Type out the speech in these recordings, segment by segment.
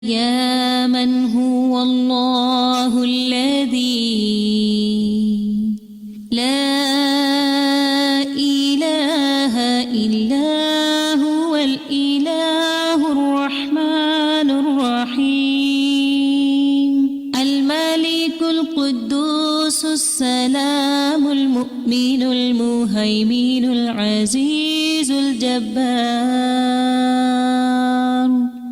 يا من هو الله الذي لا إله إلا هو الإله الرحمن الرحيم الملك القدوس السلام المؤمن المهيمن العزيز الجبار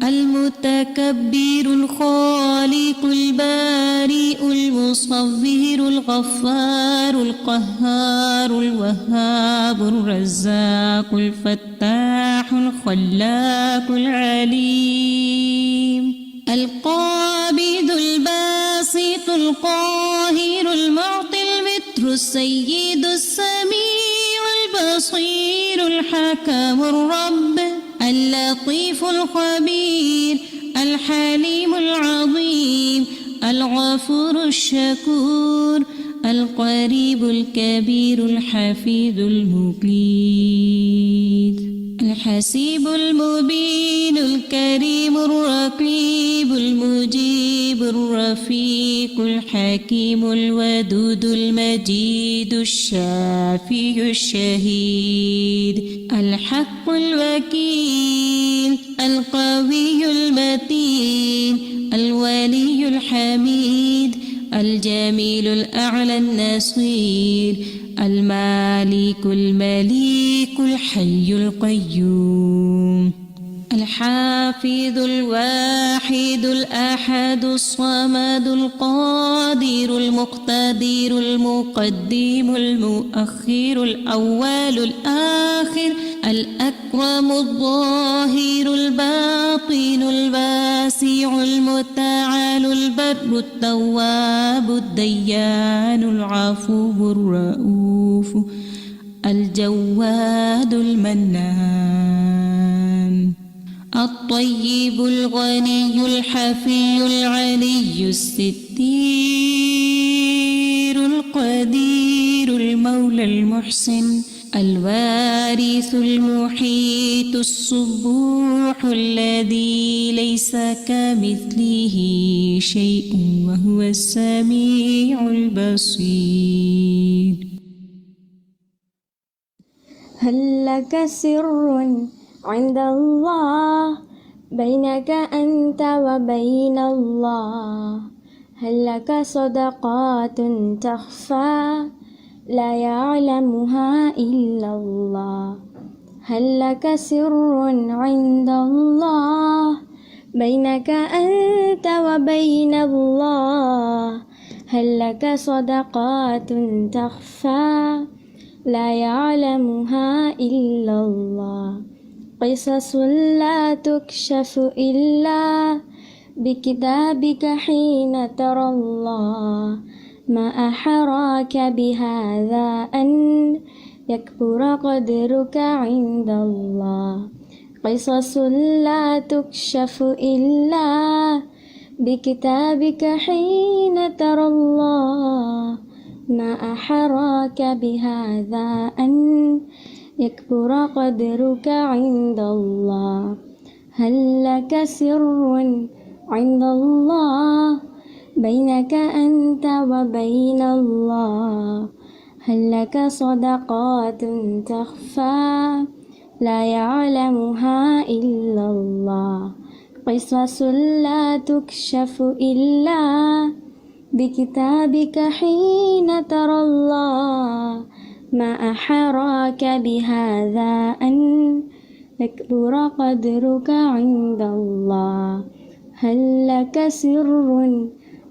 المتكبر الخالق البارئ المصور الغفار القهار الوهاب الرزاق الفتاح الخلاق العليم القابض الباسط القاهر المعطي المتر السيد السميع البصير الحكم الرب اللطيف الخبير الحليم العظيم الغفور الشكور القريب الكبير الحفيظ المقيت الحسيب المبين الكريم الرقيب المجيب الرفيق الحكيم الودود المجيد الشافي الشهيد الحق الوكيل القوي المتين الولي الحميد الجميل الأعلى النصير المالك المليك الحي القيوم الحافظ الواحد الأحد الصمد القادر المقتدر المقدم المؤخر الأول الآخر الأكرم الظاهر الباطن الواسع المتعال البر التواب الديان العفو الرؤوف الجواد المنان الطيب الغني الحفي العلي الستير القدير المولى المحسن الوارث المحيط الصبوح الذي ليس كمثله شيء وهو السميع البصير. هل لك سر عند الله بينك أنت وبين الله؟ هل لك صدقات تخفى لا يعلمها إلا الله؟ هل لك سر عند الله بينك أنت وبين الله؟ هل لك صدقات تخفى لا يعلمها إلا الله؟ قصص لا تكشف إلا بكتابك حين ترى الله. ما أحراك بهذا أن يكبر قدرك عند الله. قصص لا تكشف إلا بكتابك حين ترى الله. ما أحراك بهذا أن يكبر قدرك عند الله. هل لك سر عند الله بينك أنت وبين الله؟ هل لك صدقات تخفى لا يعلمها إلا الله؟ قصص لا تكشف إلا بكتابك حين ترى الله. ما أحراك بهذا أن يكبر قدرك عند الله. هل لك سر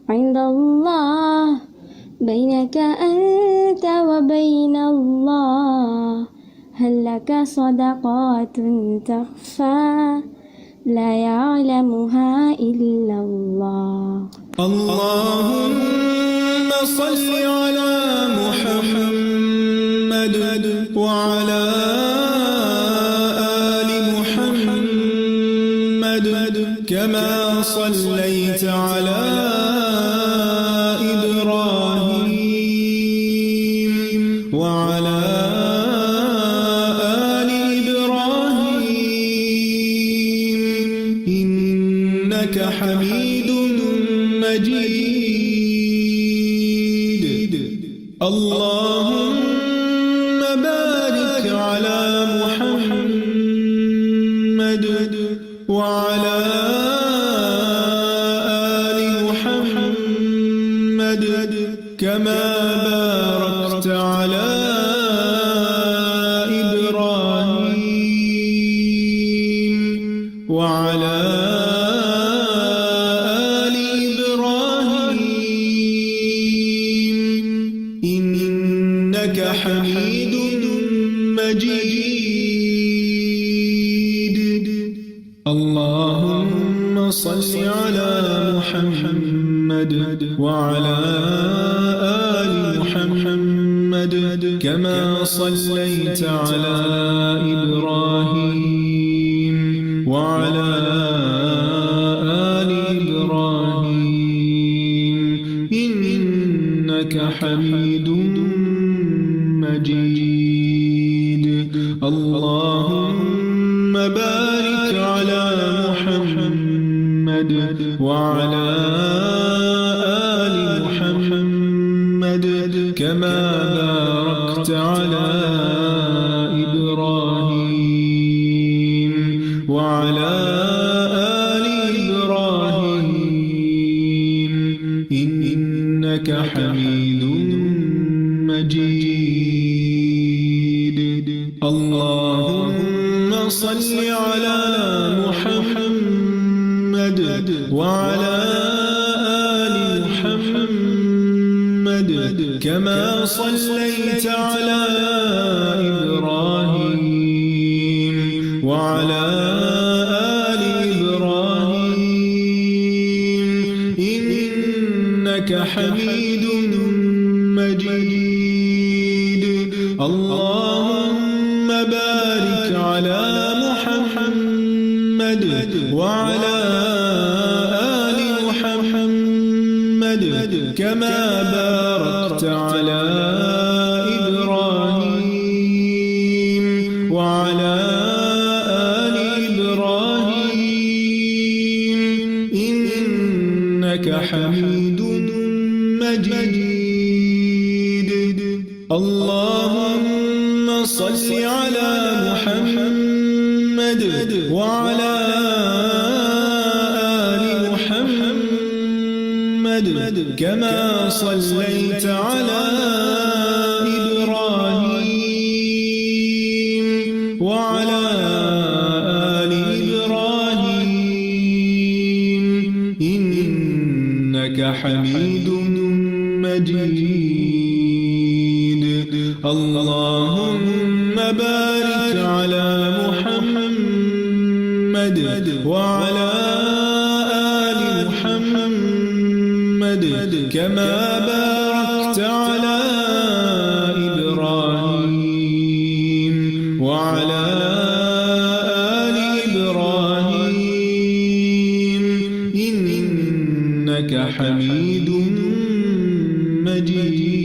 عند الله بينك أنت وبين الله؟ هل لك صدقات تخفى لا يعلمها إلا الله. اللهم صل على محمد وعلى آل محمد كما صليت على إبراهيم وعلى آل إبراهيم إنك حميد حميد مجيد اللهم بارك على محمد وعلى آل محمد كما باركت على إبراهيم وعلى آل إبراهيم إنك حميد مجيد اللهم صل على محمد وعلى آل محمد كما صليت على إبراهيم وعلى آل إبراهيم إنك حميد مجيد اللهم بارك على محمد وعلى آل محمد كما باركت على إبراهيم وعلى آل إبراهيم إنك حميد مجيد اللهم صل على محمد وعلى آل محمد كما صليت على إبراهيم وعلى آل إبراهيم إنك حميد مجيد اللهم بارك على محمد وعلى آل محمد كما باركت على إبراهيم وعلى آل إبراهيم إنك حميد مجيد اللهم صل على محمد وعلى آل محمد كما صليت على إبراهيم وعلى آل إبراهيم إنك حميد مجيد اللهم بارك على محمد وعلى آل محمد كما باركت على إبراهيم وعلى آل إبراهيم إنك حميد مجيد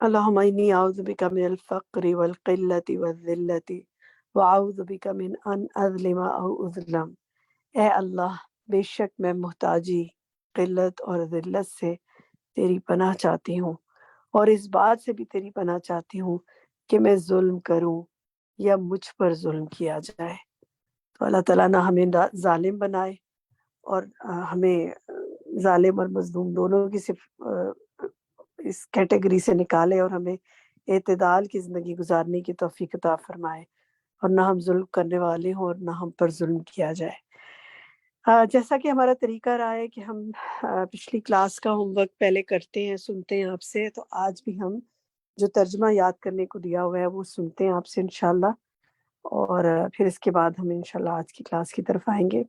اللهم إني أعوذ بك من الفقر والقلة والذلة وأعوذ بك من أن أظلم أو أظلم۔ اے اللہ، بے شک میں محتاجی، قلت اور ذلت سے تیری پناہ چاہتی ہوں، اور اس بات سے بھی تیری پناہ چاہتی ہوں کہ میں ظلم کروں یا مجھ پر ظلم کیا جائے۔ تو اللہ تعالیٰ نہ ہمیں ظالم بنائے اور ہمیں ظالم اور مظلوم دونوں کی صرف اس کیٹیگری سے نکالے، اور ہمیں اعتدال کی زندگی گزارنے کی توفیق عطا فرمائے، اور نہ ہم ظلم کرنے والے ہوں اور نہ ہم پر ظلم کیا جائے۔ جیسا کہ ہمارا طریقہ رہا ہے کہ ہم پچھلی کلاس کا ہوم ورک پہلے کرتے ہیں، سنتے ہیں آپ سے، تو آج بھی ہم جو ترجمہ یاد کرنے کو دیا ہوا ہے وہ سنتے ہیں آپ سے انشاءاللہ، اور پھر اس کے بعد ہم انشاءاللہ آج کی کلاس کی طرف آئیں گے۔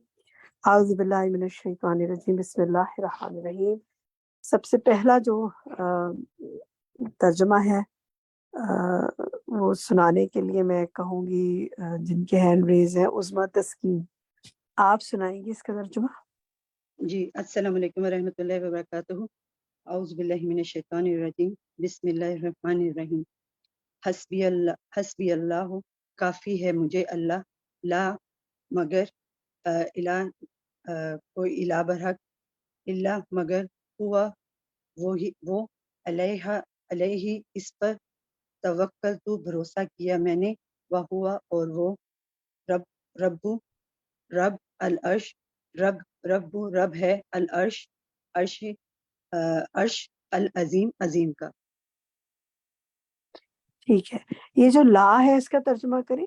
اعوذ باللہ من الشیطان الرجیم، بسم اللہ الرحمن الرحیم۔ سب سے پہلا جو ترجمہ ہے وہ سنانے کے لیے میں کہوں گی جن کے ہینڈ ریز ہیں، عظمیٰ تسکین، آپ سنائیں گی اس کا ترجمہ؟ جی، السلام علیکم ورحمۃ اللہ وبرکاتہ۔ اعوذ باللہ من الشیطان الرجیم، بسم اللہ الرحمن الرحیم۔ حسبی اللہ، کافی ہے مجھے اللہ، لا مگر، الہ کوئی الہ برحق، اللہ مگر، ہوا وہ، علیہ اس پر، توکل تو بھروسہ کیا میں نے، ہوا اور وہ، رب العرش، رب ہے العرش، عرش العظیم، عظیم کا۔ ٹھیک ہے، یہ جو لا ہے اس کا ترجمہ کریں؟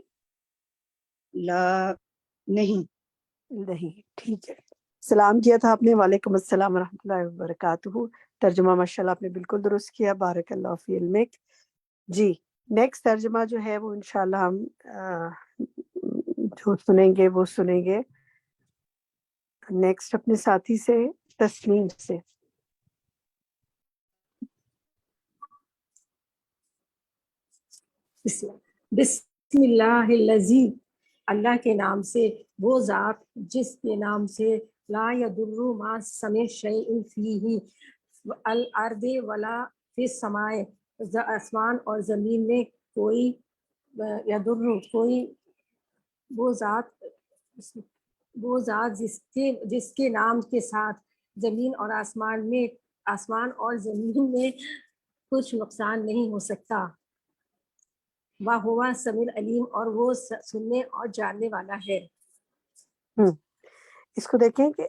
لا نہیں۔ نہیں، ٹھیک ہے، سلام کیا تھا آپ نے، وعلیکم السلام ورحمۃ اللہ وبرکاتہ۔ ترجمہ ماشاءاللہ آپ نے بالکل درست کیا، بارک اللہ فی علمک۔ جی، نیکسٹ ترجمہ جو ہے وہ انشاءاللہ ہم جو سنیں گے وہ سنیں گے نیکسٹ اپنے ساتھی سے، تسنیم سے۔ بسم اللہ الذی، اللہ کے نام سے، وہ ذات جس کے نام سے، لا یضر مع اسمہ شیء فیہ الارض ولا فی السماء، آسمان اور زمین میں کوئی یضر، کوئی وہ ذات جس کے نام کے ساتھ زمین اور آسمان اور زمین میں کچھ نقصان نہیں ہو سکتا، وَهُوَ السَّمِيعُ الْعَلِيمُ، اور وہ سننے اور جاننے والا ہے۔ اس کو دیکھیں کہ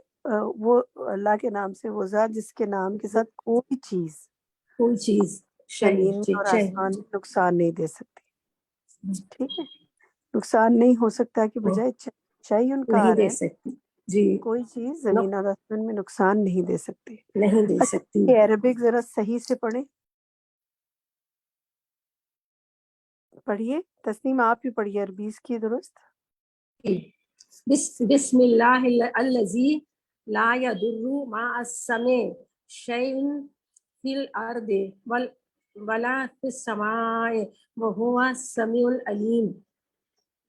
وہ اللہ کے نام سے، وہ ذات جس کے نام کے ساتھ کوئی چیز زمین میں اور آسمان میں نقصان نہیں دے سکتی، ٹھیک ہے، نقصان نہیں ہو سکتا کہ بجائے شیئن کا نہیں آ رہا دے ہے، سکتی، جی، کوئی چیز زمین اور آسمان میں نقصان نہیں دے سکتی۔ نہیں دے اچھا، سکتی۔ یہ عربک ذرا صحیح سے پڑھیں، پڑھیے تسنیم، آپ ہی پڑھیے عربی اس کی درست۔ بسم اللہ الذی لا یضر مع اسمہ شیء فی الارض ولا فی السماء وہو السمیع العلیم۔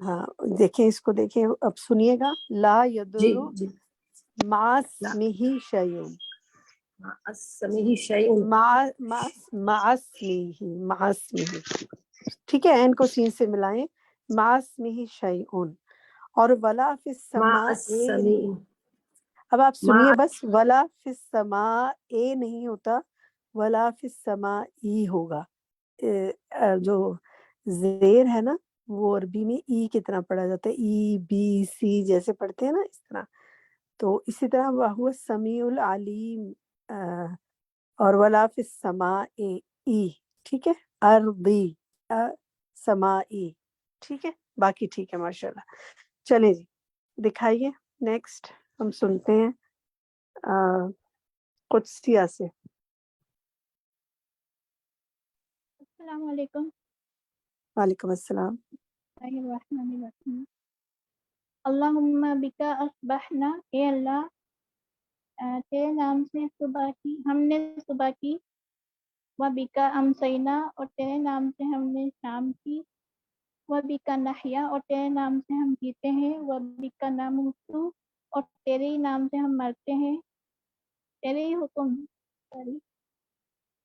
ہاں دیکھیں، اس کو دیکھیں، اب سنیے گا، لا جی یضر جی، مع اسمہ شیء، مع اسمہ شیء، مع اسمہ، ٹھیک ہے، این کو سین سے ملائیں، مع اسمہ شیء، اور ولا فی مع السماء، السمیع، اب آپ مع، سنیے بس، ولا فی السماء نہیں ہوتا، ولا فی السماء ہوگا، جو زیر ہے نا وہ عربی میں ای کی طرح پڑھا جاتا ہے، ای بی سی جیسے پڑھتے ہیں نا اس طرح، تو اسی طرح وَهُوَ السمیع العلیم، اور ولا فی السماء ای، ٹھیک ہے، ارضی، سمائی، ٹھیک ہے، باقی ٹھیک ہے ماشاءاللہ۔ چلیں جی، دکھائیے نیکسٹ، ہم سنتے ہیں قدسیہ سے۔ السلام علیکم۔ وعلیکم السلام۔ اللہ الرحمن الرحیم۔ اللہم بکا اصبحنا، اے اللہ تیرے نام سے صبح کی، ہم نے صبح کی، و بکا امسینا، اور تیرے نام سے ہم نے شام کی، و بکا نحیا، اور تیرے نام سے ہم جیتے ہیں، و بکا نموت، اور تیرے ہی نام سے ہم مرتے ہیں، تیرے ہی حکم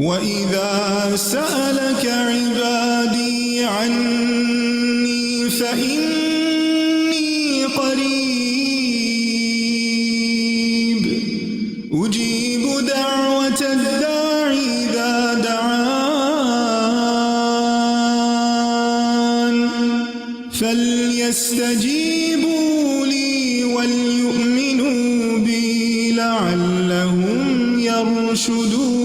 وإذا سألك عبادي عني فإني قريب أجيب دعوة الداعي إذا دعان فليستجيبوا لي وليؤمنوا بي لعلهم يرشدون।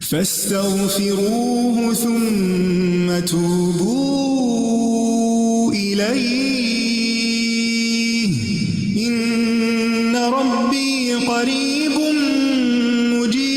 فاستغفروه ثم توبوا إليه إن ربي قريب مجيب।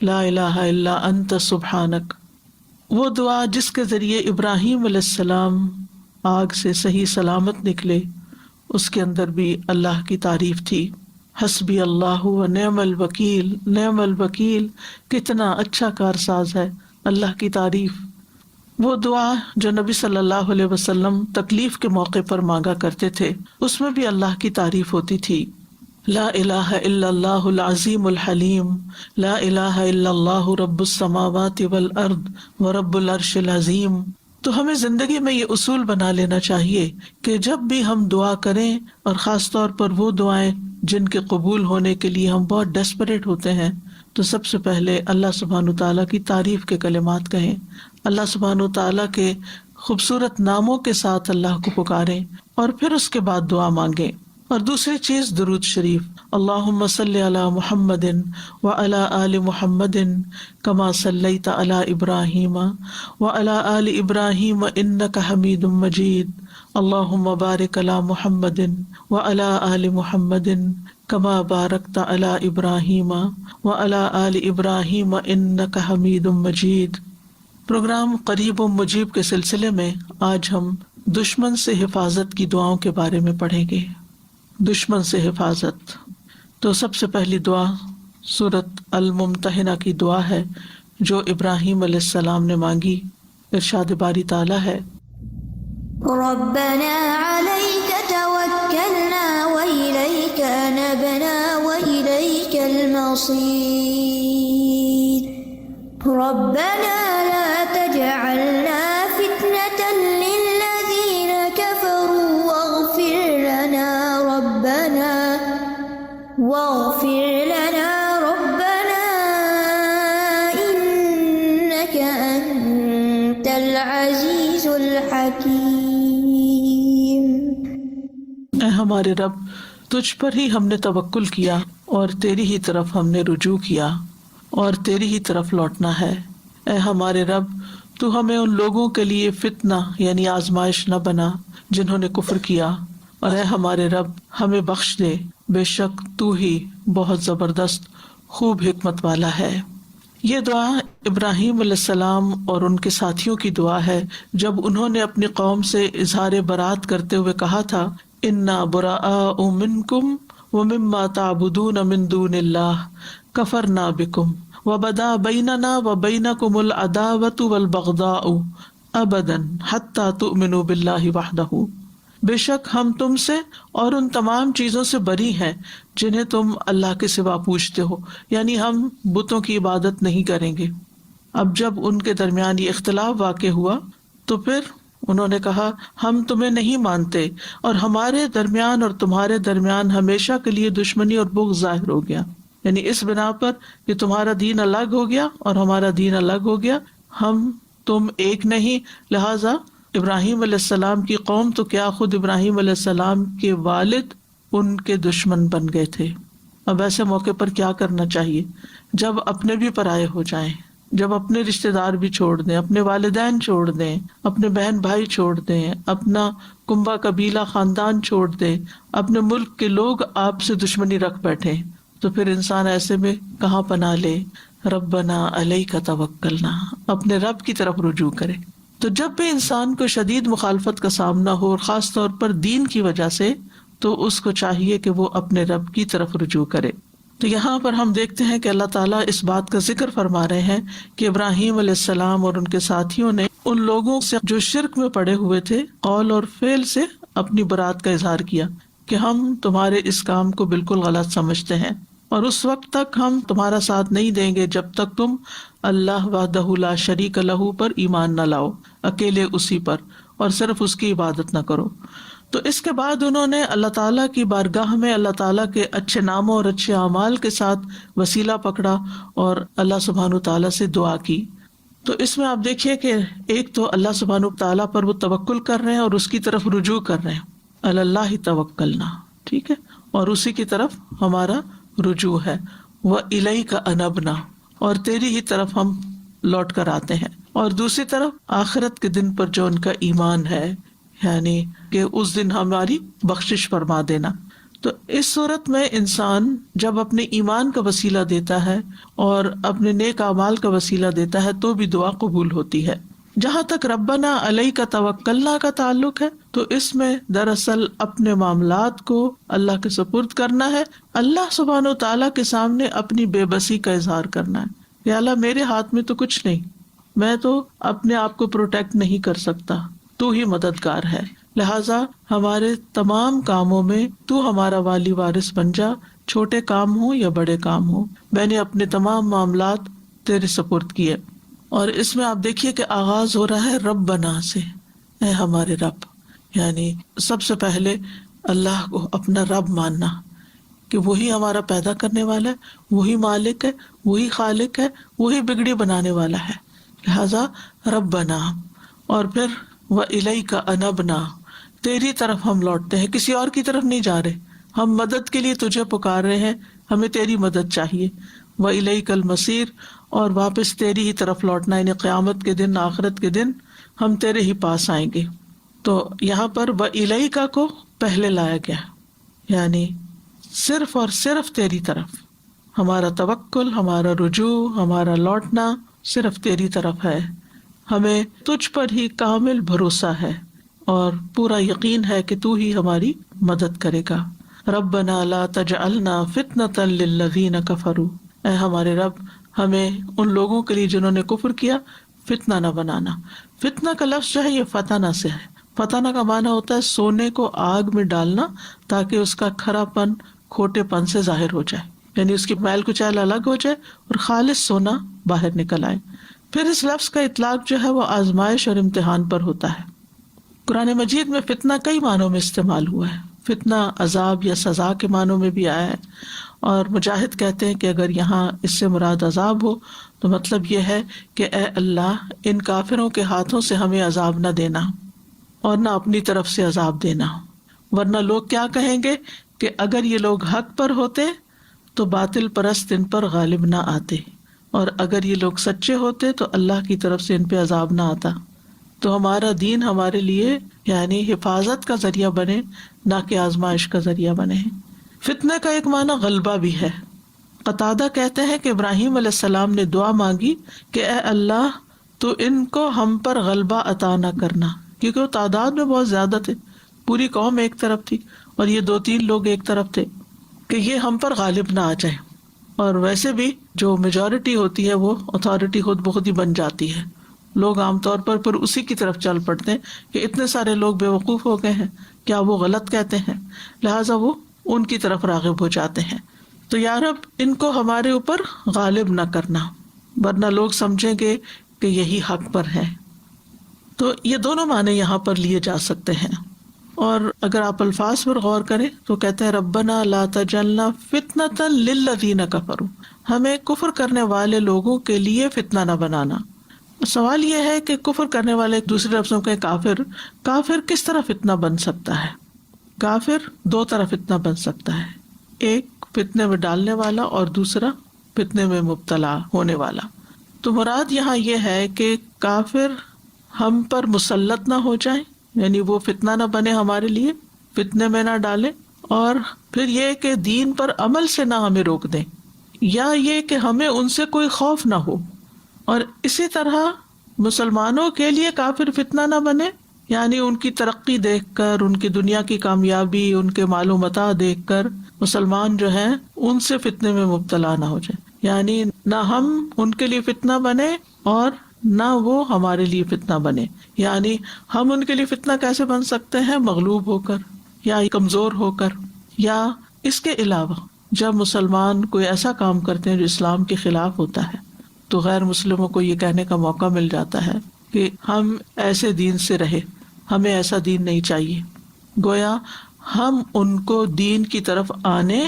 لا الہ الا انت سبحانک۔ وہ دعا جس کے ذریعے ابراہیم علیہ السلام آگ سے صحیح سلامت نکلے، اس کے اندر بھی اللہ کی تعریف تھی۔ حسبی اللہ و نعم الوکیل، نعم الوکیل، کتنا اچھا کارساز ہے، اللہ کی تعریف۔ وہ دعا جو نبی صلی اللہ علیہ وسلم تکلیف کے موقع پر مانگا کرتے تھے، اس میں بھی اللہ کی تعریف ہوتی تھی۔ لا الہ الا اللہ العظیم الحلیم، لا الہ الا اللہ رب السماوات والارض ورب العرش العظیم۔ تو ہمیں زندگی میں یہ اصول بنا لینا چاہیے کہ جب بھی ہم دعا کریں، اور خاص طور پر وہ دعائیں جن کے قبول ہونے کے لیے ہم بہت ڈیسپریٹ ہوتے ہیں، تو سب سے پہلے اللہ سبحانہ تعالیٰ کی تعریف کے کلمات کہیں، اللہ سبحانہ تعالیٰ کے خوبصورت ناموں کے ساتھ اللہ کو پکاریں، اور پھر اس کے بعد دعا مانگیں۔ اور دوسری چیز درود شریف، اللہم صلی علی محمد وعلی آل محمد کما صلیت علی ابراہیم وعلی آل ابراہیم انک حمید مجید، اللہم بارک علی محمد وعلی آل محمد کما بارکت علی ابراہیم وعلی آل ابراہیم انک حمید مجید۔ پروگرام قریب و مجیب کے سلسلے میں آج ہم دشمن سے حفاظت کی دعاؤں کے بارے میں پڑھیں گے۔ دشمن سے حفاظت، تو سب سے پہلی دعا سورۃ الممتحنہ کی دعا ہے جو ابراہیم علیہ السلام نے مانگی۔ ارشاد باری تعالیٰ ہے، ربنا عليك توكلنا وإليك أنبنا وإليك المصير ربنا لا تجعلنا فتنة للذين كفروا واغفر لنا ربنا إنك أنت العزيز الحكيم۔ اے ہمارے رب، تجھ پر ہی ہم نے توکل کیا اور تیری ہی طرف ہم نے رجوع کیا اور تیری ہی طرف لوٹنا ہے۔ اے ہمارے رب، تو ہمیں ان لوگوں کے لیے فتنہ یعنی آزمائش نہ بنا جنہوں نے کفر کیا، اور اے ہمارے رب ہمیں بخش دے، بے شک تو ہی بہت زبردست خوب حکمت والا ہے۔ یہ دعا ابراہیم علیہ السلام اور ان کے ساتھیوں کی دعا ہے جب انہوں نے اپنی قوم سے اظہار برات کرتے ہوئے کہا تھا، انا براء منکم ومما تعبدون من دون اللہ کفرنا بکم وبدا بیننا وبینکم العداوۃ والبغضاء ابدا حتی تؤمنوا باللہ وحدہ۔ بے شک ہم تم سے اور ان تمام چیزوں سے بری ہیں جنہیں تم اللہ کے سوا پوجتے ہو، یعنی ہم بتوں کی عبادت نہیں کریں گے۔ اب جب ان کے درمیان یہ اختلاف واقع ہوا تو پھر انہوں نے کہا، ہم تمہیں نہیں مانتے، اور ہمارے درمیان اور تمہارے درمیان ہمیشہ کے لیے دشمنی اور بغض ظاہر ہو گیا، یعنی اس بنا پر کہ تمہارا دین الگ ہو گیا اور ہمارا دین الگ ہو گیا، ہم تم ایک نہیں۔ لہٰذا ابراہیم علیہ السلام کی قوم تو کیا، خود ابراہیم علیہ السلام کے والد ان کے دشمن بن گئے تھے۔ اب ایسے موقع پر کیا کرنا چاہیے؟ جب اپنے بھی پرائے ہو جائیں، جب اپنے رشتہ دار بھی چھوڑ دیں، اپنے والدین چھوڑ دیں، اپنے بہن بھائی چھوڑ دیں، اپنا کنبہ قبیلہ خاندان چھوڑ دیں، اپنے ملک کے لوگ آپ سے دشمنی رکھ بیٹھے، تو پھر انسان ایسے میں کہاں پناہ لے؟ ربنا علیک توکلنا، اپنے رب کی طرف رجوع کرے۔ تو جب بھی انسان کو شدید مخالفت کا سامنا ہو، اور خاص طور پر دین کی وجہ سے، تو اس کو چاہیے کہ وہ اپنے رب کی طرف رجوع کرے۔ تو یہاں پر ہم دیکھتے ہیں کہ اللہ تعالیٰ اس بات کا ذکر فرما رہے ہیں کہ ابراہیم علیہ السلام اور ان کے ساتھیوں نے ان لوگوں سے جو شرک میں پڑے ہوئے تھے، قول اور فعل سے اپنی برات کا اظہار کیا کہ ہم تمہارے اس کام کو بالکل غلط سمجھتے ہیں، اور اس وقت تک ہم تمہارا ساتھ نہیں دیں گے جب تک تم اللہ وحدہ لا شریک لہ پر ایمان نہ لاؤ، اکیلے اسی پر، اور صرف اس کی عبادت نہ کرو۔ تو اس کے بعد انہوں نے اللہ تعالیٰ کی بارگاہ میں اللہ تعالیٰ کے اچھے ناموں اور اچھے اعمال کے ساتھ وسیلہ پکڑا اور اللہ سبحانہ تعالیٰ سے دعا کی۔ تو اس میں آپ دیکھیے کہ ایک تو اللہ سبحانہ تعالیٰ پر وہ توکل کر رہے ہیں اور اس کی طرف رجوع کر رہے ہیں، اللہ توکلنا، ٹھیک ہے، اور اسی کی طرف ہمارا رجوع ہے، وَإِلَيْكَ أَنَبْنَا، اور تیری ہی طرف ہم لوٹ کر آتے ہیں۔ اور دوسری طرف آخرت کے دن پر جو ان کا ایمان ہے، یعنی کہ اس دن ہماری بخشش فرما دینا۔ تو تو اس صورت میں انسان جب اپنے ایمان کا وسیلہ دیتا ہے اور اپنے نیک اعمال کا وسیلہ دیتا ہے تو بھی دعا قبول ہوتی ہے. جہاں تک ربنا علیک توکلنا کا تعلق ہے تو اس میں دراصل اپنے معاملات کو اللہ کے سپرد کرنا ہے، اللہ سبحانہ و تعالیٰ کے سامنے اپنی بے بسی کا اظہار کرنا ہے. یا اللہ میرے ہاتھ میں تو کچھ نہیں، میں تو اپنے آپ کو پروٹیکٹ نہیں کر سکتا، تو ہی مددگار ہے، لہٰذا ہمارے تمام کاموں میں تو ہمارا والی وارث بن جا، چھوٹے کام ہوں یا بڑے کام ہوں. میں نے اپنے تمام معاملات تیرے سپرد کیے. اور اس میں آپ دیکھیے کہ آغاز ہو رہا ہے ربنا سے، اے ہمارے رب، یعنی سب سے پہلے اللہ کو اپنا رب ماننا کہ وہی ہمارا پیدا کرنے والا ہے، وہی مالک ہے، وہی خالق ہے، وہی بگڑی بنانے والا ہے. لہذا ربنا، اور پھر وَإِلَيْكَ أَنَبْنَا، تیری طرف ہم لوٹتے ہیں، کسی اور کی طرف نہیں جا رہے. ہم مدد کے لیے تجھے پکار رہے ہیں، ہمیں تیری مدد چاہیے. وَإِلَيْكَ الْمَصِيرُ، اور واپس تیری ہی طرف لوٹنا، یعنی قیامت کے دن، آخرت کے دن ہم تیرے ہی پاس آئیں گے. تو یہاں پر وَإِلَيْكَ کو پہلے لایا گیا، یعنی صرف اور صرف تیری طرف ہمارا توکل، ہمارا رجوع، ہمارا لوٹنا صرف تیری طرف ہے. ہمیں تجھ پر ہی کامل بھروسہ ہے اور پورا یقین ہے کہ تو ہی ہماری مدد کرے گا. ربنا لا تجعلنا فتنة للذین کفروا، اے ہمارے رب ہمیں ان لوگوں کے لیے جنہوں نے کفر کیا فتنہ نہ بنانا. فتنہ کا لفظ جو ہے یہ فتنہ سے ہے. فتنہ کا معنی ہوتا ہے سونے کو آگ میں ڈالنا تاکہ اس کا کھرا پن، کھوٹے پن سے ظاہر ہو جائے، یعنی اس کی میل کچیل الگ ہو جائے اور خالص سونا باہر نکل آئے. پھر اس لفظ کا اطلاق جو ہے وہ آزمائش اور امتحان پر ہوتا ہے. قرآن مجید میں فتنہ کئی معنوں میں استعمال ہوا ہے. فتنہ عذاب یا سزا کے معنوں میں بھی آیا ہے، اور مجاہد کہتے ہیں کہ اگر یہاں اس سے مراد عذاب ہو تو مطلب یہ ہے کہ اے اللہ ان کافروں کے ہاتھوں سے ہمیں عذاب نہ دینا اور نہ اپنی طرف سے عذاب دینا، ورنہ لوگ کیا کہیں گے کہ اگر یہ لوگ حق پر ہوتے تو باطل پرست ان پر غالب نہ آتے، اور اگر یہ لوگ سچے ہوتے تو اللہ کی طرف سے ان پہ عذاب نہ آتا. تو ہمارا دین ہمارے لیے یعنی حفاظت کا ذریعہ بنے، نہ کہ آزمائش کا ذریعہ بنے. فتنہ کا ایک معنی غلبہ بھی ہے. قتادہ کہتے ہیں کہ ابراہیم علیہ السلام نے دعا مانگی کہ اے اللہ تو ان کو ہم پر غلبہ عطا نہ کرنا، کیونکہ وہ تعداد میں بہت زیادہ تھے، پوری قوم ایک طرف تھی اور یہ 2-3 لوگ ایک طرف تھے، کہ یہ ہم پر غالب نہ آ جائے. اور ویسے بھی جو میجورٹی ہوتی ہے وہ اتھارٹی خود بخود ہی بن جاتی ہے. لوگ عام طور پر پھر اسی کی طرف چل پڑتے ہیں کہ اتنے سارے لوگ بے وقوف ہو گئے ہیں، کیا وہ غلط کہتے ہیں، لہٰذا وہ ان کی طرف راغب ہو جاتے ہیں. تو یا رب ان کو ہمارے اوپر غالب نہ کرنا، ورنہ لوگ سمجھیں گے کہ یہی حق پر ہے. تو یہ دونوں معنی یہاں پر لیے جا سکتے ہیں. اور اگر آپ الفاظ پر غور کریں تو کہتے ہیں ربنا لا تجعلنا فتنة للذین کفروا، ہمیں کفر کرنے والے لوگوں کے لیے فتنہ نہ بنانا. سوال یہ ہے کہ کفر کرنے والے ایک دوسرے لفظوں کے کافر کس طرح فتنہ بن سکتا ہے؟ کافر 2 طرح فتنہ بن سکتا ہے، ایک فتنے میں ڈالنے والا اور دوسرا فتنے میں مبتلا ہونے والا. تو مراد یہاں یہ ہے کہ کافر ہم پر مسلط نہ ہو جائیں، یعنی وہ فتنہ نہ بنے ہمارے لیے، فتنے میں نہ ڈالیں، اور پھر یہ کہ دین پر عمل سے نہ ہمیں روک دیں، یا یہ کہ ہمیں ان سے کوئی خوف نہ ہو. اور اسی طرح مسلمانوں کے لیے کافر فتنہ نہ بنے، یعنی ان کی ترقی دیکھ کر، ان کی دنیا کی کامیابی، ان کے مال و متاع دیکھ کر مسلمان جو ہیں ان سے فتنے میں مبتلا نہ ہو جائیں. یعنی نہ ہم ان کے لیے فتنہ بنے اور نہ وہ ہمارے لیے فتنہ بنے. یعنی ہم ان کے لیے فتنہ کیسے بن سکتے ہیں؟ مغلوب ہو کر یا کمزور ہو کر، یا اس کے علاوہ جب مسلمان کوئی ایسا کام کرتے ہیں جو اسلام کے خلاف ہوتا ہے تو غیر مسلموں کو یہ کہنے کا موقع مل جاتا ہے کہ ہم ایسے دین سے رہے، ہمیں ایسا دین نہیں چاہیے. گویا ہم ان کو دین کی طرف آنے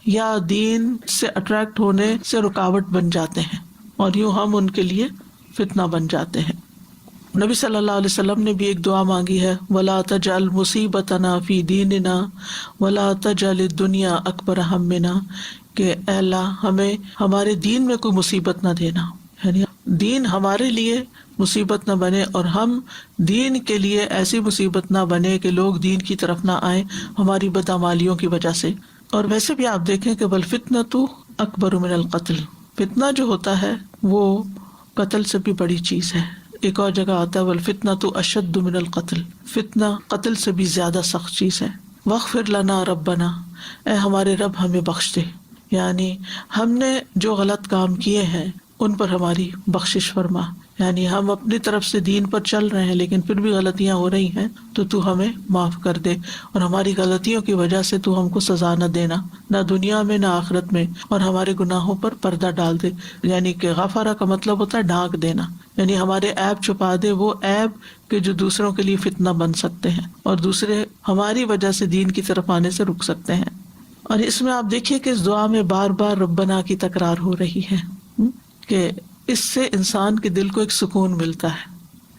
یا دین سے اٹریکٹ ہونے سے رکاوٹ بن جاتے ہیں، اور یوں ہم ان کے لیے فتنہ بن جاتے ہیں. نبی صلی اللہ علیہ وسلم نے بھی ایک دعا مانگی ہے، وَلَا تَجْعَلْ مُصِيبَتَنَا فِي دِينِنَا وَلَا تَجْعَلِ الدُّنْيَا أَكْبَرَ هَمِّنَا، کہ اے اللہ ہمیں ہمارے دین میں کوئی مصیبت نہ دینا، یعنی دین ہمارے لیے مصیبت نہ بنے اور ہم دین کے لیے ایسی مصیبت نہ بنے کہ لوگ دین کی طرف نہ آئیں ہماری بدعمالیوں کی وجہ سے. اور ویسے بھی آپ دیکھیں کہ والفتنۃ اکبر من القتل، فتنہ جو ہوتا ہے وہ قتل سے بھی بڑی چیز ہے. ایک اور جگہ آتا ہے والفتنۃ اشد من القتل، فتنہ قتل سے بھی زیادہ سخت چیز ہے. واغفر لنا ربنا، اے ہمارے رب ہمیں بخش دے، یعنی ہم نے جو غلط کام کیے ہیں ان پر ہماری بخشش فرما. یعنی ہم اپنی طرف سے دین پر چل رہے ہیں لیکن پھر بھی غلطیاں ہو رہی ہیں تو ہمیں معاف کر دے، اور ہماری غلطیوں کی وجہ سے تو ہم کو سزا نہ دینا، نہ دنیا میں نہ آخرت میں، اور ہمارے گناہوں پر پردہ ڈال دے. یعنی کہ غفارہ کا مطلب ہوتا ہے ڈھانک دینا، یعنی ہمارے عیب چھپا دے، وہ عیب کہ جو دوسروں کے لیے فتنہ بن سکتے ہیں اور دوسرے ہماری وجہ سے دین کی طرف آنے سے رک سکتے ہیں. اور اس میں آپ دیکھیے کہ اس دعا میں بار بار ربنا کی تکرار ہو رہی ہے کہ اس سے انسان کے دل کو ایک سکون ملتا ہے.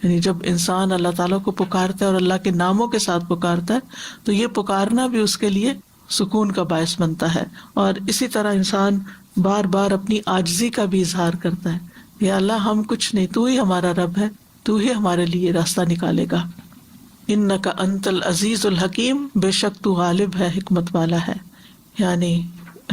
یعنی جب انسان اللہ تعالیٰ کو پکارتا ہے اور اللہ کے ناموں کے ساتھ پکارتا ہے تو یہ پکارنا بھی اس کے لیے سکون کا باعث بنتا ہے. اور اسی طرح انسان بار بار اپنی عاجزی کا بھی اظہار کرتا ہے، یا اللہ ہم کچھ نہیں، تو ہی ہمارا رب ہے، تو ہی ہمارے لیے راستہ نکالے گا. انک انت العزیز الحکیم، بے شک تو غالب ہے، حکمت والا ہے. یعنی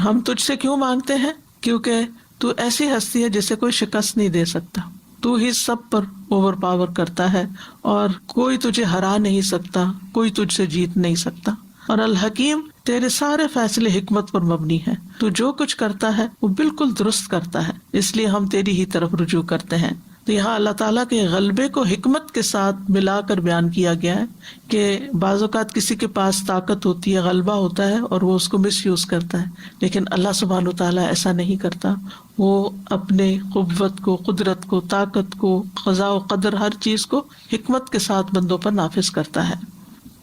ہم تجھ سے کیوں مانگتے ہیں؟ کیونکہ تو ایسی ہستی ہے جسے کوئی شکست نہیں دے سکتا، تو ہی سب پر اوور پاور کرتا ہے اور کوئی تجھے ہرا نہیں سکتا، کوئی تجھ سے جیت نہیں سکتا. اور الحکیم، تیرے سارے فیصلے حکمت پر مبنی ہیں، تو جو کچھ کرتا ہے وہ بالکل درست کرتا ہے، اس لیے ہم تیری ہی طرف رجوع کرتے ہیں. تو یہاں اللہ تعالیٰ کے غلبے کو حکمت کے ساتھ ملا کر بیان کیا گیا ہے کہ بعض اوقات کسی کے پاس طاقت ہوتی ہے، غلبہ ہوتا ہے اور وہ اس کو مس یوز کرتا ہے، لیکن اللہ سبحانہ وتعالیٰ ایسا نہیں کرتا. وہ اپنے قوت کو، قدرت کو، طاقت کو، قضاء و قدر، ہر چیز کو حکمت کے ساتھ بندوں پر نافذ کرتا ہے.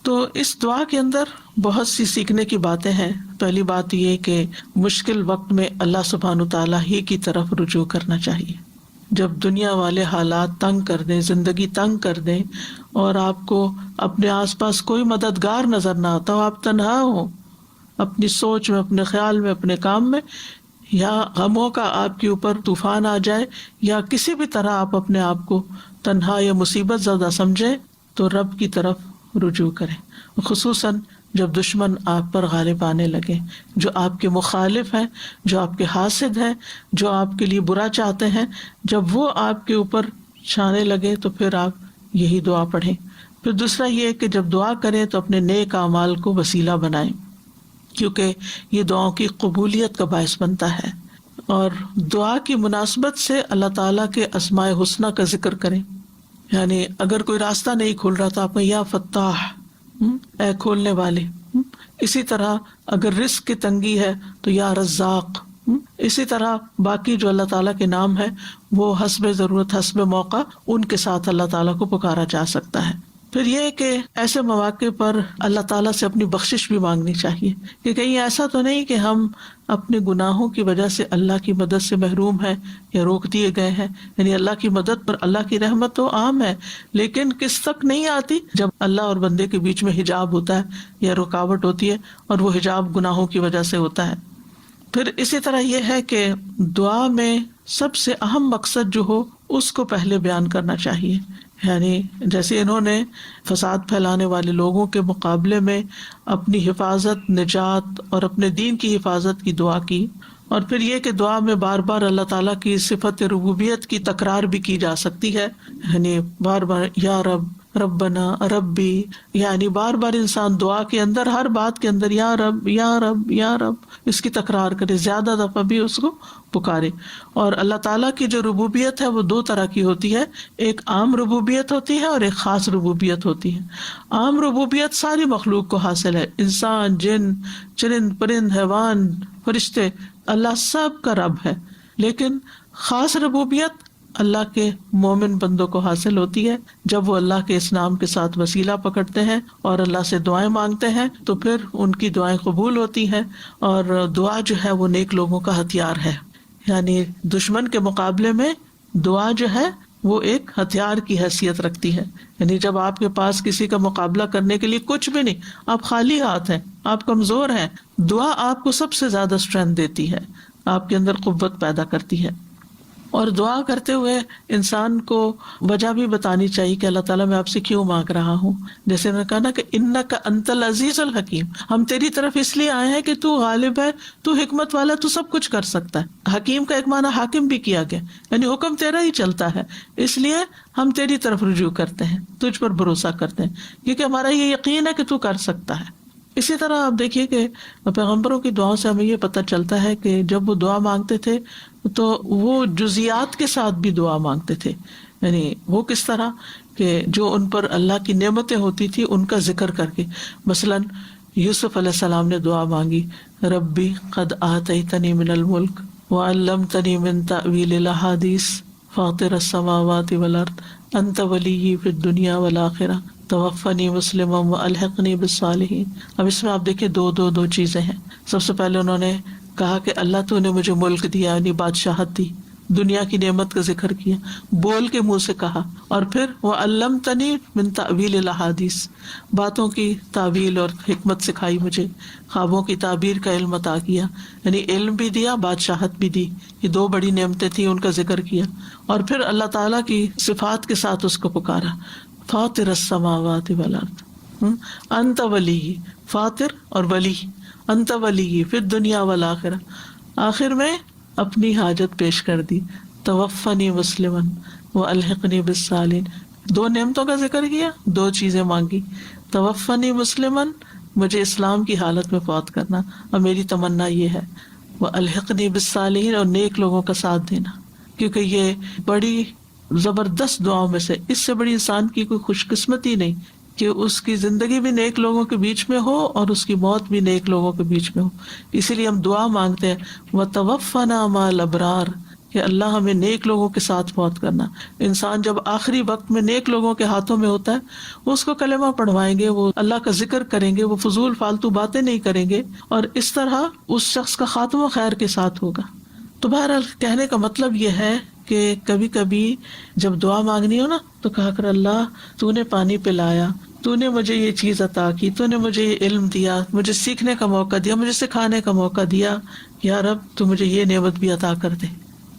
تو اس دعا کے اندر بہت سی سیکھنے کی باتیں ہیں. پہلی بات یہ کہ مشکل وقت میں اللہ سبحانہ وتعالیٰ ہی کی طرف رجوع کرنا چاہیے. جب دنیا والے حالات تنگ کر دیں، زندگی تنگ کر دیں اور آپ کو اپنے آس پاس کوئی مددگار نظر نہ آتا ہو، آپ تنہا ہو اپنی سوچ میں، اپنے خیال میں، اپنے کام میں، یا غموں کا آپ کے اوپر طوفان آ جائے، یا کسی بھی طرح آپ اپنے آپ کو تنہا یا مصیبت زدہ سمجھیں، تو رب کی طرف رجوع کریں. خصوصاً جب دشمن آپ پر غالب آنے لگے، جو آپ کے مخالف ہیں، جو آپ کے حاسد ہیں، جو آپ کے لیے برا چاہتے ہیں، جب وہ آپ کے اوپر چھانے لگے تو پھر آپ یہی دعا پڑھیں. پھر دوسرا یہ کہ جب دعا کریں تو اپنے نیک اعمال کو وسیلہ بنائیں، کیونکہ یہ دعاؤں کی قبولیت کا باعث بنتا ہے. اور دعا کی مناسبت سے اللہ تعالیٰ کے اسماء حسنی کا ذکر کریں. یعنی اگر کوئی راستہ نہیں کھل رہا تو آپ یا فتاح، اے کھولنے والے. اسی طرح اگر رزق کی تنگی ہے تو یا رزاق. اسی طرح باقی جو اللہ تعالیٰ کے نام ہے وہ حسب ضرورت، حسب موقع ان کے ساتھ اللہ تعالیٰ کو پکارا جا سکتا ہے. پھر یہ کہ ایسے مواقع پر اللہ تعالیٰ سے اپنی بخشش بھی مانگنی چاہیے کہ کہیں ایسا تو نہیں کہ ہم اپنے گناہوں کی وجہ سے اللہ کی مدد سے محروم ہیں یا روک دیے گئے ہیں. یعنی اللہ کی مدد پر، اللہ کی رحمت تو عام ہے لیکن کس تک نہیں آتی جب اللہ اور بندے کے بیچ میں حجاب ہوتا ہے یا رکاوٹ ہوتی ہے، اور وہ حجاب گناہوں کی وجہ سے ہوتا ہے. پھر اسی طرح یہ ہے کہ دعا میں سب سے اہم مقصد جو ہو اس کو پہلے بیان کرنا چاہیے. یعنی جیسے انہوں نے فساد پھیلانے والے لوگوں کے مقابلے میں اپنی حفاظت، نجات اور اپنے دین کی حفاظت کی دعا کی. اور پھر یہ کہ دعا میں بار بار اللہ تعالیٰ کی صفت ربوبیت کی تکرار بھی کی جا سکتی ہے. یعنی بار بار یا رب، ربنا، ربی، یعنی بار بار انسان دعا کے اندر، ہر بات کے اندر یا رب یا رب یا رب اس کی تکرار کرے، زیادہ دفعہ بھی اس کو پکارے. اور اللہ تعالیٰ کی جو ربوبیت ہے وہ دو طرح کی ہوتی ہے، ایک عام ربوبیت ہوتی ہے اور ایک خاص ربوبیت ہوتی ہے. عام ربوبیت ساری مخلوق کو حاصل ہے، انسان، جن، چرند پرند، حیوان، فرشتے، اللہ سب کا رب ہے. لیکن خاص ربوبیت اللہ کے مومن بندوں کو حاصل ہوتی ہے جب وہ اللہ کے اس نام کے ساتھ وسیلہ پکڑتے ہیں اور اللہ سے دعائیں مانگتے ہیں، تو پھر ان کی دعائیں قبول ہوتی ہیں. اور دعا جو ہے وہ نیک لوگوں کا ہتھیار ہے. یعنی دشمن کے مقابلے میں دعا جو ہے وہ ایک ہتھیار کی حیثیت رکھتی ہے. یعنی جب آپ کے پاس کسی کا مقابلہ کرنے کے لیے کچھ بھی نہیں، آپ خالی ہاتھ ہیں، آپ کمزور ہیں، دعا آپ کو سب سے زیادہ اسٹرینتھ دیتی ہے، آپ کے اندر قوت پیدا کرتی ہے. اور دعا کرتے ہوئے انسان کو وجہ بھی بتانی چاہیے کہ اللہ تعالیٰ میں آپ سے کیوں مانگ رہا ہوں. جیسے انہوں نے کہا نا کہ انک انت العزیز الحکیم، ہم تیری طرف اس لیے آئے ہیں کہ تو غالب ہے، تو حکمت والا، تو سب کچھ کر سکتا ہے. حکیم کا ایک معنی حاکم بھی کیا گیا، یعنی حکم تیرا ہی چلتا ہے، اس لیے ہم تیری طرف رجوع کرتے ہیں، تجھ پر بھروسہ کرتے ہیں، کیونکہ ہمارا یہ یقین ہے کہ تو کر سکتا ہے. اسی طرح آپ دیکھیے کہ پیغمبروں کی دعاؤں سے ہمیں یہ پتہ چلتا ہے کہ جب وہ دعا مانگتے تھے تو وہ جزیات کے ساتھ بھی دعا مانگتے تھے. یعنی وہ کس طرح کہ جو ان پر اللہ کی نعمتیں ہوتی تھی ان کا ذکر کر کے. مثلاً یوسف علیہ السلام نے دعا مانگی، ربی قد آتیتنی من الملک وعلمتنی من تأویل الاحادیث فاطر السماوات والارض انت ولی فی الدنیا والآخرہ توفنی مسلما والحقنی بالصالحین. اب اس میں آپ دیکھیں دو چیزیں ہیں. سب سے پہلے انہوں نے کہا کہ اللہ تو نے مجھے ملک دیا، یعنی بادشاہت دی، دنیا کی نعمت کا ذکر کیا، بول کے منہ سے کہا. اور پھر وعلمتنی من تأویل الاحادیث، باتوں کی تعویل اور حکمت سکھائی مجھے، خوابوں کی تعبیر کا علم عطا کیا، یعنی علم بھی دیا، بادشاہت بھی دی. یہ دو بڑی نعمتیں تھیں، ان کا ذکر کیا. اور پھر اللہ تعالیٰ کی صفات کے ساتھ اس کو پکارا، فاطر السماوات والارض انت ولی، فاطر اور ولی، انت ولی فی الدنیا والآخرہ. آخر میں اپنی حاجت پیش کر دی، توفنی مسلما والحقنی بالصالحین. دو نعمتوں کا ذکر کیا، دو چیزیں مانگی، توفنی مسلما، مجھے اسلام کی حالت میں فوت کرنا، اور میری تمنا یہ ہے، والحقنی بالصالحین، اور نیک لوگوں کا ساتھ دینا. کیونکہ یہ بڑی زبردست دعاؤں میں سے، اس سے بڑی انسان کی کوئی خوش قسمتی نہیں کہ اس کی زندگی بھی نیک لوگوں کے بیچ میں ہو اور اس کی موت بھی نیک لوگوں کے بیچ میں ہو. اسی لیے ہم دعا مانگتے ہیں وَتَوَفَّنَا مَعَ الْأَبْرَارِ، کہ اللہ ہمیں نیک لوگوں کے ساتھ فوت کرنا. انسان جب آخری وقت میں نیک لوگوں کے ہاتھوں میں ہوتا ہے، وہ اس کو کلمہ پڑھوائیں گے، وہ اللہ کا ذکر کریں گے، وہ فضول فالتو باتیں نہیں کریں گے، اور اس طرح اس شخص کا خاتمہ خیر کے ساتھ ہوگا. تو بہرحال کہنے کا مطلب یہ ہے کہ کبھی کبھی جب دعا مانگنی ہو نا تو کہا کر اللہ تو نے پانی پلایا، تو نے مجھے یہ چیز عطا کی، تو نے مجھے یہ علم دیا، مجھے سیکھنے کا موقع دیا، مجھے سکھانے کا موقع دیا، یا رب تو مجھے یہ نعمت بھی عطا کر دے.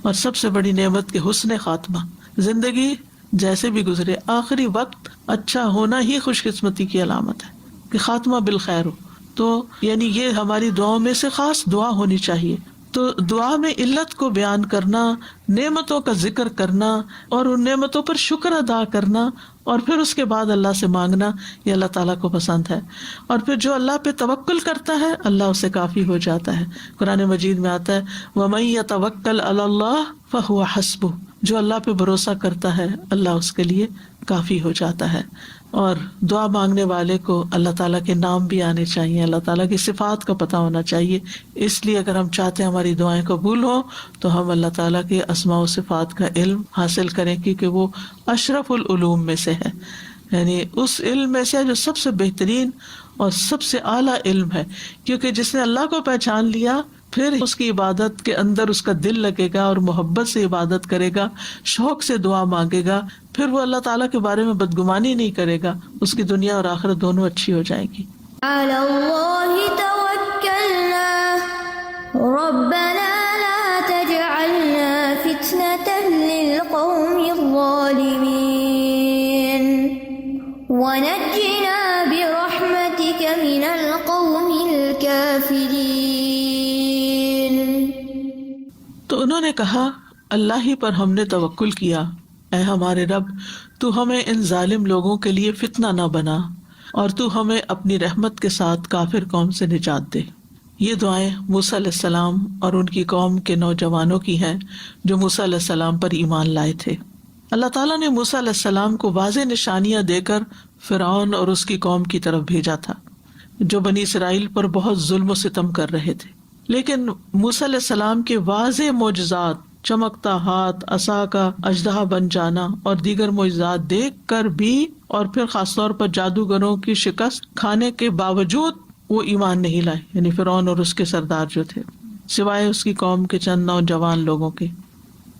اور سب سے بڑی نعمت کے حسن خاتمہ، زندگی جیسے بھی گزرے آخری وقت اچھا ہونا ہی خوش قسمتی کی علامت ہے کہ خاتمہ بالخیر ہو. تو یعنی یہ ہماری دعاؤں میں سے خاص دعا ہونی چاہیے. تو دعا میں علت کو بیان کرنا، نعمتوں کا ذکر کرنا اور ان نعمتوں پر شکر ادا کرنا، اور پھر اس کے بعد اللہ سے مانگنا، یہ اللہ تعالیٰ کو پسند ہے. اور پھر جو اللہ پہ توکل کرتا ہے اللہ اسے کافی ہو جاتا ہے. قرآن مجید میں آتا ہے وَمَن يَتَوَكَّلْ عَلَى اللَّهِ فَهُوَ حَسْبُهُ، جو اللہ پہ بھروسہ کرتا ہے اللہ اس کے لیے کافی ہو جاتا ہے. اور دعا مانگنے والے کو اللہ تعالیٰ کے نام بھی آنے چاہیے، اللہ تعالیٰ کی صفات کا پتہ ہونا چاہیے. اس لیے اگر ہم چاہتے ہیں ہماری دعائیں قبول ہوں تو ہم اللہ تعالیٰ کے اسماء و صفات کا علم حاصل کریں، کیونکہ وہ اشرف العلوم میں سے ہے، یعنی اس علم میں سے جو سب سے بہترین اور سب سے اعلیٰ علم ہے. کیونکہ جس نے اللہ کو پہچان لیا پھر اس کی عبادت کے اندر اس کا دل لگے گا اور محبت سے عبادت کرے گا، شوق سے دعا مانگے گا، پھر وہ اللہ تعالیٰ کے بارے میں بدگمانی نہیں کرے گا، اس کی دنیا اور آخرت دونوں اچھی ہو جائیں گی. علی اللہ توکلنا ربنا لا تجعلنا فتنة للقوم الظالمین ونجنا برحمتك من القوم الكافرین. تو انہوں نے کہا اللہ ہی پر ہم نے توکل کیا، اے ہمارے رب تو ہمیں ان ظالم لوگوں کے لیے فتنہ نہ بنا، اور تو ہمیں اپنی رحمت کے ساتھ کافر قوم سے نجات دے. یہ دعائیں موسیٰ علیہ السلام اور ان کی قوم کے نوجوانوں کی ہیں جو موسیٰ علیہ السلام پر ایمان لائے تھے. اللہ تعالیٰ نے موسیٰ علیہ السلام کو واضح نشانیاں دے کر فرعون اور اس کی قوم کی طرف بھیجا تھا جو بنی اسرائیل پر بہت ظلم و ستم کر رہے تھے. لیکن موسیٰ علیہ السلام کے واضح معجزات، چمکتا ہاتھ، عصا کا اژدہا بن جانا اور دیگر معجزات دیکھ کر بھی، اور پھر خاص طور پر جادوگروں کی شکست کھانے کے باوجود وہ ایمان نہیں لائے، یعنی فرعون اور اس کے سردار جو تھے، سوائے اس کی قوم کے چند نوجوان لوگوں کے.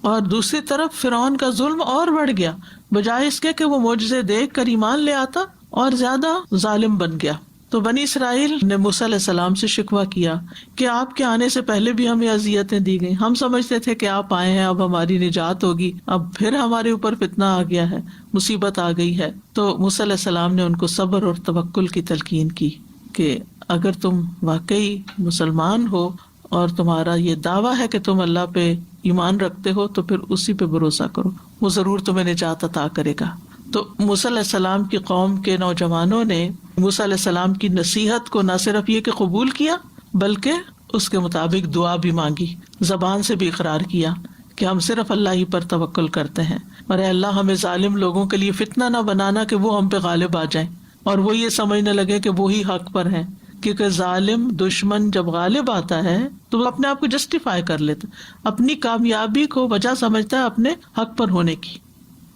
اور دوسری طرف فرعون کا ظلم اور بڑھ گیا، بجائے اس کے کہ وہ معجزے دیکھ کر ایمان لے آتا اور زیادہ ظالم بن گیا. تو تو بنی اسرائیل نے موسیٰ علیہ السلام سے شکوہ کیا کہ آپ کے آنے سے پہلے بھی ہمیں اذیتیں دی گئیں، ہم سمجھتے تھے کہ آپ آئے ہیں اب ہماری نجات ہوگی، اب پھر ہمارے اوپر فتنہ آ گیا ہے، مصیبت آ گئی ہے۔ تو موسیٰ علیہ السلام نے ان کو صبر اور توکل کی تلقین کی کہ اگر تم واقعی مسلمان ہو اور تمہارا یہ دعویٰ ہے کہ تم اللہ پہ ایمان رکھتے ہو تو پھر اسی پہ بھروسہ کرو، وہ ضرور تمہیں نجات عطا کرے گا۔ تو موسیٰ علیہ السلام کی قوم کے نوجوانوں نے موسیٰ علیہ السلام کی نصیحت کو نہ صرف یہ کہ قبول کیا بلکہ اس کے مطابق دعا بھی مانگی، زبان سے بھی اقرار کیا کہ ہم صرف اللہ ہی پر توکل کرتے ہیں، اور اے اللہ ہمیں ظالم لوگوں کے لیے فتنہ نہ بنانا کہ وہ ہم پہ غالب آ جائیں اور وہ یہ سمجھنے لگے کہ وہی حق پر ہیں، کیونکہ ظالم دشمن جب غالب آتا ہے تو وہ اپنے آپ کو جسٹیفائی کر لیتا، اپنی کامیابی کو وجہ سمجھتا ہے اپنے حق پر ہونے کی،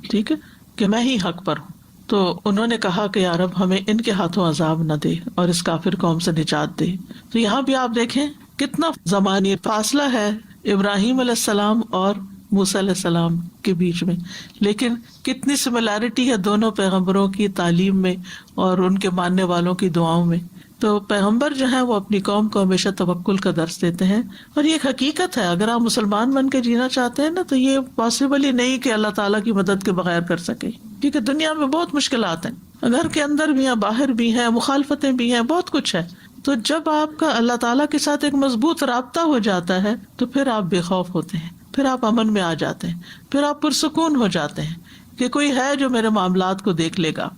ٹھیک ہے کہ میں ہی حق پر ہوں۔ تو انہوں نے کہا کہ یا رب ہمیں ان کے ہاتھوں عذاب نہ دے اور اس کافر قوم سے نجات دے۔ تو یہاں بھی آپ دیکھیں کتنا زمانی فاصلہ ہے ابراہیم علیہ السلام اور موسیٰ علیہ السلام کے بیچ میں، لیکن کتنی سملیرٹی ہے دونوں پیغمبروں کی تعلیم میں اور ان کے ماننے والوں کی دعاؤں میں۔ تو پیغمبر جو ہے وہ اپنی قوم کو ہمیشہ توکل کا درس دیتے ہیں، اور یہ ایک حقیقت ہے، اگر آپ مسلمان بن کے جینا چاہتے ہیں نا تو یہ پاسبل ہی نہیں کہ اللہ تعالیٰ کی مدد کے بغیر کر سکے، کیونکہ دنیا میں بہت مشکلات ہیں، گھر کے اندر بھی ہیں، باہر بھی ہیں، مخالفتیں بھی ہیں، بہت کچھ ہے۔ تو جب آپ کا اللہ تعالیٰ کے ساتھ ایک مضبوط رابطہ ہو جاتا ہے تو پھر آپ بے خوف ہوتے ہیں، پھر آپ امن میں آ جاتے ہیں، پھر آپ پرسکون ہو جاتے ہیں کہ کوئی ہے جو میرے معاملات کو دیکھ لے گا۔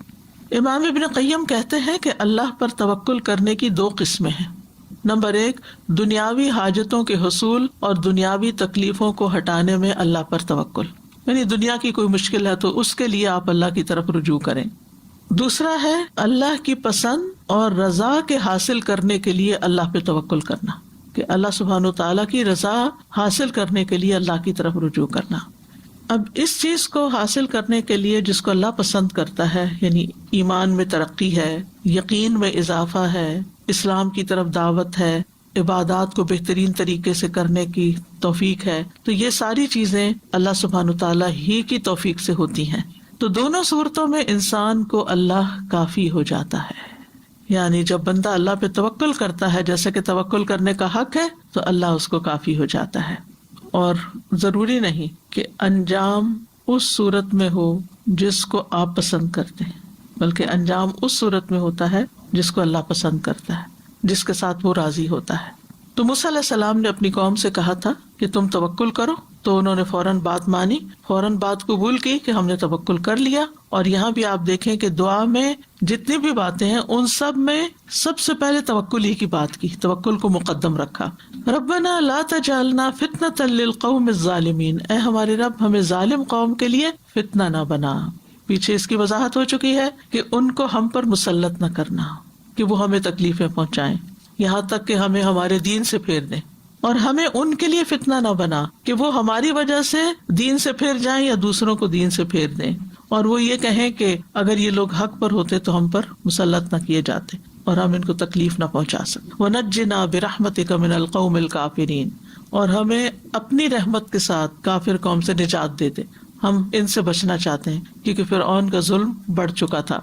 امام ابن قیم کہتے ہیں کہ اللہ پر توکل کرنے کی دو قسمیں ہیں۔ نمبر 1، دنیاوی حاجتوں کے حصول اور دنیاوی تکلیفوں کو ہٹانے میں اللہ پر توکل، یعنی دنیا کی کوئی مشکل ہے تو اس کے لیے آپ اللہ کی طرف رجوع کریں۔ دوسرا ہے اللہ کی پسند اور رضا کے حاصل کرنے کے لیے اللہ پہ توکل کرنا، کہ اللہ سبحانہ وتعالیٰ کی رضا حاصل کرنے کے لیے اللہ کی طرف رجوع کرنا۔ اب اس چیز کو حاصل کرنے کے لیے جس کو اللہ پسند کرتا ہے، یعنی ایمان میں ترقی ہے، یقین میں اضافہ ہے، اسلام کی طرف دعوت ہے، عبادات کو بہترین طریقے سے کرنے کی توفیق ہے، تو یہ ساری چیزیں اللہ سبحانہ تعالیٰ ہی کی توفیق سے ہوتی ہیں۔ تو دونوں صورتوں میں انسان کو اللہ کافی ہو جاتا ہے، یعنی جب بندہ اللہ پہ توکل کرتا ہے جیسے کہ توکل کرنے کا حق ہے تو اللہ اس کو کافی ہو جاتا ہے، اور ضروری نہیں کہ انجام اس صورت میں ہو جس کو آپ پسند کرتے ہیں، بلکہ انجام اس صورت میں ہوتا ہے جس کو اللہ پسند کرتا ہے، جس کے ساتھ وہ راضی ہوتا ہے۔ تو موسیٰ علیہ السلام نے اپنی قوم سے کہا تھا کہ تم توکل کرو، تو انہوں نے فوراً بات مانی، فوراً بات قبول کی کہ ہم نے توکل کر لیا۔ اور یہاں بھی آپ دیکھیں کہ دعا میں جتنی بھی باتیں ہیں ان سب میں سب سے پہلے توکل ہی کی بات کی، توکل کو مقدم رکھا۔ ربنا لا تجعلنا فتنة للقوم الظالمین، اے ہمارے رب ہمیں ظالم قوم کے لیے فتنہ نہ بنا۔ پیچھے اس کی وضاحت ہو چکی ہے کہ ان کو ہم پر مسلط نہ کرنا کہ وہ ہمیں تکلیفیں پہنچائیں، یہاں تک کہ ہمیں ہمارے دین سے پھیر دیں، اور ہمیں ان کے لیے فتنہ نہ بنا کہ وہ ہماری وجہ سے دین سے پھیر جائیں یا دوسروں کو دین سے پھیر دیں، اور وہ یہ کہیں کہ اگر یہ لوگ حق پر ہوتے تو ہم پر مسلط نہ کیے جاتے اور ہم ان کو تکلیف نہ پہنچا سکتے۔ وَنَجِّنَا بِرَحْمَتِكَ مِنَ الْقَوْمِ الْكَافِرِينَ، اور ہمیں اپنی رحمت کے ساتھ کافر قوم سے نجات دے دے، ہم ان سے بچنا چاہتے ہیں کیونکہ فرعون کا ظلم بڑھ چکا تھا۔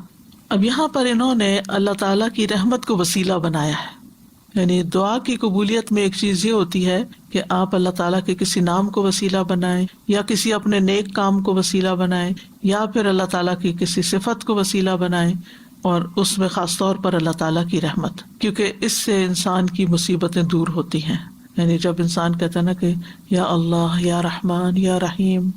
اب یہاں پر انہوں نے اللہ تعالیٰ کی رحمت کو وسیلہ بنایا ہے، یعنی دعا کی قبولیت میں ایک چیز یہ ہوتی ہے کہ آپ اللہ تعالیٰ کے کسی نام کو وسیلہ بنائیں، یا کسی اپنے نیک کام کو وسیلہ بنائیں، یا پھر اللہ تعالیٰ کی کسی صفت کو وسیلہ بنائیں، اور اس میں خاص طور پر اللہ تعالیٰ کی رحمت، کیونکہ اس سے انسان کی مصیبتیں دور ہوتی ہیں۔ یعنی جب انسان کہتا ہے نا کہ یا اللہ، یا رحمان، یا رحیم،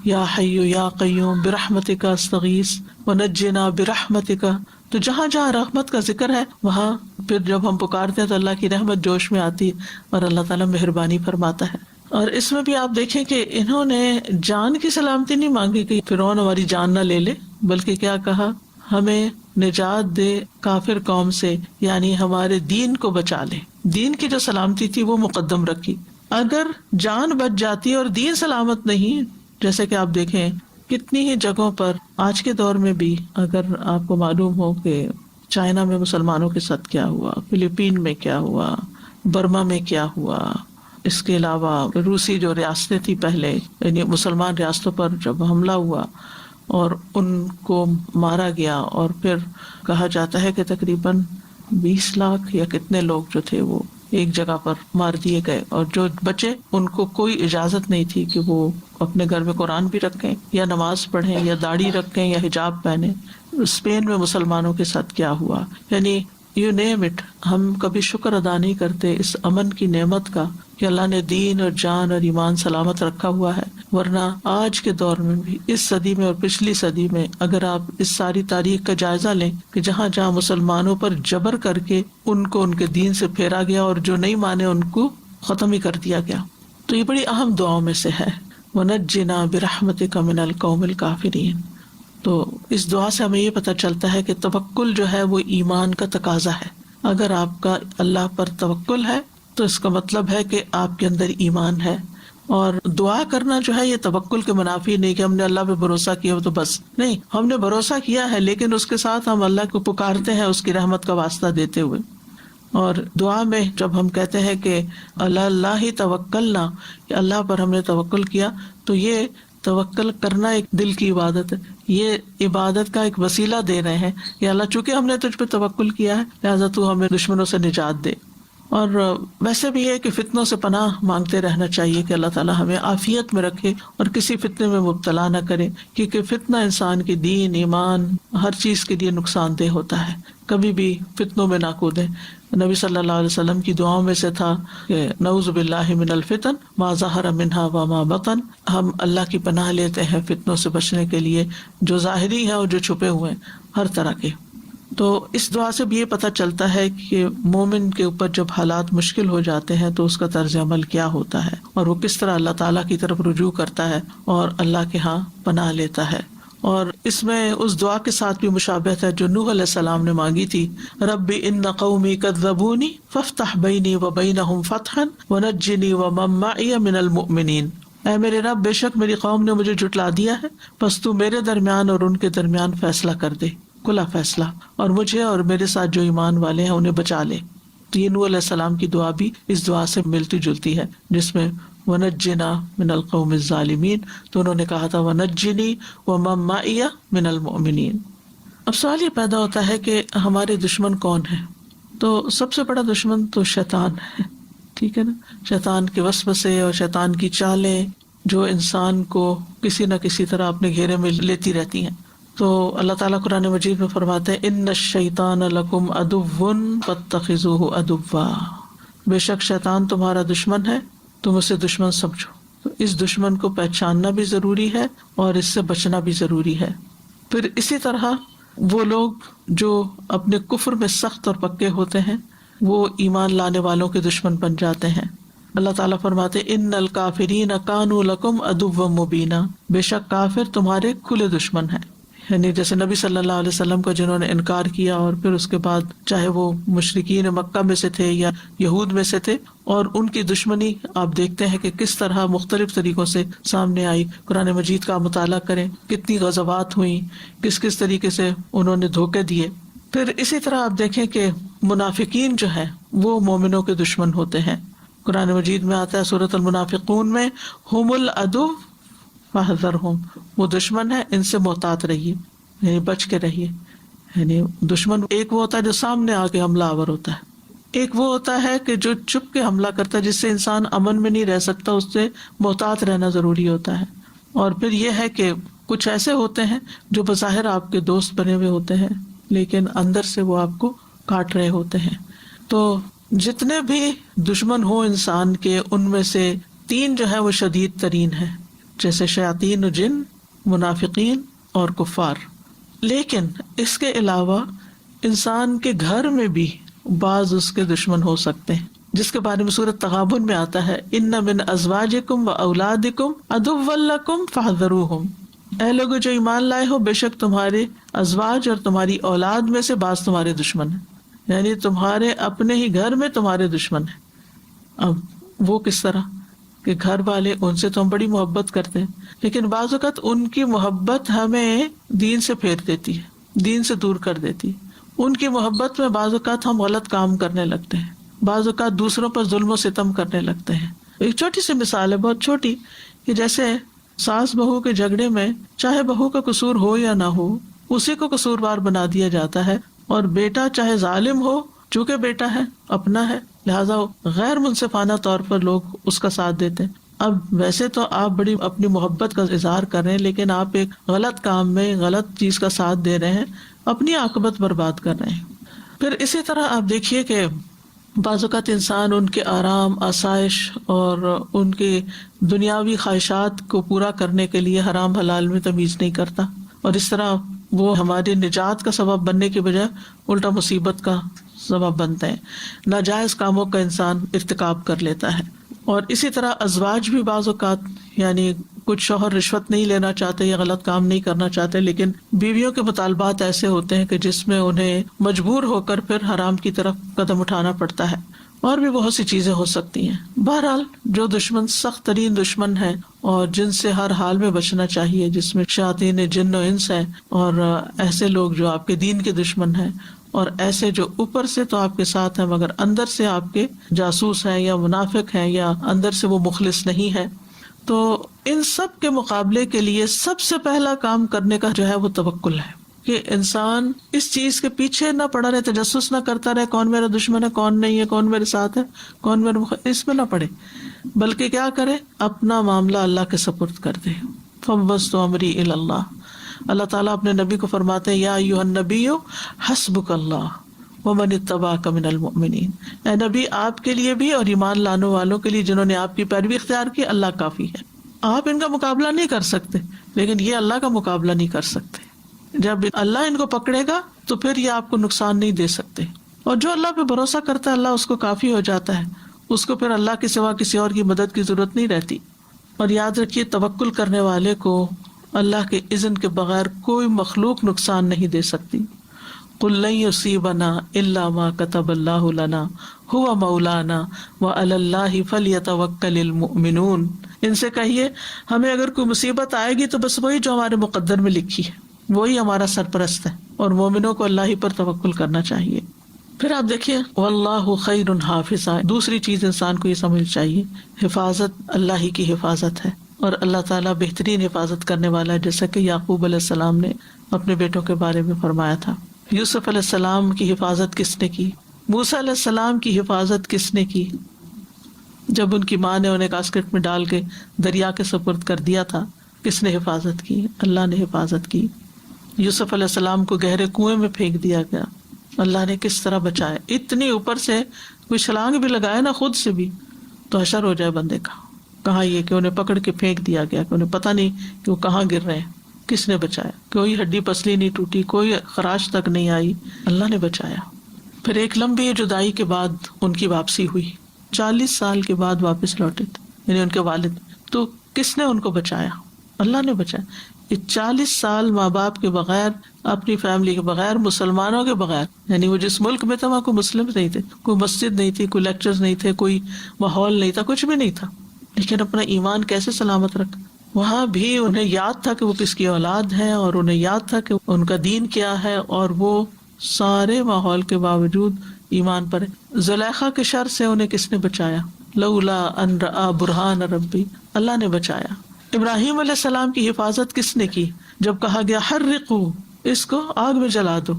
یا حی یا قیوم برحمتک استغیث ونجنا برحمتک، تو جہاں جہاں رحمت کا ذکر ہے وہاں پھر جب ہم پکارتے ہیں تو اللہ کی رحمت جوش میں آتی ہے اور اللہ تعالیٰ مہربانی فرماتا ہے۔ اور اس میں بھی آپ دیکھیں کہ انہوں نے جان کی سلامتی نہیں مانگی کہ فرعون ہماری جان نہ لے لے، بلکہ کیا کہا، ہمیں نجات دے کافر قوم سے، یعنی ہمارے دین کو بچا لے۔ دین کی جو سلامتی تھی وہ مقدم رکھی۔ اگر جان بچ جاتی اور دین سلامت نہیں، جیسے کہ آپ دیکھیں کتنی ہی جگہوں پر آج کے دور میں بھی، اگر آپ کو معلوم ہو کہ چائنا میں مسلمانوں کے ساتھ کیا ہوا، فلپین میں کیا ہوا، برما میں کیا ہوا، اس کے علاوہ روسی جو ریاستیں تھی پہلے، یعنی مسلمان ریاستوں پر جب حملہ ہوا اور ان کو مارا گیا، اور پھر کہا جاتا ہے کہ تقریباً 20 لاکھ یا کتنے لوگ جو تھے وہ ایک جگہ پر مار دیے گئے، اور جو بچے ان کو کوئی اجازت نہیں تھی کہ وہ اپنے گھر میں قرآن بھی رکھیں یا نماز پڑھیں یا داڑھی رکھیں یا حجاب پہنیں۔ اسپین میں مسلمانوں کے ساتھ کیا ہوا، یعنی یو نیم اٹ، ہم کبھی شکر ادا نہیں کرتے اس امن کی نعمت کا کہ اللہ نے دین اور جان اور ایمان سلامت رکھا ہوا ہے۔ ورنہ آج کے دور میں بھی، اس صدی میں اور پچھلی صدی میں، اگر آپ اس ساری تاریخ کا جائزہ لیں کہ جہاں جہاں مسلمانوں پر جبر کر کے ان کو ان کے دین سے پھیرا گیا اور جو نہیں مانے ان کو ختم ہی کر دیا گیا۔ تو یہ بڑی اہم دعاؤں میں سے ہے، وَنَجِّنَا بِرَحْمَتِكَ مِنَ الْقَوْمِ الْكَافِرِينَ۔ تو اس دعا سے ہمیں یہ پتہ چلتا ہے کہ توکل جو ہے وہ ایمان کا تقاضا ہے۔ اگر آپ کا اللہ پر توکل ہے تو اس کا مطلب ہے کہ آپ کے اندر ایمان ہے، اور دعا کرنا جو ہے یہ توکل کے منافی نہیں کہ ہم نے اللہ پہ بھروسہ کیا تو بس نہیں، ہم نے بھروسہ کیا ہے لیکن اس کے ساتھ ہم اللہ کو پکارتے ہیں اس کی رحمت کا واسطہ دیتے ہوئے۔ اور دعا میں جب ہم کہتے ہیں کہ اللہ توکلنا، کہ اللہ پر ہم نے توکل کیا، تو یہ توکل کرنا ایک دل کی عبادت ہے، یہ عبادت کا ایک وسیلہ دے رہے ہیں کہ اللہ چونکہ ہم نے تجھ پہ توکل کیا ہے لہٰذا تو ہمیں دشمنوں سے نجات دے۔ اور ویسے بھی ہے کہ فتنوں سے پناہ مانگتے رہنا چاہیے کہ اللہ تعالیٰ ہمیں عافیت میں رکھے اور کسی فتنے میں مبتلا نہ کرے، کیونکہ فتنہ انسان کی دین، ایمان، ہر چیز کے لیے نقصان دہ ہوتا ہے۔ کبھی بھی فتنوں میں نہ کودیں۔ نبی صلی اللہ علیہ وسلم کی دعاؤں میں سے تھا کہ نعوذ باللہ من الفتن ما ظہر منہا وما بطن، ہم اللہ کی پناہ لیتے ہیں فتنوں سے بچنے کے لیے، جو ظاہری ہیں اور جو چھپے ہوئے ہیں، ہر طرح کے۔ تو اس دعا سے بھی یہ پتہ چلتا ہے کہ مومن کے اوپر جب حالات مشکل ہو جاتے ہیں تو اس کا طرز عمل کیا ہوتا ہے، اور وہ کس طرح اللہ تعالیٰ کی طرف رجوع کرتا ہے اور اللہ کے ہاں پناہ لیتا ہے۔ اور اس میں اس دعا کے ساتھ بھی مشابہت ہے جو نوح علیہ السلام نے مانگی تھی، رب ان قومی کذبونی فافتح بینی وبینہم فتحا ونجنی ومن معی من المؤمنین۔ اے میرے رب، بے شک میری قوم نے مجھے جھٹلا دیا ہے، پس تو میرے درمیان اور ان کے درمیان فیصلہ کر دے، کھلا فیصلہ، اور مجھے اور میرے ساتھ جو ایمان والے ہیں انہیں بچا لے۔ تو یہ نوح علیہ السلام کی دعا بھی اس دعا سے ملتی جلتی ہے جس میں وَنَجِّنَا مِنَ الْقَوْمِ الظَّالِمِينَ، تو انہوں نے کہا تھا وَنَجِّنِي وَمَن مَّعِيَ مِنَ الْمُؤْمِنِينَ۔ اب سوال یہ پیدا ہوتا ہے کہ ہمارے دشمن کون ہیں؟ تو سب سے بڑا دشمن تو شیطان ہے، ٹھیک ہے نا؟ شیطان کے وسوسے اور شیطان کی چالیں جو انسان کو کسی نہ کسی طرح اپنے گھیرے میں لیتی رہتی ہیں۔ تو اللہ تعالیٰ قرآن مجید میں فرماتے ہیں ان الشیطان لکم عدو فاتخذوہ عدوا، بے شک شیطان تمہارا دشمن ہے، تم اسے دشمن سمجھو۔ تو اس دشمن کو پہچاننا بھی ضروری ہے اور اس سے بچنا بھی ضروری ہے۔ پھر اسی طرح وہ لوگ جو اپنے کفر میں سخت اور پکے ہوتے ہیں وہ ایمان لانے والوں کے دشمن بن جاتے ہیں۔ اللہ تعالیٰ فرماتے ان الکافرین کانوا لکم عدوا مبینا، بے شک کافر تمہارے کھلے دشمن ہیں۔ یعنی جیسے نبی صلی اللہ علیہ وسلم کا جنہوں نے انکار کیا اور پھر اس کے بعد چاہے وہ مشرکین مکہ میں سے تھے یا یہود میں سے تھے، اور ان کی دشمنی آپ دیکھتے ہیں کہ کس طرح مختلف طریقوں سے سامنے آئی۔ قرآن مجید کا مطالعہ کریں، کتنی غزوات ہوئیں، کس کس طریقے سے انہوں نے دھوکے دیے۔ پھر اسی طرح آپ دیکھیں کہ منافقین جو ہیں وہ مومنوں کے دشمن ہوتے ہیں۔ قرآن مجید میں آتا ہے سورۃ المنافقون میں ہم العدو فاحذرہم، وہ دشمن ہے، ان سے محتاط رہیے، یعنی بچ کے رہیے۔ یعنی دشمن ایک وہ ہوتا ہے جو سامنے آ کے حملہ آور ہوتا ہے، ایک وہ ہوتا ہے کہ جو چھپ کے حملہ کرتا ہے، جس سے انسان امن میں نہیں رہ سکتا، اس سے محتاط رہنا ضروری ہوتا ہے۔ اور پھر یہ ہے کہ کچھ ایسے ہوتے ہیں جو بظاہر آپ کے دوست بنے ہوئے ہوتے ہیں لیکن اندر سے وہ آپ کو کاٹ رہے ہوتے ہیں۔ تو جتنے بھی دشمن ہوں انسان کے، ان میں سے 3 جو ہے وہ شدید ترین ہیں، جیسے شیاطین و جن، منافقین اور کفار۔ لیکن اس کے علاوہ انسان کے گھر میں بھی بعض اس کے دشمن ہو سکتے ہیں، جس کے بارے میں سورۃ تغابن میں آتا ہے ان من ازواجکم و اولادکم عدوا لکم فاحذروہم۔ اے لوگو جو ایمان لائے ہو، بے شک تمہارے ازواج اور تمہاری اولاد میں سے بعض تمہارے دشمن ہیں، یعنی تمہارے اپنے ہی گھر میں تمہارے دشمن ہیں۔ اب وہ کس طرح کہ گھر والے ان سے تو ہم بڑی محبت کرتے ہیں، لیکن بعض اوقات ان کی محبت ہمیں دین سے پھیر دیتی ہے، دین سے دور کر دیتی ہے۔ ان کی محبت میں بعض اوقات ہم غلط کام کرنے لگتے ہیں، بعض اوقات دوسروں پر ظلم و ستم کرنے لگتے ہیں۔ ایک چھوٹی سی مثال ہے، بہت چھوٹی، کہ جیسے ساس بہو کے جھگڑے میں چاہے بہو کا قصور ہو یا نہ ہو اسی کو قصوروار بنا دیا جاتا ہے، اور بیٹا چاہے ظالم ہو چونکہ بیٹا ہے، اپنا ہے، لہٰذا غیر منصفانہ طور پر لوگ اس کا ساتھ دیتے ہیں۔ اب ویسے تو آپ بڑی اپنی محبت کا اظہار کر رہے ہیں، لیکن آپ ایک غلط کام میں غلط چیز کا ساتھ دے رہے ہیں، اپنی عاقبت برباد کر رہے ہیں۔ پھر اسی طرح آپ دیکھیے کہ بعض اوقات انسان ان کے آرام، آسائش اور ان کے دنیاوی خواہشات کو پورا کرنے کے لیے حرام حلال میں تمیز نہیں کرتا، اور اس طرح وہ ہماری نجات کا سبب بننے کے بجائے الٹا مصیبت کا سبب بنتے ہیں، ناجائز کاموں کا انسان ارتکاب کر لیتا ہے۔ اور اسی طرح ازواج بھی بعض اوقات یعنی کچھ شوہر رشوت نہیں لینا چاہتے یا غلط کام نہیں کرنا چاہتے، لیکن بیویوں کے مطالبات ایسے ہوتے ہیں کہ جس میں انہیں مجبور ہو کر پھر حرام کی طرف قدم اٹھانا پڑتا ہے، اور بھی بہت سی چیزیں ہو سکتی ہیں۔ بہرحال جو دشمن سخت ترین دشمن ہے اور جن سے ہر حال میں بچنا چاہیے، جس میں شیاطین جن و انس ہیں، اور ایسے لوگ جو آپ کے دین کے دشمن ہیں، اور ایسے جو اوپر سے تو آپ کے ساتھ ہیں مگر اندر سے آپ کے جاسوس ہیں یا منافق ہیں یا اندر سے وہ مخلص نہیں ہے، تو ان سب کے مقابلے کے لیے سب سے پہلا کام کرنے کا جو ہے وہ توکل ہے، کہ انسان اس چیز کے پیچھے نہ پڑا رہے، تجسس نہ کرتا رہے کون میرا دشمن ہے کون نہیں ہے، کون میرے ساتھ ہے کون میرے اس میں نہ پڑے، بلکہ کیا کرے، اپنا معاملہ اللہ کے سپرد کر دے۔ فَوَّضْتُ أَمْرِي إِلَى اللَّهِ، اللہ تعالیٰ اپنے نبی کو فرماتے ہیں یا ایھا النبی حسبک اللہ ومن اتبعک من المؤمنین، اے نبی آپ کے لیے بھی اور ایمان لانے والوں کے لیے جنہوں نے آپ کی پیروی اختیار کی، اللہ کافی ہے۔ آپ ان کا مقابلہ نہیں کر سکتے، لیکن یہ اللہ کا مقابلہ نہیں کر سکتے۔ جب اللہ ان کو پکڑے گا تو پھر یہ آپ کو نقصان نہیں دے سکتے، اور جو اللہ پہ بھروسہ کرتا ہے اللہ اس کو کافی ہو جاتا ہے، اس کو پھر اللہ کے سوا کسی اور کی مدد کی ضرورت نہیں رہتی۔ اور یاد رکھیے توکل کرنے والے کو اللہ کے اذن کے بغیر کوئی مخلوق نقصان نہیں دے سکتی۔ قل لن یصیبنا الا ما کتب اللہ لنا هو مولانا وعلی اللہ فلیتوکل المؤمنون، ان سے کہیے ہمیں اگر کوئی مصیبت آئے گی تو بس وہی جو ہمارے مقدر میں لکھی ہے، وہی ہمارا سرپرست ہے، اور مومنوں کو اللہ ہی پر توکل کرنا چاہیے۔ پھر آپ دیکھیے واللہ خیر حافظا، دوسری چیز انسان کو یہ سمجھ چاہیے، حفاظت اللہ ہی کی حفاظت ہے، اور اللہ تعالیٰ بہترین حفاظت کرنے والا ہے، جیسا کہ یعقوب علیہ السلام نے اپنے بیٹوں کے بارے میں فرمایا تھا۔ یوسف علیہ السلام کی حفاظت کس نے کی؟ موسیٰ علیہ السلام کی حفاظت کس نے کی؟ جب ان کی ماں نے انہیں کاسکٹ میں ڈال کے دریا کے سپرد کر دیا تھا، کس نے حفاظت کی؟ اللہ نے حفاظت کی۔ یوسف علیہ السلام کو گہرے کنویں میں پھینک دیا گیا، اللہ نے کس طرح بچایا، اتنی اوپر سے کوئی چھلانگ بھی لگائے نا خود سے بھی تو حشر ہو جائے بندے کا، کہاں یہ کہ انہیں پکڑ کے پھینک دیا گیا کہ انہیں پتہ نہیں کہ وہ کہاں گر رہے ہیں، کس نے بچایا، کوئی ہڈی پسلی نہیں ٹوٹی، کوئی خراش تک نہیں آئی، اللہ نے بچایا۔ پھر ایک لمبی جدائی کے بعد ان کی واپسی ہوئی، 40 سال کے بعد واپس لوٹے تھے، یعنی ان کے والد، تو کس نے ان کو بچایا؟ اللہ نے بچایا۔ 40 سال ماں باپ کے بغیر، اپنی فیملی کے بغیر، مسلمانوں کے بغیر، یعنی وہ جس ملک میں تھا وہاں کوئی مسلم نہیں تھے، کوئی مسجد نہیں تھی، کوئی لیکچرز نہیں تھے، کوئی ماحول نہیں تھا، کچھ بھی نہیں تھا، لیکن اپنا ایمان کیسے سلامت رکھا۔ وہاں بھی انہیں یاد تھا کہ وہ کس کی اولاد ہے، اور انہیں یاد تھا کہ ان کا دین کیا ہے، اور وہ سارے ماحول کے باوجود ایمان پر ہے۔ زلیخا کے شر سے انہیں کس نے بچایا؟ لولا ان رأى برہان ربی، اللہ نے بچایا۔ ابراہیم علیہ السلام کی حفاظت کس نے کی؟ جب کہا گیا حرقوا، اس کو آگ میں جلا دو،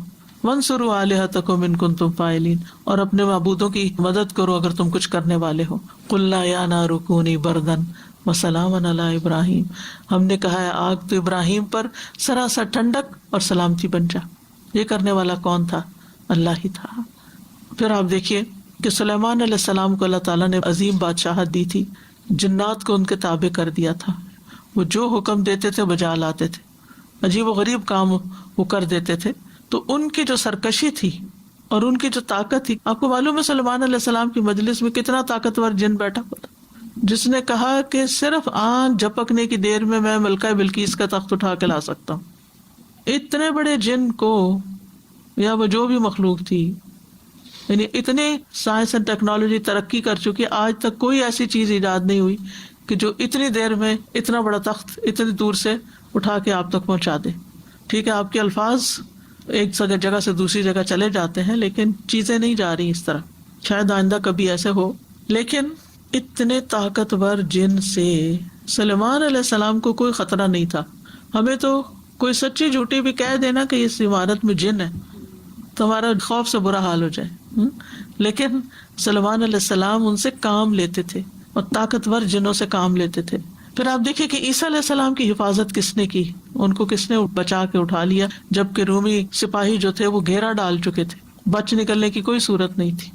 وانصروا آلہتکم ان کنتم فاعلین، اور اپنے معبودوں کی مدد کرو اگر تم کچھ کرنے والے ہو۔ قلنا یا نار کونی بردن وسلاما علی ابراہیم، ہم نے کہا ہے آگ تو ابراہیم پر سراسر ٹھنڈک اور سلامتی بن جا۔ یہ کرنے والا کون تھا؟ اللہ ہی تھا۔ پھر آپ دیکھیے کہ سلیمان علیہ السلام کو اللہ تعالیٰ نے عظیم بادشاہت دی تھی، جنات کو ان کے تابع کر دیا تھا، وہ جو حکم دیتے تھے بجا لاتے تھے، عجیب و غریب کام وہ کر دیتے تھے۔ تو ان کی جو سرکشی تھی اور ان کی جو طاقت تھی، آپ کو معلوم ہے سلیمان علیہ السلام کی مجلس میں کتنا طاقتور جن بیٹھا ہوا تھا، جس نے کہا کہ صرف آنکھ جھپکنے کی دیر میں ملکہ بلقیس کا تخت اٹھا کے لا سکتا ہوں۔ اتنے بڑے جن کو یا وہ جو بھی مخلوق تھی، یعنی اتنے سائنس اینڈ ٹیکنالوجی ترقی کر چکی، آج تک کوئی ایسی چیز ایجاد نہیں ہوئی کہ جو اتنی دیر میں اتنا بڑا تخت اتنی دور سے اٹھا کے آپ تک پہنچا دے۔ ٹھیک ہے، آپ کے الفاظ ایک جگہ سے دوسری جگہ چلے جاتے ہیں، لیکن چیزیں نہیں جا رہی اس طرح، شاید آئندہ کبھی ایسے ہو۔ لیکن اتنے طاقتور جن سے سلیمان علیہ السلام کو کوئی خطرہ نہیں تھا. ہمیں تو کوئی سچی جھوٹی بھی کہہ دینا کہ اس عمارت میں جن ہے تو ہمارا خوف سے برا حال ہو جائے. لیکن سلیمان علیہ السلام ان سے کام لیتے تھے اور طاقتور جنوں سے کام لیتے تھے. پھر آپ دیکھیں کہ عیسیٰ علیہ السلام کی حفاظت کس نے کی, ان کو کس نے بچا کے اٹھا لیا, جبکہ رومی سپاہی جو تھے وہ گھیرا ڈال چکے تھے, بچ نکلنے کی کوئی صورت نہیں تھی.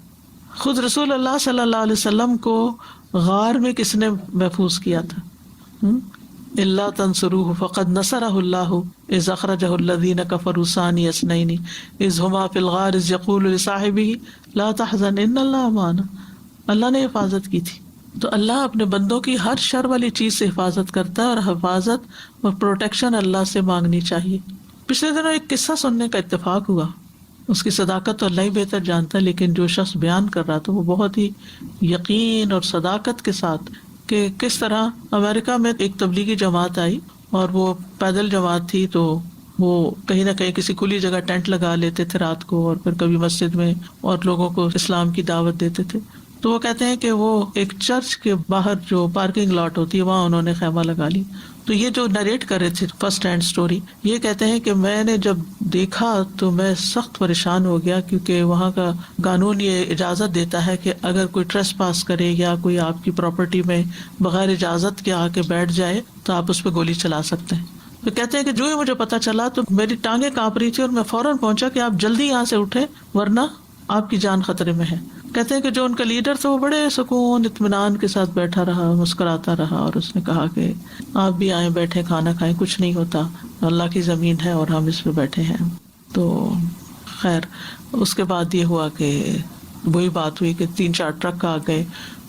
خود رسول اللہ صلی اللہ علیہ وسلم کو غار میں کس نے محفوظ کیا تھا؟ الا تنصروه فقد نصرہ اللہ اذ اخرجہ الذین کفروا ثانی اثنین اذ ہما فی الغار اذ یقول لصاحبہ لا تحزن ان اللہ معنا. اللہ نے حفاظت کی تھی. تو اللہ اپنے بندوں کی ہر شر والی چیز سے حفاظت کرتا ہے, اور حفاظت اور پروٹیکشن اللہ سے مانگنی چاہیے. پچھلے دنوں ایک قصہ سننے کا اتفاق ہوا, اس کی صداقت تو اللہ ہی بہتر جانتا ہے, لیکن جو شخص بیان کر رہا تھا وہ بہت ہی یقین اور صداقت کے ساتھ کہ کس طرح امریکہ میں ایک تبلیغی جماعت آئی, اور وہ پیدل جماعت تھی, تو وہ کہیں نہ کہیں کسی کھلی جگہ ٹینٹ لگا لیتے تھے رات کو, اور پھر کبھی مسجد میں اور لوگوں کو اسلام کی دعوت دیتے تھے. تو وہ کہتے ہیں کہ وہ ایک چرچ کے باہر جو پارکنگ لاٹ ہوتی ہے وہاں انہوں نے خیمہ لگا لی. تو یہ جو نریٹ کر رہے تھے فرسٹ ہینڈ سٹوری, یہ کہتے ہیں کہ میں نے جب دیکھا تو میں سخت پریشان ہو گیا, کیونکہ وہاں کا قانون یہ اجازت دیتا ہے کہ اگر کوئی ٹریس پاس کرے یا کوئی آپ کی پراپرٹی میں بغیر اجازت کے آ کے بیٹھ جائے تو آپ اس پہ گولی چلا سکتے ہیں. تو کہتے ہیں کہ جو ہی مجھے پتا چلا تو میری ٹانگیں کانپ رہی تھی, اور میں فوراً پہنچا کہ آپ جلدی یہاں سے اٹھیں ورنہ آپ کی جان خطرے میں ہے. کہتے ہیں کہ جو ان کا لیڈر تھا وہ بڑے سکون اطمینان کے ساتھ بیٹھا رہا, مسکراتا رہا, اور اس نے کہا کہ آپ بھی آئیں, بیٹھیں, کھانا کھائیں, کچھ نہیں ہوتا, اللہ کی زمین ہے اور ہم اس پہ بیٹھے ہیں. تو خیر اس کے بعد یہ ہوا کہ وہی بات ہوئی کہ 3-4 ٹرک آ گئے,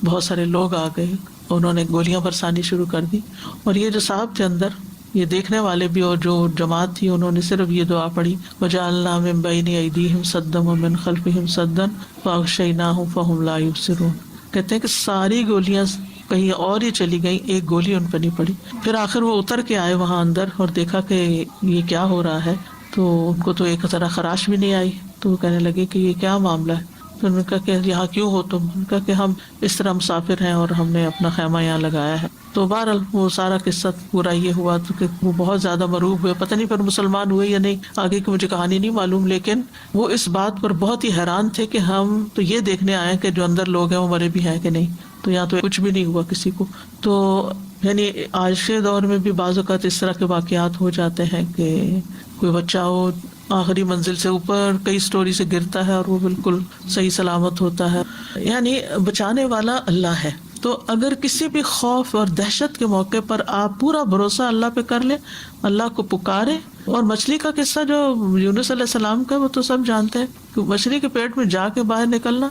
بہت سارے لوگ آ گئے, انہوں نے گولیاں برسانی شروع کر دی. اور یہ جو صاحب تھے اندر, یہ دیکھنے والے بھی اور جو جماعت تھی, انہوں نے صرف یہ دعا پڑھی, وَجَعَلْنَا مِن بَيْنِ أَيْدِيهِمْ سَدًّا وَمِن خَلْفِهِمْ سَدًّا فَأَغْشَيْنَاهُمْ فَهُمْ لَا يُبْصِرُونَ. کہتے ہیں کہ ساری گولیاں کہیں اور ہی چلی گئیں, ایک گولی ان پہ نہیں پڑی. پھر آخر وہ اتر کے آئے وہاں اندر اور دیکھا کہ یہ کیا ہو رہا ہے, تو ان کو تو ایک طرح خراش بھی نہیں آئی. تو وہ کہنے لگے کہ یہ کیا معاملہ ہے. تو انہوں نے کہا کہ یہاں کیوں ہو تم؟ انہوں نے کہا کہ ہم اس طرح مسافر ہیں اور ہم نے اپنا خیمہ یہاں لگایا ہے. تو بہرحال وہ سارا قصہ پورا یہ ہوا تو کہ وہ بہت زیادہ مروب ہوئے, پتہ نہیں پھر مسلمان ہوئے یا نہیں, آگے کی مجھے کہانی نہیں معلوم, لیکن وہ اس بات پر بہت ہی حیران تھے کہ ہم تو یہ دیکھنے آئے کہ جو اندر لوگ ہیں وہ مرے بھی ہیں کہ نہیں, تو یہاں تو کچھ بھی نہیں ہوا کسی کو. تو یعنی آج کے دور میں بھی بعض اوقات اس طرح کے واقعات ہو جاتے ہیں کہ کوئی بچہ ہو آخری منزل سے اوپر کئی سٹوری سے گرتا ہے اور وہ بالکل صحیح سلامت ہوتا ہے. یعنی بچانے والا اللہ ہے. تو اگر کسی بھی خوف اور دہشت کے موقع پر آپ پورا بھروسہ اللہ پہ کر لیں, اللہ کو پکارے. اور مچھلی کا قصہ جو یونس علیہ السلام کا, وہ تو سب جانتے ہیں کہ مچھلی کے پیٹ میں جا کے باہر نکلنا.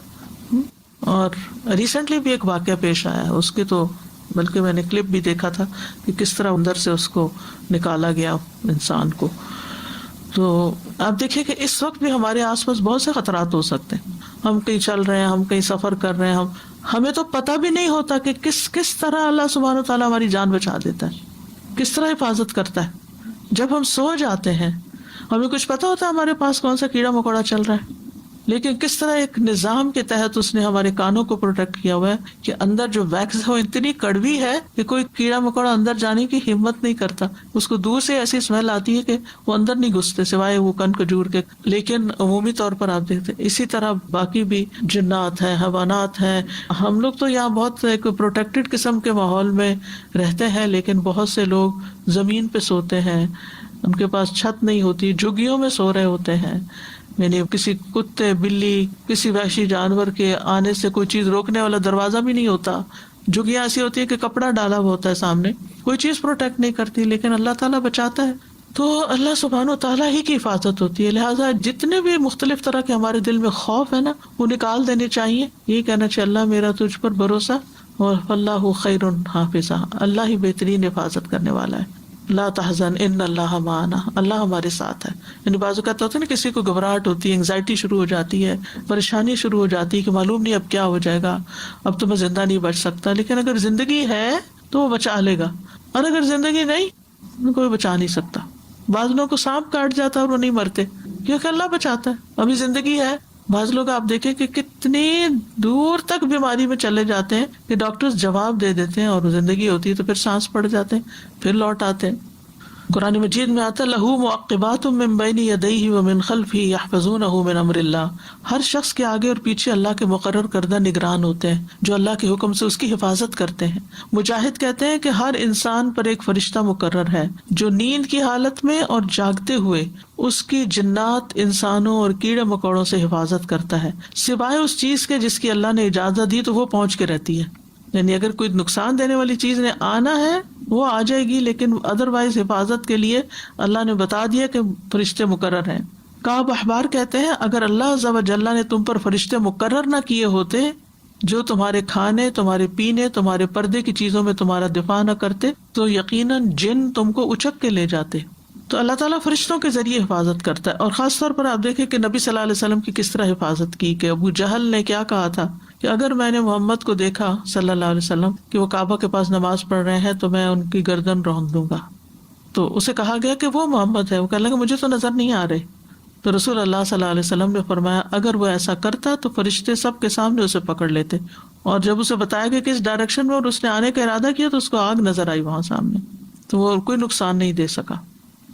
اور ریسنٹلی بھی ایک واقعہ پیش آیا ہے, اس کے تو بلکہ میں نے کلپ بھی دیکھا تھا کہ کس طرح اندر سے اس کو نکالا گیا انسان کو. تو آپ دیکھیں کہ اس وقت بھی ہمارے آس پاس بہت سے خطرات ہو سکتے ہیں. ہم کہیں چل رہے ہیں, ہم کہیں سفر کر رہے ہیں, ہمیں تو پتہ بھی نہیں ہوتا کہ کس طرح اللہ سبحانہ وتعالیٰ ہماری جان بچا دیتا ہے, کس طرح حفاظت کرتا ہے. جب ہم سو جاتے ہیں ہمیں کچھ پتہ ہوتا ہے ہمارے پاس کون سا کیڑا مکوڑا چل رہا ہے, لیکن کس طرح ایک نظام کے تحت اس نے ہمارے کانوں کو پروٹیکٹ کیا ہوا ہے کہ اندر جو ویکس ہے وہ اتنی کڑوی ہے کہ کوئی کیڑا مکوڑا اندر جانے کی ہمت نہیں کرتا. اس کو دور سے ایسی اسمیل آتی ہے کہ وہ اندر نہیں گھستے سوائے وہ کن کھجور کے. لیکن عمومی طور پر آپ دیکھتے اسی طرح باقی بھی جنات ہیں, حیوانات ہیں. ہم لوگ تو یہاں بہت ایک پروٹیکٹڈ قسم کے ماحول میں رہتے ہیں, لیکن بہت سے لوگ زمین پہ سوتے ہیں, ان کے پاس چھت نہیں ہوتی, جھگیوں میں سو رہے ہوتے ہیں. یعنی کسی کتے, بلی, کسی وحشی جانور کے آنے سے کوئی چیز روکنے والا دروازہ بھی نہیں ہوتا. جھگیاں ایسی ہوتی ہے کہ کپڑا ڈالا ہوا ہوتا ہے سامنے, کوئی چیز پروٹیکٹ نہیں کرتی, لیکن اللہ تعالیٰ بچاتا ہے. تو اللہ سبحانہ و تعالیٰ ہی کی حفاظت ہوتی ہے. لہٰذا جتنے بھی مختلف طرح کے ہمارے دل میں خوف ہے نا, وہ نکال دینے چاہیے. یہی کہنا چاہیے اللہ میرا تجھ پر بھروسہ, اور اللہ خیر حافظ, اللہ ہی بہترین حفاظت کرنے والا ہے. لا تحزن ان اللہ معنا, اللہ ہمارے ساتھ ہے. یعنی بعض اوقات ہوتا ہے نا کسی کو گھبراہٹ ہوتی ہے, انگزائٹی شروع ہو جاتی ہے, پریشانی شروع ہو جاتی ہے کہ معلوم نہیں اب کیا ہو جائے گا, اب تو میں زندہ نہیں بچ سکتا. لیکن اگر زندگی ہے تو وہ بچا لے گا, اور اگر زندگی نہیں کوئی بچا نہیں سکتا. بعض لوگوں کو سانپ کاٹ جاتا ہے اور وہ نہیں مرتے کیونکہ اللہ بچاتا ہے. ابھی زندگی ہے, بعض لوگ آپ دیکھیں کہ کتنی دور تک بیماری میں چلے جاتے ہیں کہ ڈاکٹرز جواب دے دیتے ہیں اور زندگی ہوتی ہے تو پھر سانس پڑ جاتے ہیں، پھر لوٹ آتے ہیں. قرآن مجید میں آتا ہے لہو معقبات من بین یدیہ ومن خلفہ یحفظونہ من امر اللہ. ہر شخص کے آگے اور پیچھے اللہ کے مقرر کردہ نگران ہوتے ہیں جو اللہ کے حکم سے اس کی حفاظت کرتے ہیں. مجاہد کہتے ہیں کہ ہر انسان پر ایک فرشتہ مقرر ہے جو نیند کی حالت میں اور جاگتے ہوئے اس کی جنات، انسانوں اور کیڑے مکوڑوں سے حفاظت کرتا ہے، سوائے اس چیز کے جس کی اللہ نے اجازت دی تو وہ پہنچ کے رہتی ہے. یعنی اگر کوئی نقصان دینے والی چیز نے آنا ہے وہ آ جائے گی، لیکن ادروائز حفاظت کے لیے اللہ نے بتا دیا کہ فرشتے مقرر ہیں. کعب احبار کہتے ہیں اگر اللہ عز و جل نے تم پر فرشتے مقرر نہ کیے ہوتے جو تمہارے کھانے، تمہارے پینے، تمہارے پردے کی چیزوں میں تمہارا دفاع نہ کرتے تو یقیناً جن تم کو اچک کے لے جاتے. تو اللہ تعالیٰ فرشتوں کے ذریعے حفاظت کرتا ہے. اور خاص طور پر آپ دیکھیں کہ نبی صلی اللہ علیہ وسلم کی کس طرح حفاظت کی، کہ ابو جہل نے کیا کہا تھا کہ اگر میں نے محمد کو دیکھا صلی اللہ علیہ وسلم کہ وہ کعبہ کے پاس نماز پڑھ رہے ہیں تو میں ان کی گردن رونق دوں گا. تو اسے کہا گیا کہ وہ محمد ہے. وہ کہنے لگا مجھے تو نظر نہیں آ رہے. تو رسول اللہ صلی اللہ علیہ وسلم نے فرمایا اگر وہ ایسا کرتا تو فرشتے سب کے سامنے اسے پکڑ لیتے، اور جب اسے بتایا کہ کس ڈائریکشن میں اور اس نے آنے کا ارادہ کیا تو اس کو آگ نظر آئی وہاں سامنے، تو وہ کوئی نقصان نہیں دے سکا.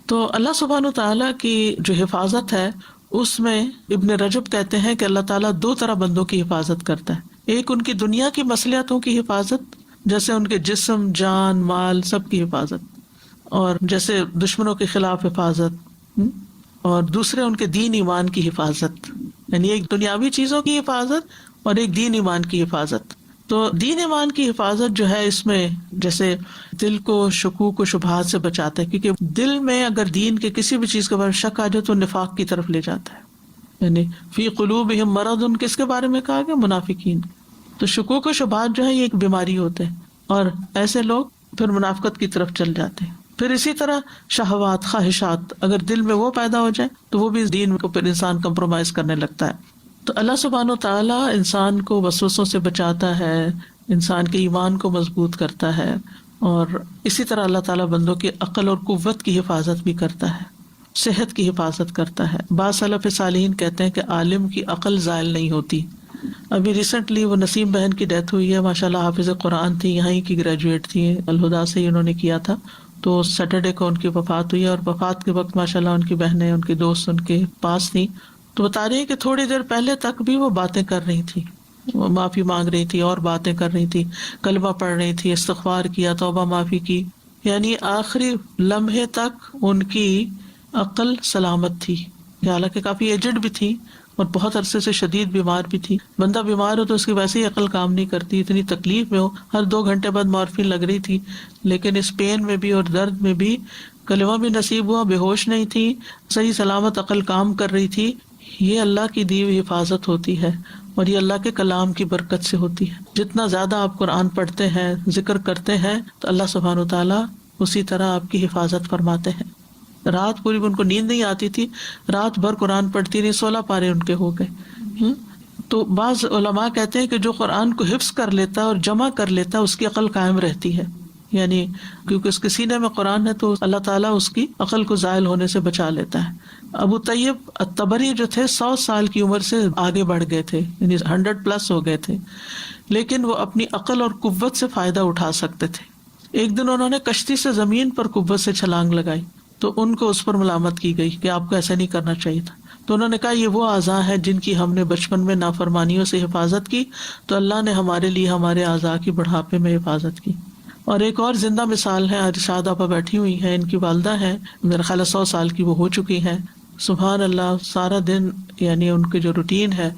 تو اللہ سبحانہ وتعالیٰ کی جو حفاظت ہے اس میں ابن رجب کہتے ہیں کہ اللہ تعالیٰ دو طرح بندوں کی حفاظت کرتا ہے. ایک ان کی دنیا کی مصلحتوں کی حفاظت، جیسے ان کے جسم، جان، مال سب کی حفاظت، اور جیسے دشمنوں کے خلاف حفاظت، اور دوسرے ان کے دین ایمان کی حفاظت. یعنی ایک دنیاوی چیزوں کی حفاظت اور ایک دین ایمان کی حفاظت. تو دین ایمان کی حفاظت جو ہے اس میں جیسے دل کو شکوک و شبہات سے بچاتا ہے، کیونکہ دل میں اگر دین کے کسی بھی چیز کے بارے میں شک آ جائے تو نفاق کی طرف لے جاتا ہے. یعنی فی قلوبہم مرض، ان کس کے بارے میں کہا گیا؟ منافقین. تو شکوک و شبہات جو ہے یہ ایک بیماری ہوتے ہیں، اور ایسے لوگ پھر منافقت کی طرف چل جاتے ہیں. پھر اسی طرح شہوات، خواہشات اگر دل میں وہ پیدا ہو جائے تو وہ بھی دین کو پھر انسان کمپرومائز کرنے لگتا ہے. تو اللہ سبحانہ و تعالیٰ انسان کو وسوسوں سے بچاتا ہے، انسان کے ایمان کو مضبوط کرتا ہے، اور اسی طرح اللہ تعالیٰ بندوں کی عقل اور قوت کی حفاظت بھی کرتا ہے، صحت کی حفاظت کرتا ہے. بعض سلف صالحین کہتے ہیں کہ عالم کی عقل زائل نہیں ہوتی. ابھی ریسنٹلی وہ نسیم بہن کی ڈیتھ ہوئی ہے، ماشاءاللہ حافظ قرآن تھی، یہاں کی گریجویٹ تھی، الہدا سے ہی انہوں نے کیا تھا. تو سیٹرڈے کو ان کی وفات ہوئی ہے، اور وفات کے وقت ماشاءاللہ ان کی بہنیں، ان کے دوست ان کے پاس تھیں. تو بتا رہی ہے کہ تھوڑی دیر پہلے تک بھی وہ باتیں کر رہی تھی، وہ معافی مانگ رہی تھی اور باتیں کر رہی تھی، کلمہ پڑھ رہی تھی، استغفار کیا، توبہ معافی کی. یعنی آخری لمحے تک ان کی عقل سلامت تھی، حالانکہ کافی ایجڈ بھی تھی اور بہت عرصے سے شدید بیمار بھی تھی. بندہ بیمار ہو تو اس کی ویسے ہی عقل کام نہیں کرتی، اتنی تکلیف میں ہو، ہر 2 گھنٹے بعد مارفین لگ رہی تھی، لیکن اس پین میں بھی اور درد میں بھی کلمہ بھی نصیب ہوا، بے ہوش نہیں تھی، صحیح سلامت عقل کام کر رہی تھی. یہ اللہ کی دی ہوئی حفاظت ہوتی ہے، اور یہ اللہ کے کلام کی برکت سے ہوتی ہے. جتنا زیادہ آپ قرآن پڑھتے ہیں، ذکر کرتے ہیں، تو اللہ سبحانہ و تعالیٰ اسی طرح آپ کی حفاظت فرماتے ہیں. رات پوری ان کو نیند نہیں آتی تھی، رات بھر قرآن پڑھتی رہی، 16 پارے ان کے ہو گئے. تو بعض علماء کہتے ہیں کہ جو قرآن کو حفظ کر لیتا ہے اور جمع کر لیتا ہے اس کی عقل قائم رہتی ہے. یعنی کیونکہ اس کے سینے میں قرآن ہے تو اللہ تعالیٰ اس کی عقل کو زائل ہونے سے بچا لیتا ہے. ابو طیب الطبری جو تھے 100 سال کی عمر سے آگے بڑھ گئے تھے، یعنی 100+ ہو گئے تھے، لیکن وہ اپنی عقل اور قوت سے فائدہ اٹھا سکتے تھے. ایک دن انہوں نے کشتی سے زمین پر قوت سے چھلانگ لگائی تو ان کو اس پر ملامت کی گئی کہ آپ کو ایسا نہیں کرنا چاہیے تھا. تو انہوں نے کہا یہ وہ اعضاء ہیں جن کی ہم نے بچپن میں نافرمانیوں سے حفاظت کی، تو اللہ نے ہمارے لیے ہمارے اعضاء کی بڑھاپے میں حفاظت کی. اور ایک اور زندہ مثال ہے، ارشاد آپا بیٹھی ہوئی ہیں، ان کی والدہ ہیں، میرا خیال ہے 100 سال کی وہ ہو چکی ہیں. سبحان اللہ، سارا دن یعنی ان کی جو روٹین ہے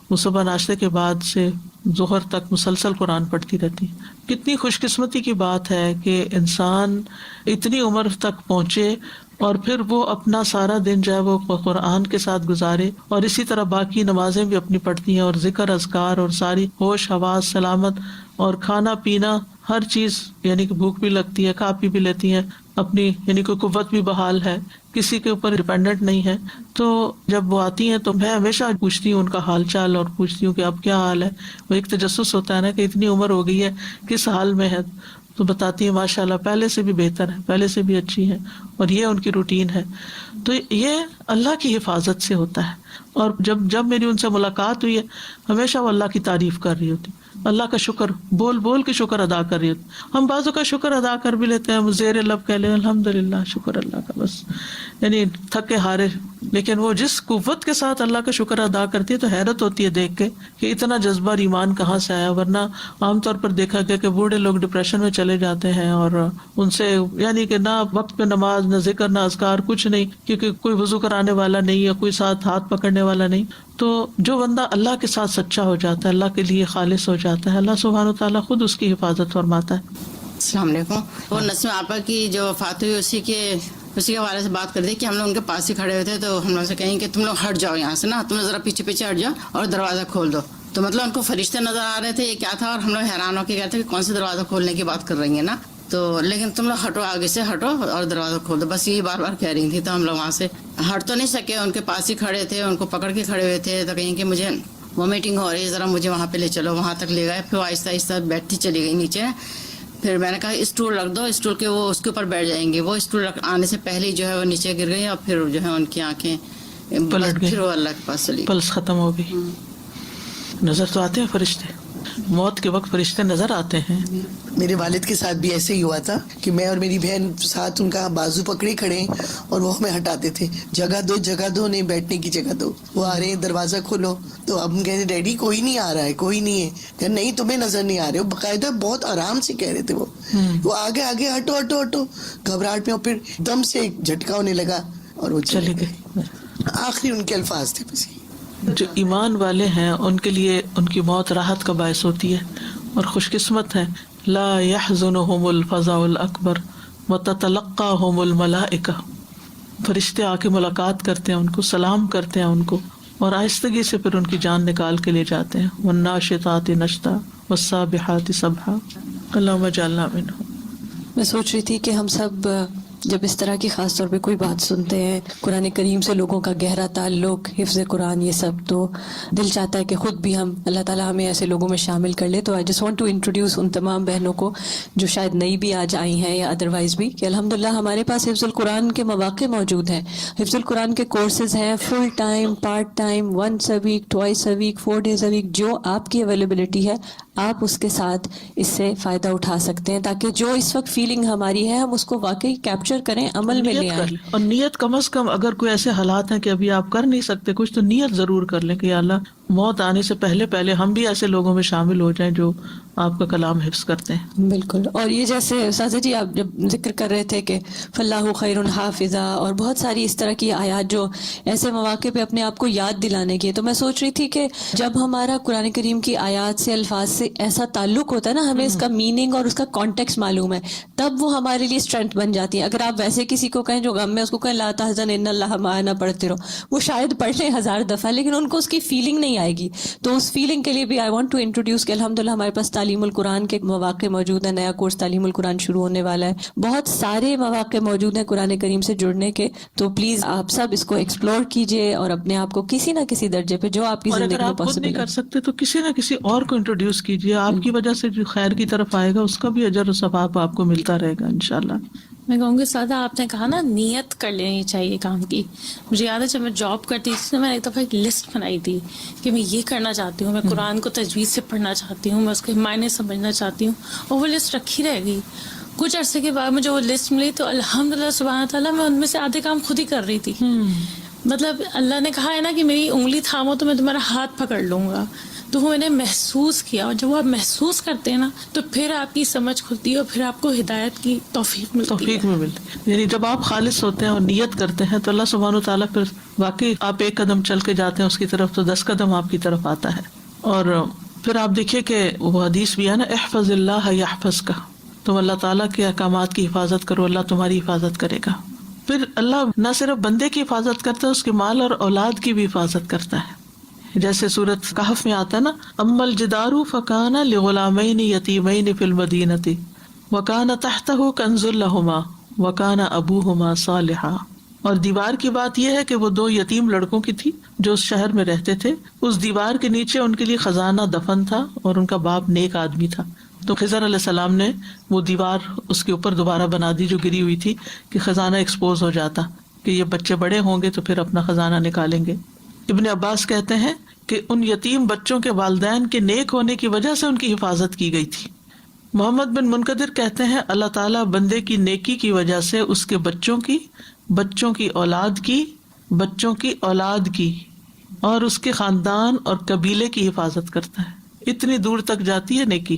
وہ صبح ناشتے کے بعد سے ظہر تک مسلسل قرآن پڑھتی رہتی. کتنی خوش قسمتی کی بات ہے کہ انسان اتنی عمر تک پہنچے اور پھر وہ اپنا سارا دن جو ہے وہ قرآن کے ساتھ گزارے، اور اسی طرح باقی نمازیں بھی اپنی پڑھتی ہیں، اور ذکر اذکار اور ساری ہوش حواس سلامت، اور کھانا پینا ہر چیز، یعنی کہ بھوک بھی لگتی ہے، کھا پی بھی لیتی ہیں اپنی، یعنی کوئی قوت بھی بحال ہے، کسی کے اوپر ڈیپینڈنٹ نہیں ہے. تو جب وہ آتی ہیں تو میں ہمیشہ پوچھتی ہوں ان کا حال چال، اور پوچھتی ہوں کہ اب کیا حال ہے. وہ ایک تجسس ہوتا ہے نا کہ اتنی عمر ہو گئی ہے کس حال میں ہے، تو بتاتی ہیں ماشاءاللہ پہلے سے بھی بہتر ہے، پہلے سے بھی اچھی ہے، اور یہ ان کی روٹین ہے. تو یہ اللہ کی حفاظت سے ہوتا ہے. اور جب میری ان سے ملاقات ہوئی ہے ہمیشہ وہ اللہ کی تعریف کر رہی ہوتی, اللہ کا شکر بول بول کے شکر ادا کر رہی ہوتی. ہم بعضوں کا شکر ادا کر بھی لیتے ہیں, زیر لب کہہ لیں الحمدللہ شکر اللہ کا, بس یعنی تھکے ہارے, لیکن وہ جس قوت کے ساتھ اللہ کا شکر ادا کرتی ہے تو حیرت ہوتی ہے دیکھ کے کہ اتنا جذبہ اور ایمان کہاں سے آیا. ورنہ عام طور پر دیکھا گیا کہ بوڑھے لوگ ڈپریشن میں چلے جاتے ہیں اور ان سے یعنی کہ نہ وقت پہ نماز, نہ ذکر, نہ اذکار, کچھ نہیں, کیونکہ کوئی وضو کرانے والا نہیں ہے, کوئی ساتھ ہاتھ پکڑنے والا نہیں. تو جو بندہ اللہ کے ساتھ سچا ہو جاتا ہے, اللہ کے لیے خالص ہو جاتا ہے, اللہ سبحانہ و تعالیٰ خود اس کی حفاظت فرماتا ہے. السلام علیکم. وہ نسیم آپا کی جو وفات ہوئی اسی کے حوالے سے بات کر دی کہ ہم لوگ ان کے پاس ہی کھڑے ہوئے تھے, تو ہم لوگ سے کہیں کہ تم لوگ ہٹ جاؤ یہاں سے نا, تم لوگ ذرا پیچھے پیچھے ہٹ جاؤ اور دروازہ کھول دو. تو مطلب ان کو فرشتے نظر آ رہے تھے, یہ کیا تھا, اور ہم لوگ حیران ہو کے کہتے کہ کون سے دروازہ کھولنے کی بات کر رہی ہیں نا, تو لیکن تم لوگ ہٹو, آگے سے ہٹو اور دروازہ کھول دو, بس یہی بار بار کہہ رہی تھی. تو ہم لوگ وہاں سے ہٹ تو نہیں سکے, ان کے پاس ہی کھڑے تھے, ان کو پکڑ کے کھڑے ہوئے تھے. تو کہیں کہ مجھے وومیٹنگ ہو رہی ہے, ذرا مجھے وہاں پہ لے چلو. وہاں تک لے گئے, پھر آہستہ آہستہ بیٹھتی چلی گئی نیچے. پھر میں نے کہا اسٹول رکھ دو, اسٹول کے وہ اس کے اوپر بیٹھ جائیں گے. وہ اسٹول آنے سے پہلے ہی جو ہے وہ نیچے گر گئی, اور پھر جو ہے ان کی آنکھیں پلٹ گئی, پھر وہ اللہ کے پاس چلی, پلس ختم ہو گئی. نظر تو آتے ہیں فرشتے, موت کے وقت فرشتے نظر آتے ہیں. میرے والد کے ساتھ بھی ایسے ہی ہوا تھا کہ میں اور میری بہن ساتھ ان کا بازو پکڑے کھڑے اور وہ ہمیں ہٹاتے تھے, جگہ دو, نہیں بیٹھنے کی جگہ دو. وہ آ رہے ہیں دروازہ کھولو, تو اب ہم کہتے ڈیڈی کوئی نہیں آ رہا ہے, کوئی نہیں ہے. کہ نہیں تمہیں نظر نہیں آ رہے. وہ باقاعدہ بہت آرام سے کہہ رہے تھے, وہ آگے ہٹو ہٹو ہٹو, گھبراہٹ میں, اور پھر دم سے ایک جھٹکا ہونے لگا اور وہ چلے گئے. آخری ان کے الفاظ تھے بس. جو ایمان والے ہیں ان کے لیے ان کی موت راحت کا باعث ہوتی ہے اور خوش قسمت ہے. لا يحزنهم الفزع الاکبر وتتلقاهم الملائکہ, فرشتے آ کے ملاقات کرتے ہیں ان کو, سلام کرتے ہیں ان کو, اور آہستگی سے پھر ان کی جان نکال کے لے جاتے ہیں. والناشطات نشطا والسابحات سبحا اللہم اجعلنا منہم. میں سوچ رہی تھی کہ ہم سب جب اس طرح کی خاص طور پہ کوئی بات سنتے ہیں, قرآن کریم سے لوگوں کا گہرا تعلق, حفظ قرآن, یہ سب, تو دل چاہتا ہے کہ خود بھی ہم, اللہ تعالیٰ ہمیں ایسے لوگوں میں شامل کر لے. تو I just want to introduce ان تمام بہنوں کو جو شاید نئی بھی آج آئی ہیں یا ادروائز بھی, کہ الحمدللہ ہمارے پاس حفظ القرآن کے مواقع موجود ہیں. حفظ القرآن کے کورسز ہیں, full time, part time, once a week, twice a week, 4 days a week, جو آپ کی اویلیبلٹی ہے آپ اس کے ساتھ اس سے فائدہ اٹھا سکتے ہیں, تاکہ جو اس وقت فیلنگ ہماری ہے ہم اس کو واقعی کیپچر کریں, عمل میں لے آئیں. اور نیت کم از کم, اگر کوئی ایسے حالات ہیں کہ ابھی آپ کر نہیں سکتے کچھ, تو نیت ضرور کر لیں کہ یا اللہ موت آنے سے پہلے ہم بھی ایسے لوگوں میں شامل ہو جائیں جو آپ کا کلام حفظ کرتے ہیں. بالکل. اور یہ جیسے سازا جی آپ جب ذکر کر رہے تھے کہ فاللہ خیر حافظہ, اور بہت ساری اس طرح کی آیات جو ایسے مواقع پہ اپنے آپ کو یاد دلانے کی, تو میں سوچ رہی تھی کہ جب ہمارا قرآن کریم کی آیات سے, الفاظ سے ایسا تعلق ہوتا ہے نا, ہمیں اس کا میننگ اور اس کا کانٹیکسٹ معلوم ہے, تب وہ ہمارے لیے اسٹرینتھ بن جاتی ہے. اگر آپ ویسے کسی کو کہیں جو غم میں, اس کو کہیں لا تحزن ان اللہ معنا پڑھتے رہو, وہ شاید پڑھ لیں 1000 دفعہ, لیکن ان کو اس کی فیلنگ نہیں آئے گی. تو اس فیلنگ کے لیے بھی آئی وانٹ ٹو انٹروڈیوس کہ الحمدللہ ہمارے پاس تعلیم القرآن کے مواقع موجود ہیں. نیا کورس تعلیم القرآن شروع ہونے والا ہے, بہت سارے مواقع موجود ہیں قرآن کریم سے جڑنے کے. تو پلیز آپ سب اس کو ایکسپلور کیجئے اور اپنے آپ کو کسی نہ کسی درجے پہ جو آپ کی زندگی میں پاسبل نہیں ہے, کر سکتے تو کسی نہ کسی اور کو انٹروڈیوس کیجیے. آپ کی وجہ سے جو خیر کی طرف آئے گا اس کا بھی اجر و ثواب آپ کو ملتا رہے گا انشاءاللہ. میں کہوں گی سادہ, آپ نے کہا نا نیت کر لینی چاہیے کام کی. مجھے یاد ہے جب میں جاب کرتی تھی, میں نے ایک دفعہ ایک لسٹ بنائی تھی کہ میں یہ کرنا چاہتی ہوں, میں قرآن کو تجوید سے پڑھنا چاہتی ہوں, میں اس کے معنی سمجھنا چاہتی ہوں, اور وہ لسٹ رکھی رہ گئی. کچھ عرصے کے بعد مجھے وہ لسٹ ملی, تو الحمدللہ سبحانہ تعالیٰ میں ان میں سے آدھے کام خود ہی کر رہی تھی. مطلب اللہ نے کہا ہے نا کہ میری انگلی تھامو تو میں تمہارا ہاتھ پکڑ لوں گا. تو وہ میں نے محسوس کیا, اور جب آپ محسوس کرتے ہیں نا تو پھر آپ کی سمجھ کھلتی ہے, اور پھر آپ کو ہدایت کی توفیق ملتی ہے. یعنی جب آپ خالص ہوتے ہیں اور نیت کرتے ہیں تو اللہ سبحانہ وتعالیٰ پھر واقعی آپ ایک قدم چل کے جاتے ہیں اس کی طرف, تو 10 قدم آپ کی طرف آتا ہے. اور پھر آپ دیکھیے کہ وہ حدیث بھی ہے نا, احفظ اللہ یحفظک, تم اللہ تعالیٰ کے احکامات کی حفاظت کرو, اللہ تمہاری حفاظت کرے گا. پھر اللہ نہ صرف بندے کی حفاظت کرتا ہے, اس کے مال اور اولاد کی بھی حفاظت کرتا ہے. جیسے سورۃ کہف میں آتا ہے نا, اما الجدار فکان لغلامین یتیمین فی المدینۃ وکان تحتہ کنز لہما وکان ابوہما صالحا. اور دیوار کی بات یہ ہے کہ وہ 2 یتیم لڑکوں کی تھی جو اس شہر میں رہتے تھے. اس دیوار کے نیچے ان کے لیے خزانہ دفن تھا اور ان کا باپ نیک آدمی تھا. تو خضر علیہ السلام نے وہ دیوار اس کے اوپر دوبارہ بنا دی جو گری ہوئی تھی, کہ خزانہ ایکسپوز ہو جاتا, کہ یہ بچے بڑے ہوں گے تو پھر اپنا خزانہ نکالیں گے. ابن عباس کہتے ہیں کہ ان یتیم بچوں کے والدین کے نیک ہونے کی وجہ سے ان کی حفاظت کی گئی تھی۔ محمد بن منقدر کہتے ہیں اللہ تعالیٰ بندے کی نیکی کی وجہ سے اس کے بچوں کی، بچوں کی اولاد کی، بچوں کی اولاد کی اور اس کے خاندان اور قبیلے کی حفاظت کرتا ہے۔ اتنی دور تک جاتی ہے نیکی،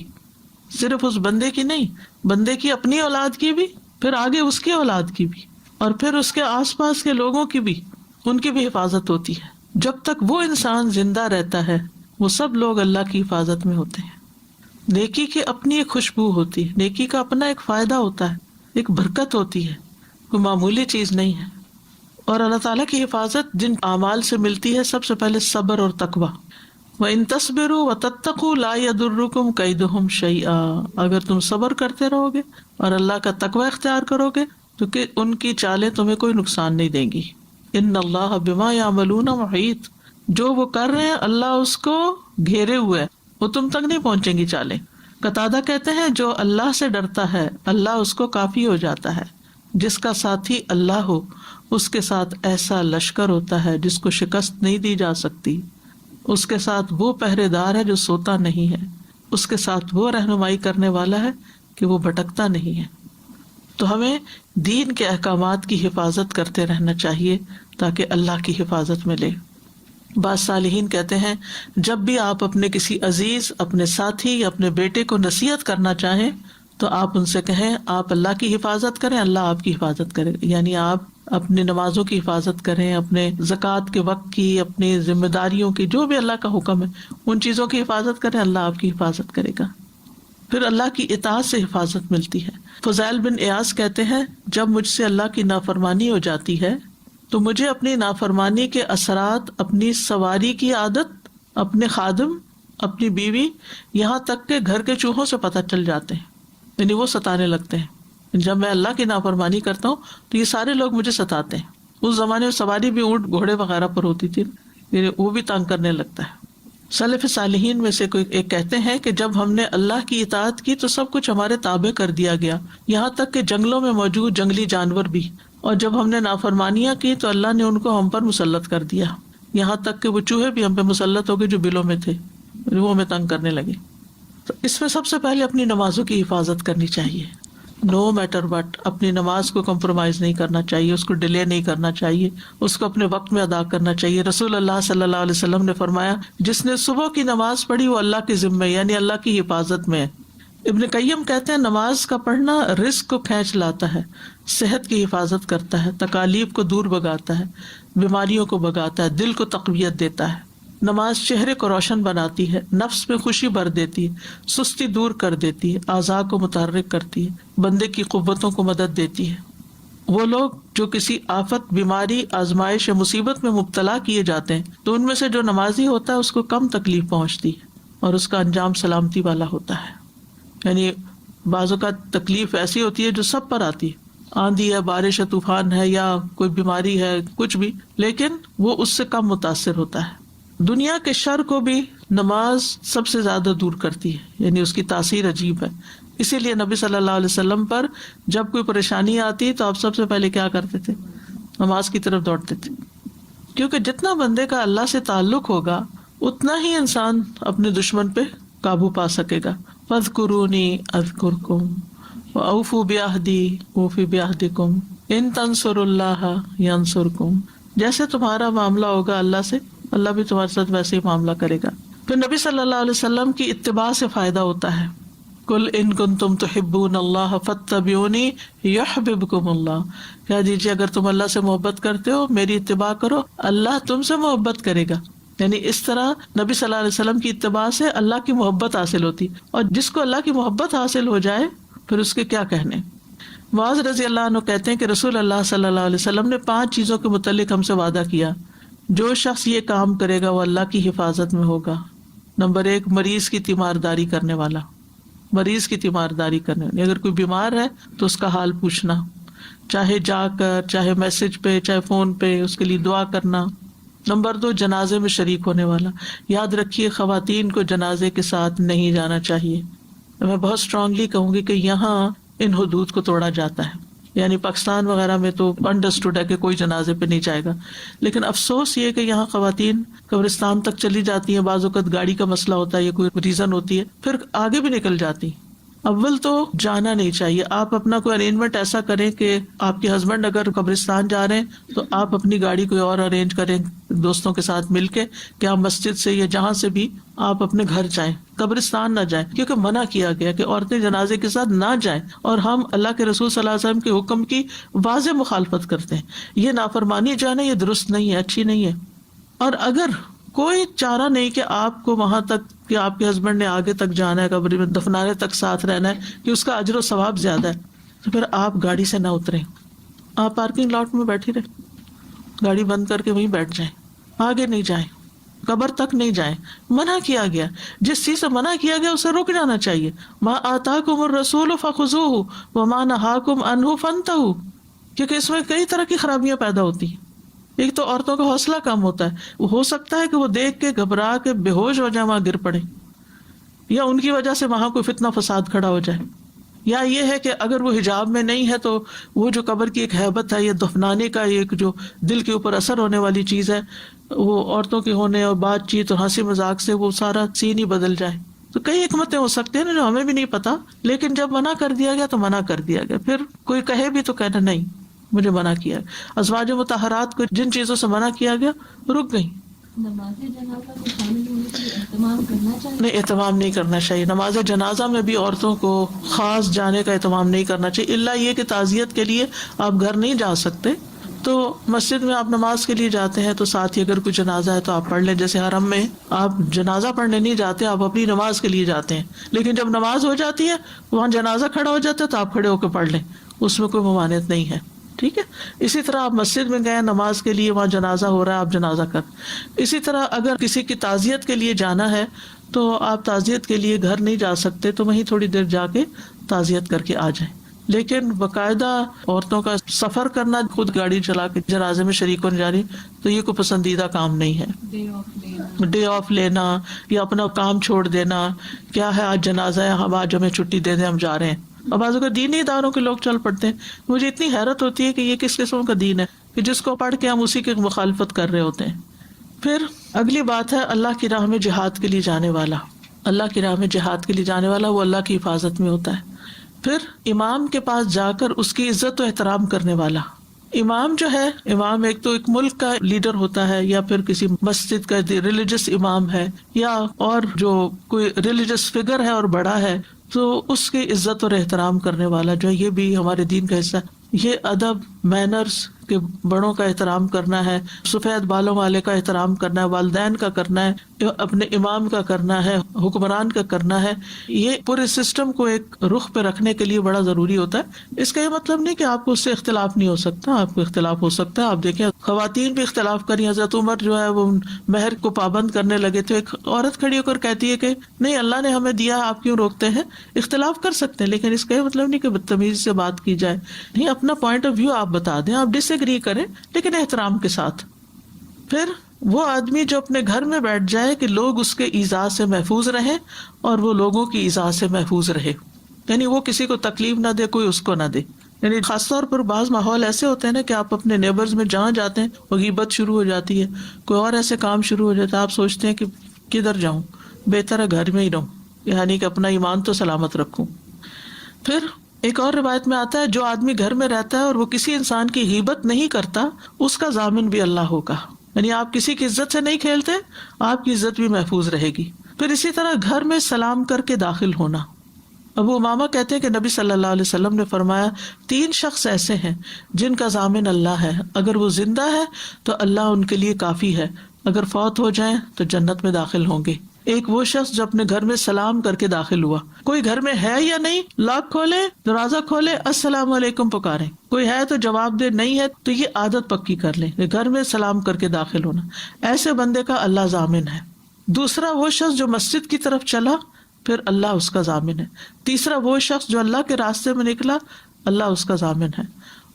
صرف اس بندے کی نہیں، بندے کی اپنی اولاد کی بھی، پھر آگے اس کی اولاد کی بھی، اور پھر اس کے آس پاس کے لوگوں کی بھی، ان کی بھی حفاظت ہوتی ہے۔ جب تک وہ انسان زندہ رہتا ہے وہ سب لوگ اللہ کی حفاظت میں ہوتے ہیں۔ نیکی کی اپنی ایک خوشبو ہوتی ہے، نیکی کا اپنا ایک فائدہ ہوتا ہے، ایک برکت ہوتی ہے، کوئی معمولی چیز نہیں ہے۔ اور اللہ تعالیٰ کی حفاظت جن اعمال سے ملتی ہے سب سے پہلے صبر اور تقویٰ۔ وَإِن تَصْبِرُوا وَتَتَّقُوا لَا يَضُرُّكُمْ كَيْدُهُمْ شَيْئًا، اگر تم صبر کرتے رہو گے اور اللہ کا تقویٰ اختیار کرو گے تو کہ ان کی چالیں تمہیں کوئی نقصان نہیں دیں گی۔ ان اللہ بما یعملون محیط، جو وہ کر رہے ہیں اللہ اس کو گھیرے ہوئے ہے، وہ تم تک نہیں پہنچیں گی چالیں۔ قتادہ کہتے ہیں جو اللہ سے ڈرتا ہے اللہ اس کو کافی ہو جاتا ہے، جس کا ساتھی اللہ ہو اس کے ساتھ ایسا لشکر ہوتا ہے جس کو شکست نہیں دی جا سکتی، اس کے ساتھ وہ پہرے دار ہے جو سوتا نہیں ہے، اس کے ساتھ وہ رہنمائی کرنے والا ہے کہ وہ بھٹکتا نہیں ہے۔ تو ہمیں دین کے احکامات کی حفاظت کرتے رہنا چاہیے تاکہ اللہ کی حفاظت ملے۔ بعض صالحین کہتے ہیں جب بھی آپ اپنے کسی عزیز، اپنے ساتھی یا اپنے بیٹے کو نصیحت کرنا چاہیں تو آپ ان سے کہیں آپ اللہ کی حفاظت کریں، اللہ آپ کی حفاظت کرے، یعنی آپ اپنی نمازوں کی حفاظت کریں، اپنے زکوٰۃ کے وقت کی، اپنی ذمہ داریوں کی، جو بھی اللہ کا حکم ہے ان چیزوں کی حفاظت کریں، اللہ آپ کی حفاظت کرے گا۔ پھر اللہ کی اطاعت سے حفاظت ملتی ہے۔ فضیل بن ایاز کہتے ہیں جب مجھ سے اللہ کی نافرمانی ہو جاتی ہے تو مجھے اپنی نافرمانی کے اثرات اپنی سواری کی عادت، اپنے خادم، اپنی بیوی، یہاں تک کہ گھر کے چوہوں سے پتہ چل جاتے ہیں، یعنی وہ ستانے لگتے ہیں۔ جب میں اللہ کی نافرمانی کرتا ہوں تو یہ سارے لوگ مجھے ستاتے ہیں۔ اس زمانے میں سواری بھی اونٹ گھوڑے وغیرہ پر ہوتی تھی، یعنی وہ بھی تنگ کرنے لگتا ہے۔ سلف صالحین میں سے کوئی ایک کہتے ہیں کہ جب ہم نے اللہ کی اطاعت کی تو سب کچھ ہمارے تابع کر دیا گیا، یہاں تک کہ جنگلوں میں موجود جنگلی جانور بھی، اور جب ہم نے نافرمانیاں کی تو اللہ نے ان کو ہم پر مسلط کر دیا، یہاں تک کہ وہ چوہے بھی ہم پہ مسلط ہو گئے جو بلوں میں تھے، وہ ہمیں تنگ کرنے لگے۔ تو اس میں سب سے پہلے اپنی نمازوں کی حفاظت کرنی چاہیے، نو میٹر وٹ، اپنی نماز کو کمپرومائز نہیں کرنا چاہیے، اس کو ڈیلے نہیں کرنا چاہیے، اس کو اپنے وقت میں ادا کرنا چاہیے۔ رسول اللہ صلی اللہ علیہ وسلم نے فرمایا جس نے صبح کی نماز پڑھی وہ اللہ کے ذمہ، یعنی اللہ کی حفاظت میں ہے۔ ابن قیم کہتے ہیں نماز کا پڑھنا رزق کو کھینچ لاتا ہے، صحت کی حفاظت کرتا ہے، تکالیف کو دور بھگاتا ہے، بیماریوں کو بھگاتا ہے، دل کو تقویت دیتا ہے۔ نماز چہرے کو روشن بناتی ہے، نفس میں خوشی بھر دیتی ہے، سستی دور کر دیتی ہے، اعضاء کو متحرک کرتی ہے، بندے کی قوتوں کو مدد دیتی ہے۔ وہ لوگ جو کسی آفت، بیماری، آزمائش یا مصیبت میں مبتلا کیے جاتے ہیں تو ان میں سے جو نمازی ہوتا ہے اس کو کم تکلیف پہنچتی ہے اور اس کا انجام سلامتی والا ہوتا ہے۔ یعنی بعض اوقات تکلیف ایسی ہوتی ہے جو سب پر آتی ہے، آندھی ہے، بارش ہے، طوفان ہے، یا کوئی بیماری ہے، کچھ بھی، لیکن وہ اس سے کم متاثر ہوتا ہے۔ دنیا کے شر کو بھی نماز سب سے زیادہ دور کرتی ہے، یعنی اس کی تاثیر عجیب ہے۔ اسی لیے نبی صلی اللہ علیہ وسلم پر جب کوئی پریشانی آتی تو آپ سب سے پہلے کیا کرتے تھے؟ نماز کی طرف دوڑتے تھے، کیونکہ جتنا بندے کا اللہ سے تعلق ہوگا اتنا ہی انسان اپنے دشمن پہ قابو پا سکے گا۔ فاذکرونی اذکرکم وأوفوا بعہدی اوفی بعہدکم ان تنصروا اللہ ینصرکم۔ جیسے تمہارا معاملہ ہوگا اللہ سے، اللہ بھی تمہارے ساتھ ویسے ہی معاملہ کرے گا۔ پھر نبی صلی اللہ علیہ وسلم کی اتباع سے فائدہ ہوتا ہے۔ قل ان کنتم تحبون اللہ فاتبعونی یحببکم اللہ، کہہ دیجیے اگر تم اللہ سے محبت کرتے ہو میری اتباع کرو، اللہ تم سے محبت کرے گا۔ یعنی اس طرح نبی صلی اللہ علیہ وسلم کی اتباع سے اللہ کی محبت حاصل ہوتی، اور جس کو اللہ کی محبت حاصل ہو جائے پھر اس کے کیا کہنے۔ معاذ رضی اللہ عنہ کہتے ہیں کہ رسول اللہ صلی اللہ علیہ وسلم نے 5 چیزوں کے متعلق ہم سے وعدہ کیا، جو شخص یہ کام کرے گا وہ اللہ کی حفاظت میں ہوگا۔ نمبر 1، مریض کی تیمارداری کرنے والا، مریض کی تیمارداری کرنے والی، اگر کوئی بیمار ہے تو اس کا حال پوچھنا، چاہے جا کر، چاہے میسج پہ، چاہے فون پہ، اس کے لیے دعا کرنا۔ نمبر 2، جنازے میں شریک ہونے والا۔ یاد رکھیے خواتین کو جنازے کے ساتھ نہیں جانا چاہیے۔ میں بہت اسٹرانگلی کہوں گی کہ یہاں ان حدود کو توڑا جاتا ہے۔ یعنی پاکستان وغیرہ میں تو انڈرسٹوڈ ہے کہ کوئی جنازے پہ نہیں جائے گا، لیکن افسوس یہ کہ یہاں خواتین قبرستان تک چلی جاتی ہیں، بعض اوقات گاڑی کا مسئلہ ہوتا ہے یا کوئی ریزن ہوتی ہے، پھر آگے بھی نکل جاتی. اول تو جانا نہیں چاہیے. آپ اپنا کوئی ارینجمنٹ ایسا کریں کہ آپ کے ہسبینڈ اگر قبرستان جا رہے ہیں تو آپ اپنی گاڑی کوئی اور ارینج کریں دوستوں کے ساتھ مل کے کہ آپ مسجد سے یا جہاں سے بھی آپ اپنے گھر جائیں، قبرستان نہ جائیں، کیونکہ منع کیا گیا کہ عورتیں جنازے کے ساتھ نہ جائیں، اور ہم اللہ کے رسول صلی اللہ علیہ وسلم کے حکم کی واضح مخالفت کرتے ہیں. یہ نافرمانی جو ہے نا، یہ درست نہیں ہے، اچھی نہیں ہے. اور اگر کوئی چارہ نہیں کہ آپ کو وہاں تک کہ آپ کے ہسبینڈ نے آگے تک جانا ہے، قبر میں دفنانے تک ساتھ رہنا ہے کہ اس کا اجر و ثواب زیادہ ہے، تو پھر آپ گاڑی سے نہ اتریں، آپ پارکنگ لاٹ میں بیٹھی رہیں، گاڑی بند کر کے وہیں بیٹھ جائیں، آگے نہیں جائیں، قبر تک نہیں جائیں. منع کیا گیا، جس چیز سے منع کیا گیا اسے رک جانا چاہیے. ما آتاکم الرسول فخذوہ وما نہاکم عنہ فانتہوا، کیونکہ اس میں کئی طرح کی خرابیاں پیدا ہوتی ہیں. ایک تو عورتوں کا حوصلہ کم ہوتا ہے، ہو سکتا ہے کہ وہ دیکھ کے گھبرا کے بے ہوش ہو جائے، وہاں گر پڑے، یا ان کی وجہ سے وہاں کوئی فتنہ فساد کھڑا ہو جائے. یا یہ ہے کہ اگر وہ حجاب میں نہیں ہے تو وہ جو قبر کی ایک ہیبت ہے، یہ دفنانے کا ایک جو دل کے اوپر اثر ہونے والی چیز ہے، وہ عورتوں کے ہونے اور بات چیت اور ہنسی مذاق سے وہ سارا سین ہی بدل جائے. تو کئی حکمتیں ہو سکتی ہیں جو ہمیں بھی نہیں پتا، لیکن جب منع کر دیا گیا تو منع کر دیا گیا. پھر کوئی کہے بھی تو کہنا نہیں مجھے منع کیا. ازواج مطہرات کو جن چیزوں سے منع کیا گیا رک گئی. نہیں، اہتمام نہیں کرنا چاہیے. نماز جنازہ میں بھی عورتوں کو خاص جانے کا اہتمام نہیں کرنا چاہیے، الا یہ کہ تعزیت کے لیے آپ گھر نہیں جا سکتے تو مسجد میں آپ نماز کے لیے جاتے ہیں تو ساتھ ہی اگر کوئی جنازہ ہے تو آپ پڑھ لیں. جیسے حرم میں آپ جنازہ پڑھنے نہیں جاتے، آپ اپنی نماز کے لیے جاتے ہیں، لیکن جب نماز ہو جاتی ہے وہاں جنازہ کھڑا ہو جاتا ہے تو آپ کھڑے ہو کے پڑھ لیں، اس میں کوئی ممانعت نہیں ہے. ٹھیک ہے. اسی طرح آپ مسجد میں گئے نماز کے لیے، وہاں جنازہ ہو رہا ہے، آپ جنازہ کر. اسی طرح اگر کسی کی تعزیت کے لیے جانا ہے تو آپ تعزیت کے لیے گھر نہیں جا سکتے تو وہیں تھوڑی دیر جا کے تعزیت کر کے آ جائیں. لیکن باقاعدہ عورتوں کا سفر کرنا، خود گاڑی چلا کے جنازے میں شریک ہونے جا رہی، تو یہ کوئی پسندیدہ کام نہیں ہے. ڈے آف لینا یا اپنا کام چھوڑ دینا، کیا ہے آج جنازہ ہے، ہم آج ہمیں چھٹی دے دیں، ہم جا رہے ہیں. اب بعض اوقات دینی اداروں کے لوگ چل پڑتے ہیں. مجھے اتنی حیرت ہوتی ہے کہ یہ کس قسم کا دین ہے کہ جس کو پڑھ کے ہم اسی کی مخالفت کر رہے ہوتے ہیں. پھر اگلی بات ہے اللہ کی راہ میں جہاد کے لیے جانے والا. اللہ کی راہ میں جہاد کے لیے جانے والا وہ اللہ کی حفاظت میں ہوتا ہے. پھر امام کے پاس جا کر اس کی عزت و احترام کرنے والا. امام جو ہے، امام ایک تو ایک ملک کا لیڈر ہوتا ہے، یا پھر کسی مسجد کا ریلیجس امام ہے، یا اور جو کوئی ریلیجس فگر ہے اور بڑا ہے، تو اس کی عزت اور احترام کرنے والا جو ہے، یہ بھی ہمارے دین کا حصہ ہے. یہ ادب، مینرز کہ بڑوں کا احترام کرنا ہے، سفید بالوں والے کا احترام کرنا ہے، والدین کا کرنا ہے، اپنے امام کا کرنا ہے، حکمران کا کرنا ہے. یہ پورے سسٹم کو ایک رخ پہ رکھنے کے لیے بڑا ضروری ہوتا ہے. اس کا یہ مطلب نہیں کہ آپ کو اس سے اختلاف نہیں ہو سکتا، آپ کو اختلاف ہو سکتا ہے. آپ دیکھیں خواتین بھی اختلاف کری. حضرت عمر جو ہے وہ مہر کو پابند کرنے لگے تو ایک عورت کھڑی ہو کر کہتی ہے کہ نہیں، اللہ نے ہمیں دیا، آپ کیوں روکتے ہیں. اختلاف کر سکتے ہیں لیکن اس کا یہ مطلب نہیں کہ بدتمیزی سے بات کی جائے. نہیں، اپنا پوائنٹ آف ویو آپ بتا دیں، آپ ڈس ایگری کریں لیکن احترام کے ساتھ. پھر وہ آدمی جو اپنے گھر میں بیٹھ جائے کہ لوگ اس کے ایذا سے محفوظ رہیں اور وہ لوگوں کی ایذا سے محفوظ رہے، یعنی وہ کسی کو تکلیف نہ دے، کوئی اس کو نہ دے. یعنی خاص طور پر بعض ماحول ایسے ہوتے ہیں نا کہ آپ اپنے نیبرز میں جہاں جاتے ہیں وہ غیبت شروع ہو جاتی ہے، کوئی اور ایسے کام شروع ہو جاتا ہے، آپ سوچتے ہیں کہ کدھر جاؤں، بہتر ہے گھر میں ہی رہوں، یعنی کہ اپنا ایمان تو سلامت رکھوں. پھر ایک اور روایت میں آتا ہے جو آدمی گھر میں رہتا ہے اور وہ کسی انسان کی غیبت نہیں کرتا، اس کا ضامن بھی اللہ ہوگا. یعنی آپ کسی کی عزت سے نہیں کھیلتے، آپ کی عزت بھی محفوظ رہے گی. پھر اسی طرح گھر میں سلام کر کے داخل ہونا. ابو امامہ کہتے ہیں کہ نبی صلی اللہ علیہ وسلم نے فرمایا 3 شخص ایسے ہیں جن کا ضامن اللہ ہے، اگر وہ زندہ ہے تو اللہ ان کے لیے کافی ہے، اگر فوت ہو جائیں تو جنت میں داخل ہوں گے. ایک وہ شخص جو اپنے گھر میں سلام کر کے داخل ہوا، کوئی گھر میں ہے یا نہیں، لاک کھولے، دروازہ کھولے، السلام علیکم پکارے. کوئی ہے تو جواب دے، نہیں ہے تو یہ عادت پکی کر لیں، گھر میں سلام کر کے داخل ہونا. ایسے بندے کا اللہ ضامن ہے. دوسرا وہ شخص جو مسجد کی طرف چلا، پھر اللہ اس کا ضامن ہے. تیسرا وہ شخص جو اللہ کے راستے میں نکلا، اللہ اس کا ضامن ہے.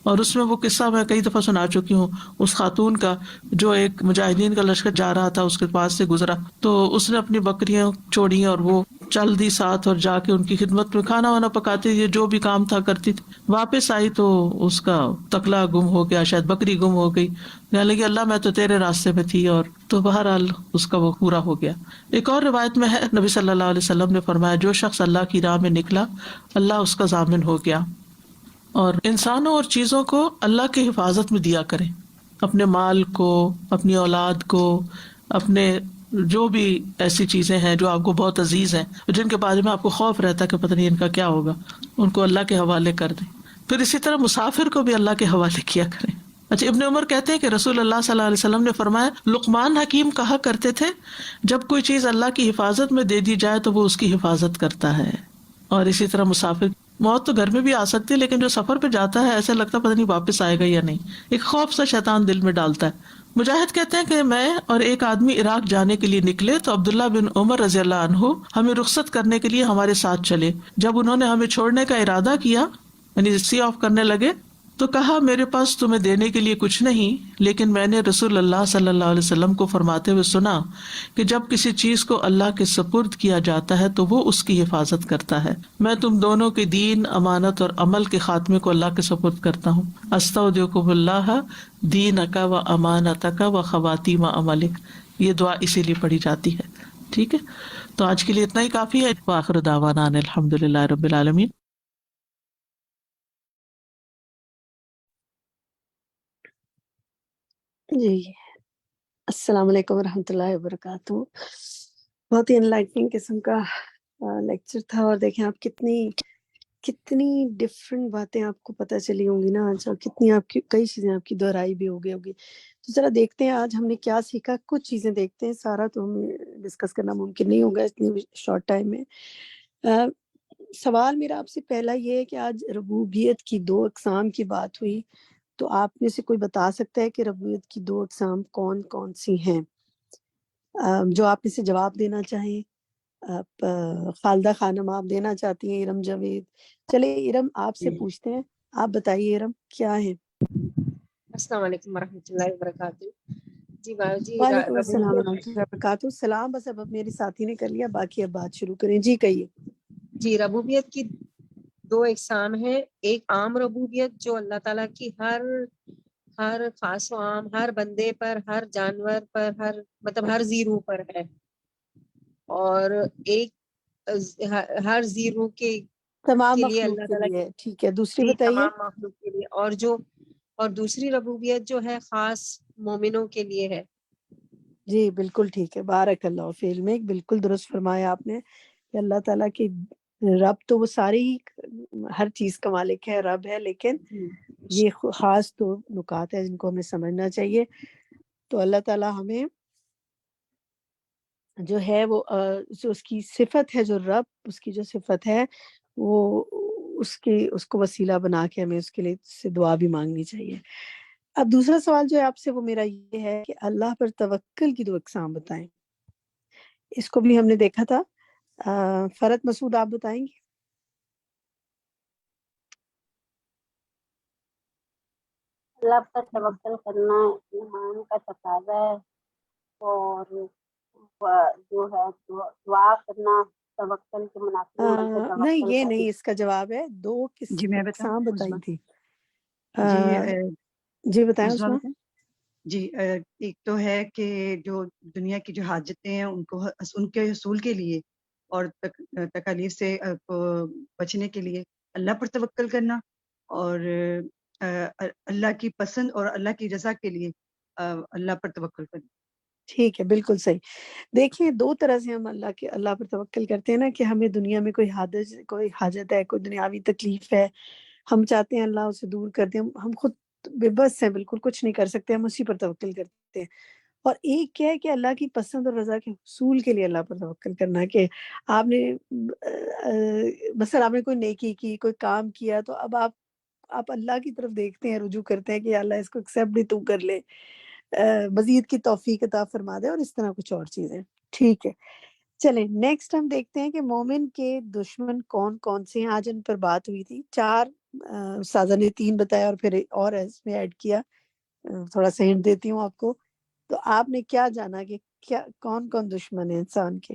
اور اس میں وہ قصہ میں کئی دفعہ سنا چکی ہوں اس خاتون کا جو ایک مجاہدین کا لشکر جا رہا تھا، اس کے پاس سے گزرا تو اس نے اپنی بکریاں چھوڑی اور وہ چل دی ساتھ اور جا کے ان کی خدمت میں کھانا وانا پکاتی تھی، جو بھی کام تھا کرتی تھی. واپس آئی تو اس کا تکلا گم ہو گیا، شاید بکری گم ہو گئی. کہنے لگی اللہ میں تو تیرے راستے میں تھی، اور تو بہرحال اس کا وہ پورا ہو گیا. ایک اور روایت میں ہے نبی صلی اللہ علیہ وسلم نے فرمایا جو شخص اللہ کی راہ میں نکلا اللہ اس کا ضامن ہو گیا. اور انسانوں اور چیزوں کو اللہ کی حفاظت میں دیا کریں، اپنے مال کو، اپنی اولاد کو، اپنے جو بھی ایسی چیزیں ہیں جو آپ کو بہت عزیز ہیں، جن کے بارے میں آپ کو خوف رہتا ہے کہ پتہ نہیں ان کا کیا ہوگا، ان کو اللہ کے حوالے کر دیں. پھر اسی طرح مسافر کو بھی اللہ کے حوالے کیا کریں. اچھا، ابن عمر کہتے ہیں کہ رسول اللہ صلی اللہ علیہ وسلم نے فرمایا لقمان حکیم کہا کرتے تھے جب کوئی چیز اللہ کی حفاظت میں دے دی جائے تو وہ اس کی حفاظت کرتا ہے. اور اسی طرح مسافر، موت تو گھر میں بھی آ سکتی ہے لیکن جو سفر پہ جاتا ہے ایسا لگتا ہے پتہ نہیں واپس آئے گا یا نہیں، ایک خوف سا شیطان دل میں ڈالتا ہے. مجاہد کہتے ہیں کہ میں اور ایک آدمی عراق جانے کے لیے نکلے تو عبداللہ بن عمر رضی اللہ عنہ ہمیں رخصت کرنے کے لیے ہمارے ساتھ چلے. جب انہوں نے ہمیں چھوڑنے کا ارادہ کیا، یعنی سی آف کرنے لگے، تو کہا میرے پاس تمہیں دینے کے لیے کچھ نہیں، لیکن میں نے رسول اللہ صلی اللہ علیہ وسلم کو فرماتے ہوئے سنا کہ جب کسی چیز کو اللہ کے سپرد کیا جاتا ہے تو وہ اس کی حفاظت کرتا ہے. میں تم دونوں کے دین، امانت اور عمل کے خاتمے کو اللہ کے سپرد کرتا ہوں. استودعکم اللہ دینک و امانتک و خواتیم عملک. یہ دعا اسی لیے پڑھی جاتی ہے. ٹھیک ہے، تو آج کے لیے اتنا ہی کافی ہے. وآخر دعوانا ان الحمد للہ رب العالمین. جی، السلام علیکم ورحمۃ اللہ وبرکاتہ. بہت ہی انلائٹننگ قسم کا لیکچر تھا، اور دیکھیں آپ کتنی ڈفرینٹ باتیں آپ کو پتہ چلی ہوں گی نا آج، اور کتنی آپ کی کئی چیزیں آپ کی دہرائی بھی ہو گئی ہوگی. تو ذرا دیکھتے ہیں آج ہم نے کیا سیکھا. کچھ چیزیں دیکھتے ہیں، سارا تو ہمیں ڈسکس کرنا ممکن نہیں ہوگا اتنی شارٹ ٹائم میں. سوال میرا آپ سے پہلا یہ ہے کہ آج ربوبیت کی 2 اقسام کی بات ہوئی، تو آپ میں سے کوئی بتا سکتا ہے کہ ربوبیت کی 2 اقسام کون کون سی ہیں؟ جو آپ میں سے جواب دینا چاہیں. آپ خالدہ خانم آپ دینا چاہتی ہیں، ارم جاوید. چلے ارم آپ سے پوچھتے ہیں، آپ بتائیے ارم کیا ہے؟ السلام علیکم ورحمۃ اللہ وبرکاتہ. جی وعلیکم السلام ربوبیت، ورحمۃ اللہ وبرکاتہ. سلام، بس اب میری ساتھی نے کر لیا، باقی اب بات شروع کریں. جی کہیے. جی ربوبیت کی 2 اقسام ہیں. ایک عام ربوبیت جو اللہ تعالیٰ کی ہر خاص و عام، ہر بندے پر، ہر جانور پر، ہر زیرو پر ہے، اور ایک ہر زیرو کے تمام لیے مخلوق اللہ کے تعالیٰ لیے. ٹھیک ہے، دوسری کی بتائیے. تمام مخلوق کے لیے، اور دوسری ربوبیت جو ہے خاص مومنوں کے لیے ہے. جی بالکل ٹھیک ہے، بارک اللہ فی علمک. بالکل درست فرمایا آپ نے کہ اللہ تعالیٰ کی رب تو وہ ساری ہی ہر چیز کا مالک ہے، رب ہے، لیکن یہ خاص تو نکات ہے جن کو ہمیں سمجھنا چاہیے. تو اللہ تعالیٰ ہمیں جو ہے وہ جو اس کی صفت ہے، جو رب اس کی جو صفت ہے وہ اس کو وسیلہ بنا کے ہمیں اس کے لیے سے دعا بھی مانگنی چاہیے. اب دوسرا سوال جو ہے آپ سے وہ میرا یہ ہے کہ اللہ پر توکل کی 2 اقسام بتائیں. اس کو بھی ہم نے دیکھا تھا. فرت مسعود آپ بتائیں گے؟ اللہ پر توکل کرنا ایمان کا تقاضا ہے، اور جو ہے دعا کرنا توکل کے منافی عمل سے نہیں، توکل یہ کرنا. نہیں اس کا جواب ہے. 2 جی میں بتاؤں اقسام بتائی عظما؟ تھی. جی جی بتائیں عظما عثمان. بتائیں. جی ایک تو ہے کہ جو دنیا کی جو حاجتیں ہیں ان کے حصول کے لیے اور تکالیف سے بچنے کے لیے اللہ پر توکل کرنا، اور اللہ کی پسند اور اللہ کی رضا کے لیے اللہ پر توکل کرنا. ٹھیک ہے، بالکل صحیح. دیکھیں 2 طرح سے ہم اللہ پر توکل کرتے ہیں نا، کہ ہمیں دنیا میں کوئی حاجت ہے، کوئی دنیاوی تکلیف ہے، ہم چاہتے ہیں اللہ اسے دور کر دیں، ہم خود بے بس ہیں، بالکل کچھ نہیں کر سکتے، ہم اسی پر توکل کرتے ہیں. اور ایک کیا ہے کہ اللہ کی پسند اور رضا کے حصول کے لیے اللہ پر توکل کرنا، کہ آپ نے مثلا آپ نے کوئی نیکی کی، کوئی کام کیا، تو اب آپ اللہ کی طرف دیکھتے ہیں، رجوع کرتے ہیں کہ اللہ اس کو ایکسیپٹ بھی تو کر لے، مزید کی توفیق عطا فرما دے، اور اس طرح کچھ اور چیزیں. ٹھیک ہے، چلیں نیکسٹ ہم دیکھتے ہیں کہ مومن کے دشمن کون کون سے ہیں. آج ان پر بات ہوئی تھی. 4 استاذہ نے 3 بتایا، اور پھر اور اس میں ایڈ کیا. تھوڑا سا ہنٹ دیتی ہوں آپ کو. تو آپ نے کیا جانا کہ کون کون دشمن ہے انسان کے؟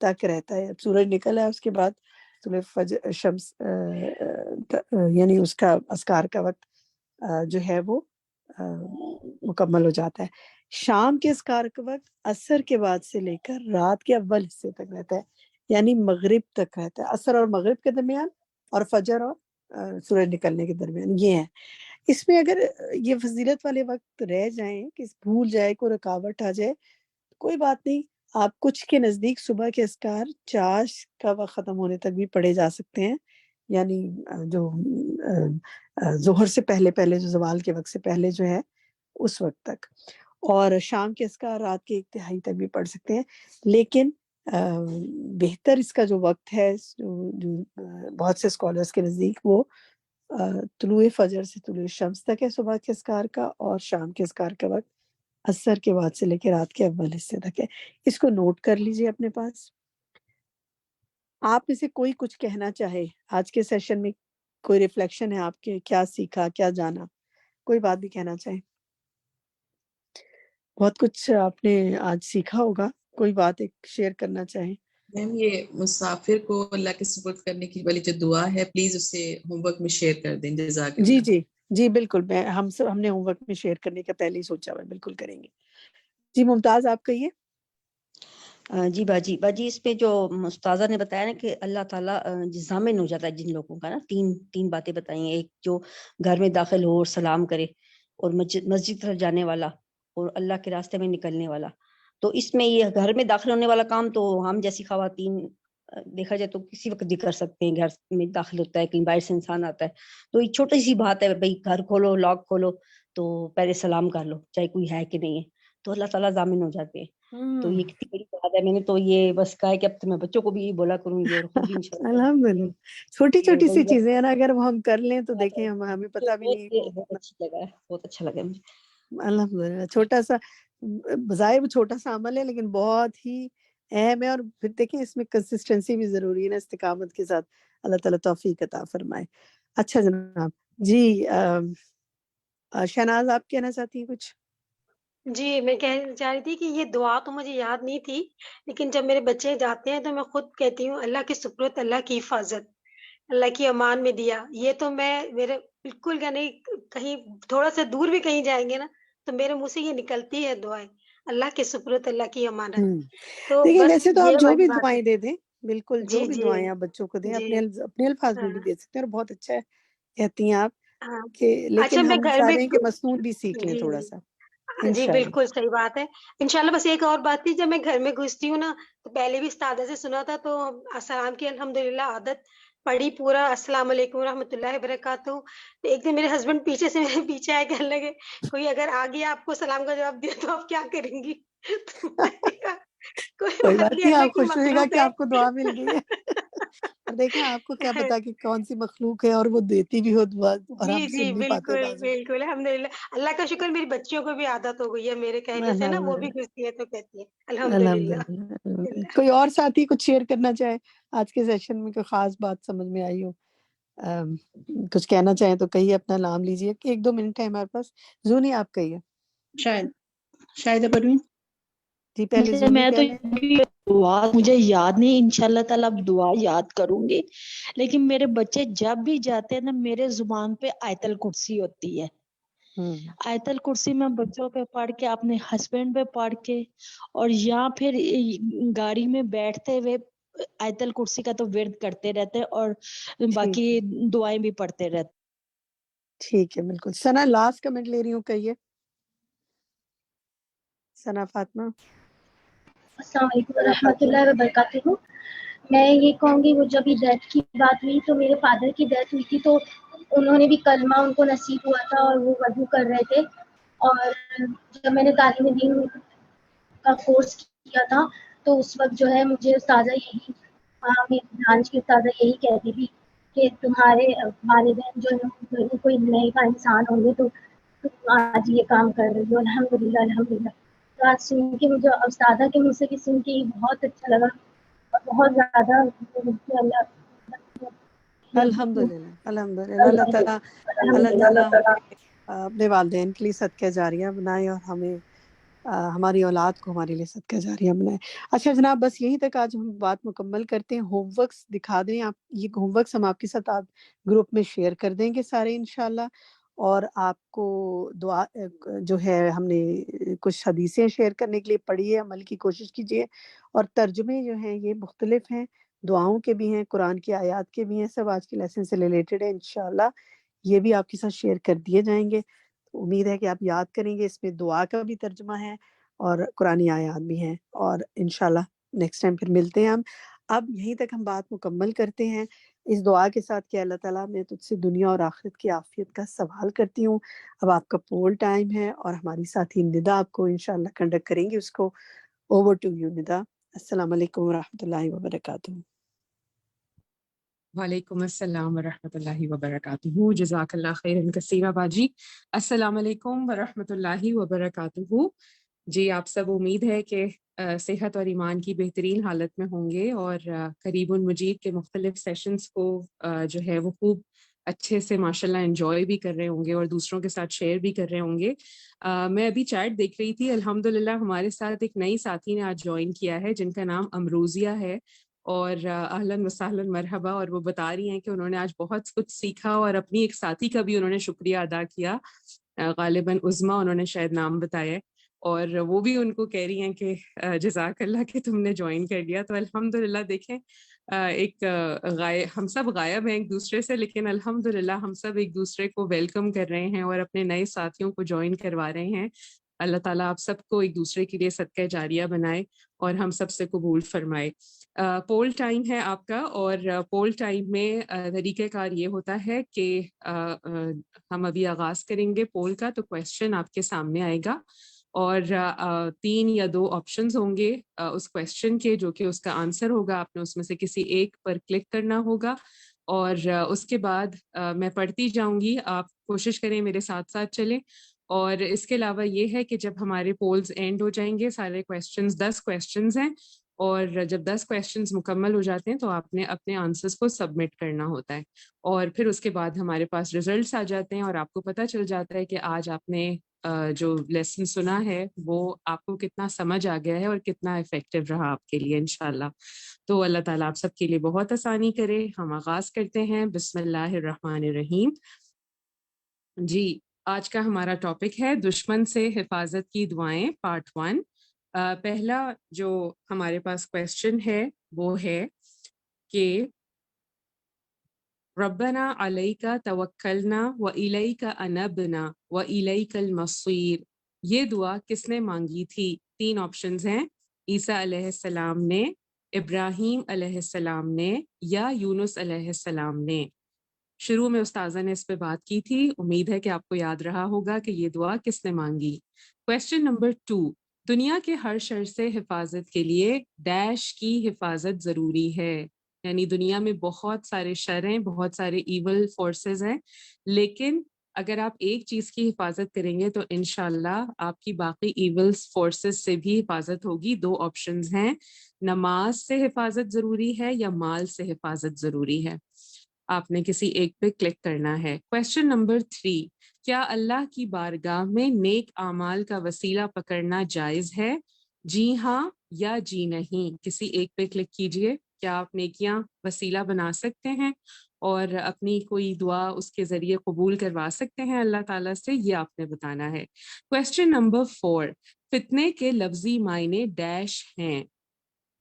تک رہتا ہے. سورج نکل ہے اس کے بعد طلوع فجر شمس یعنی اس کا اذکار کا وقت جو ہے وہ مکمل ہو جاتا ہے. شام کے اذکار کا وقت عصر کے بعد سے لے کر رات کے اول حصے تک رہتا ہے، یعنی مغرب تک رہتا ہے. عصر اور مغرب کے درمیان اور فجر اور سورج نکلنے کے درمیان یہ ہے. اس میں اگر یہ فضیلت والے وقت رہ جائیں کہ بھول جائے، کوئی رکاوٹ آ جائے، کوئی بات نہیں. آپ کچھ کے نزدیک صبح کے اذکار چاش کا وقت ختم ہونے تک بھی پڑھے جا سکتے ہیں، یعنی جو ظہر سے پہلے جو زوال کے وقت سے پہلے جو ہے اس وقت تک، اور شام کے اذکار رات کے 1/3 تک بھی پڑھ سکتے ہیں. لیکن بہتر اس کا جو وقت ہے جو بہت سے اسکالرس کے نزدیک وہ طلوع فجر سے طلوع شمس تک ہے صبح کے اذکار کا، اور شام کے اذکار کا وقت عصر کے بعد سے لے کے رات کے اول حصے تک ہے. اس کو نوٹ کر لیجئے اپنے پاس. آپ میں سے کوئی کچھ کہنا چاہے آج کے سیشن میں، کوئی ریفلیکشن ہے آپ کے، کیا سیکھا، کیا جانا، کوئی بات بھی کہنا چاہے. بہت کچھ آپ نے آج سیکھا ہوگا، کوئی بات ایک شیئر کرنا چاہیں. میم یہ مسافر کو اللہ کے سپرد کرنے کی والی جو دعا ہے پلیز اسے ہوم ورک میں شیئر کر دیں. جزاک جی اللہ. جی بالکل، ہم نے ہوم ورک میں شیئر کرنے کا پہلے ہی سوچا ہوا ہے، بالکل کریں گے. جی ممتاز آپ کہیے. جی باجی اس پہ جو استاذہ نے بتایا نا کہ اللہ تعالیٰ ضامن ہو جاتا ہے جن لوگوں کا نا، تین باتیں بتائی ہیں. ایک جو گھر میں داخل ہو اور سلام کرے، اور مسجد طرف جانے والا، اور اللہ کے راستے میں نکلنے والا. تو اس میں یہ گھر میں داخل ہونے والا کام تو ہم جیسی خواتین دیکھا جائے تو کسی وقت بھی کر سکتے ہیں. گھر میں داخل ہوتا ہے، کہیں باہر سے انسان آتا ہے، تو ایک چھوٹی سی بات ہے بھائی، گھر کھولو، لاک کھولو تو پہلے سلام کر لو، چاہے کوئی ہے کہ نہیں ہے، تو اللہ تعالیٰ ضامن ہو جاتے ہیں. تو یہ کتنی بڑی بات ہے. میں نے تو یہ بس کہا ہے کہ اب تو میں بچوں کو بھی بولا کروں گی، اور خود بھی انشاءاللہ. الحمدللہ چھوٹی چھوٹی سی چیزیں ہیں نا، اگر وہ ہم کر لیں تو دیکھیں ہمیں پتہ بھی نہیں. بہت اچھا لگا مجھے. الحمدللہ چھوٹا سا بظاہر چھوٹا سا عمل ہے لیکن بہت ہی اہم ہے. اور پھر دیکھیں اس میں کنسسٹنسی بھی ضروری ہے نا، استقامت کے ساتھ. اللہ تعالیٰ توفیق عطا فرمائے. اچھا جناب جی شہناز آپ کہنا چاہتی ہیں کچھ؟ جی میں کہنا چاہ رہی تھی کہ یہ دعا تو مجھے یاد نہیں تھی، لیکن جب میرے بچے جاتے ہیں تو میں خود کہتی ہوں اللہ کی سپرد، اللہ کی حفاظت، اللہ کی امان میں دیا. یہ تو میں میرے بالکل کہیں تھوڑا سا دور بھی کہیں جائیں گے نا تو میرے منہ سے یہ نکلتی ہے دعائیں، اللہ کے سپرد، اللہ کی امانت. تو دیکھیں بس ویسے تو آپ یہ جو والی بھی بات ہے. دعائیں دے دیں، بالکل جو جی بھی جی دعائیں آپ بچوں کو دیں، جی اپنے الفاظ میں ہاں بھی دے سکتے ہیں، اور بہت اچھا ہے کہتی ہیں آپ ہاں. کہ. اچھا لیکن میں ہم گھر چاہ میں رہے ہیں کہ مسنون بھی سیکھ لیں جی تھوڑا سا جی انشاءاللہ. بالکل صحیح بات ہے. انشاءاللہ بس ایک اور بات تھی، جب میں گھر میں گھستی ہوں نا تو پہلے بھی استادہ سے سنا تھا، تو السلام کی الحمدللہ عادت پڑھی پورا، السلام علیکم ورحمۃ اللہ وبرکاتہ. تو ایک دن میرے ہسبینڈ پیچھے سے میرے پیچھے آئے، کہنے لگے کوئی اگر آ گیا آپ کو سلام کا جواب دیا تو آپ کیا کریں گی؟ تو میں نے کہا کوئی کوئی بات بات نہیں، نہیں، اللہ آپ کی خوش ہوئے گا مخلوق کہ ہے. آپ کو دعا مل گئی ہے. اور دیکھیں آپ کو کیا پتا کہ کون سی مخلوق ہے، اور وہ دیتی بھی ہو دعا اور جی ہم جی سن بھی پاتے بالکل بعض اوقات. بالکل الحمدللہ. اللہ کا شکر میری بچیوں کو بھی عادت ہو گئی ہے میرے کہنے سے نا، وہ بھی الحمدللہ گھستی ہے تو کہتی ہے الحمدللہ. الحمدللہ. کوئی اور ساتھی کچھ شیئر کرنا چاہے آج کے سیشن میں، کوئی خاص بات سمجھ میں آئی ہو، کچھ کہنا چاہیں تو کہیے، اپنا نام لیجیے. 1-2 منٹ ہے ہمارے پاس. زونی آپ کہیے. شاید پروین. جی پہلے زونی میں تو کہہ لیں. دعا مجھے یاد نہیں، انشاءاللہ تعالی اب دعا یاد کروں گی. لیکن میرے بچے جب بھی جاتے ہیں نا، میرے زبان پہ آیت الکرسی ہوتی ہے. آیت الکرسی میں بچوں پہ پڑھ کے، اپنے ہسبینڈ پہ پڑھ کے، اور یا پھر گاڑی میں بیٹھتے ہوئے آیت الکرسی کا تو ورد کرتے رہتے ہیں، اور باقی دعائیں بھی پڑھتے رہتے. ٹھیک ہے بالکل. ثنا لاسٹ کمنٹ لے رہی ہوں، کہیے ثنا فاطمہ. السلام علیکم ورحمۃ اللہ وبرکاتہ. میں یہ کہوں گی، وہ جب ڈیتھ کی بات ہوئی تو میرے فادر کی ڈیتھ ہوئی تھی، تو انہوں نے بھی کلمہ ان کو نصیب ہوا تھا، اور وہ وضو کر رہے تھے. اور جب میں نے تعلیم دین کا کورس کیا تھا تو اس وقت جو ہے مجھے استاذہ یہی، میری برانچ کی استاذہ یہی کہتی تھی کہ تمہارے والدین جو ہے کوئی نئے کا انسان ہوں گے تو تم آج یہ کام کر رہی ہو. الحمدللہ الحمدللہ. تو آج سن کے مجھے استاذہ کے منہ سے بھی سن کے بہت اچھا لگا، اور بہت زیادہ الحمدللہ الحمدللہ. اللہ تعالیٰ اپنے والدین کے لیے صدقہ جاریہ بنائے، اور ہمیں ہماری اولاد کو ہمارے لیے صدقہ جاریہ بنائے۔ اچھا جناب، بس یہیں تک آج ہم بات مکمل کرتے ہیں۔ ہوم ورکس دکھا دیں آپ، یہ ہوم ورکس ہم آپ کے ساتھ آپ گروپ میں شیئر کر دیں گے سارے انشاءاللہ۔ اور آپ کو دعا جو ہے ہم نے کچھ حدیثیں شیئر کرنے کے لیے پڑھی ہے، عمل کی کوشش کیجیے، اور ترجمے جو ہیں یہ مختلف ہیں، دعاؤں کے بھی ہیں، قرآن کی آیات کے بھی ہیں، سب آج کے لیسن سے ریلیٹڈ ہے انشاءاللہ، یہ بھی آپ کے ساتھ شیئر کر دیے جائیں گے۔ امید ہے کہ آپ یاد کریں گے، اس میں دعا کا بھی ترجمہ ہے اور قرآنی آیات بھی ہیں، اور انشاءاللہ نیکسٹ ٹائم پھر ملتے ہیں ہم۔ اب یہیں تک ہم بات مکمل کرتے ہیں اس دعا کے ساتھ کہ اللہ تعالیٰ میں تجھ سے دنیا اور آخرت کی عافیت کا سوال کرتی ہوں۔ اب آپ کا پول ٹائم ہے اور ہماری ساتھی ندا آپ کو انشاءاللہ کنڈکٹ کریں گی اس کو۔ اوور ٹو یو ندا۔ السلام علیکم ورحمۃ اللہ وبرکاتہ۔ وعلیکم السلام ورحمۃ اللہ وبرکاتہ۔ جزاک اللہ خیرا کثیرا باجی۔ السلام علیکم ورحمۃ اللہ وبرکاتہ۔ جی آپ سب امید ہے کہ صحت اور ایمان کی بہترین حالت میں ہوں گے، اور قریب المجید کے مختلف سیشنز کو جو ہے وہ خوب اچھے سے ماشاءاللہ انجوائے بھی کر رہے ہوں گے اور دوسروں کے ساتھ شیئر بھی کر رہے ہوں گے۔ میں ابھی چیٹ دیکھ رہی تھی، الحمدللہ ہمارے ساتھ ایک نئی ساتھی نے آج جوائن کیا ہے جن کا نام امروزیہ ہے، اور اہلاً وسہلاً مرحبا۔ اور وہ بتا رہی ہیں کہ انہوں نے آج بہت کچھ سیکھا، اور اپنی ایک ساتھی کا بھی انہوں نے شکریہ ادا کیا، غالباً عظمیٰ انہوں نے شاید نام بتایا، اور وہ بھی ان کو کہہ رہی ہیں کہ جزاک اللہ کہ تم نے جوائن کر لیا۔ تو الحمدللہ دیکھیں، ایک ہم سب غائب ہیں ایک دوسرے سے، لیکن الحمدللہ ہم سب ایک دوسرے کو ویلکم کر رہے ہیں اور اپنے نئے ساتھیوں کو جوائن کروا رہے ہیں۔ اللہ تعالیٰ آپ سب کو ایک دوسرے کے لیے صدقہ جاریہ بنائے اور ہم سب سے قبول فرمائے۔ پول ٹائم ہے آپ کا، اور پول ٹائم میں طریقہ کار یہ ہوتا ہے کہ ہم ابھی آغاز کریں گے پول کا، تو کویسچن آپ کے سامنے آئے گا، اور 3 یا 2 آپشنز ہوں گے اس کویسچن کے، جو کہ اس کا آنسر ہوگا۔ آپ نے اس میں سے کسی ایک پر کلک کرنا ہوگا، اور اس کے بعد میں پڑھتی جاؤں گی، آپ کوشش کریں میرے ساتھ ساتھ چلیں۔ اور اس کے علاوہ یہ ہے کہ جب ہمارے پولز اینڈ ہو جائیں گے، سارے کویسچنز 10 کویسچنز ہیں، اور جب 10 کویسچنز مکمل ہو جاتے ہیں تو آپ نے اپنے آنسرز کو سبمٹ کرنا ہوتا ہے، اور پھر اس کے بعد ہمارے پاس ریزلٹس آ جاتے ہیں، اور آپ کو پتہ چل جاتا ہے کہ آج آپ نے جو لیسن سنا ہے وہ آپ کو کتنا سمجھ آ گیا ہے اور کتنا افیکٹو رہا آپ کے لیے انشاءاللہ۔ تو اللہ تعالیٰ آپ سب کے لیے بہت آسانی کرے۔ ہم آغاز کرتے ہیں، بسم اللہ الرحمن الرحیم۔ جی آج کا ہمارا ٹاپک ہے دشمن سے حفاظت کی دعائیں، پارٹ 1۔ پہلا جو ہمارے پاس کویسچن ہے وہ ہے کہ ربنا علیک توکلنا والیک انبنا والیک المصیر، یہ دعا کس نے مانگی تھی؟ 3 آپشنز ہیں، عیسیٰ علیہ السلام نے، ابراہیم علیہ السلام نے، یا یونس علیہ السلام نے۔ شروع میں استاذہ نے اس پہ بات کی تھی، امید ہے کہ آپ کو یاد رہا ہوگا کہ یہ دعا کس نے مانگی۔ کویسچن نمبر 2، دنیا کے ہر شر سے حفاظت کے لیے ڈیش کی حفاظت ضروری ہے، یعنی دنیا میں بہت سارے شر ہیں، بہت سارے ایول فورسز ہیں، لیکن اگر آپ ایک چیز کی حفاظت کریں گے تو انشاءاللہ آپ کی باقی ایول فورسز سے بھی حفاظت ہوگی۔ 2 آپشنز ہیں، نماز سے حفاظت ضروری ہے یا مال سے حفاظت ضروری ہے، آپ نے کسی ایک پہ کلک کرنا ہے۔ کویسچن نمبر 3، کیا اللہ کی بارگاہ میں نیک اعمال کا وسیلہ پکڑنا جائز ہے؟ جی ہاں یا جی نہیں، کسی ایک پہ کلک کیجئے۔ کیا آپ نیکیاں وسیلہ بنا سکتے ہیں اور اپنی کوئی دعا اس کے ذریعے قبول کروا سکتے ہیں اللہ تعالیٰ سے؟ یہ آپ نے بتانا ہے۔ کویسچن نمبر 4، فتنے کے لفظی معنی ڈیش ہیں۔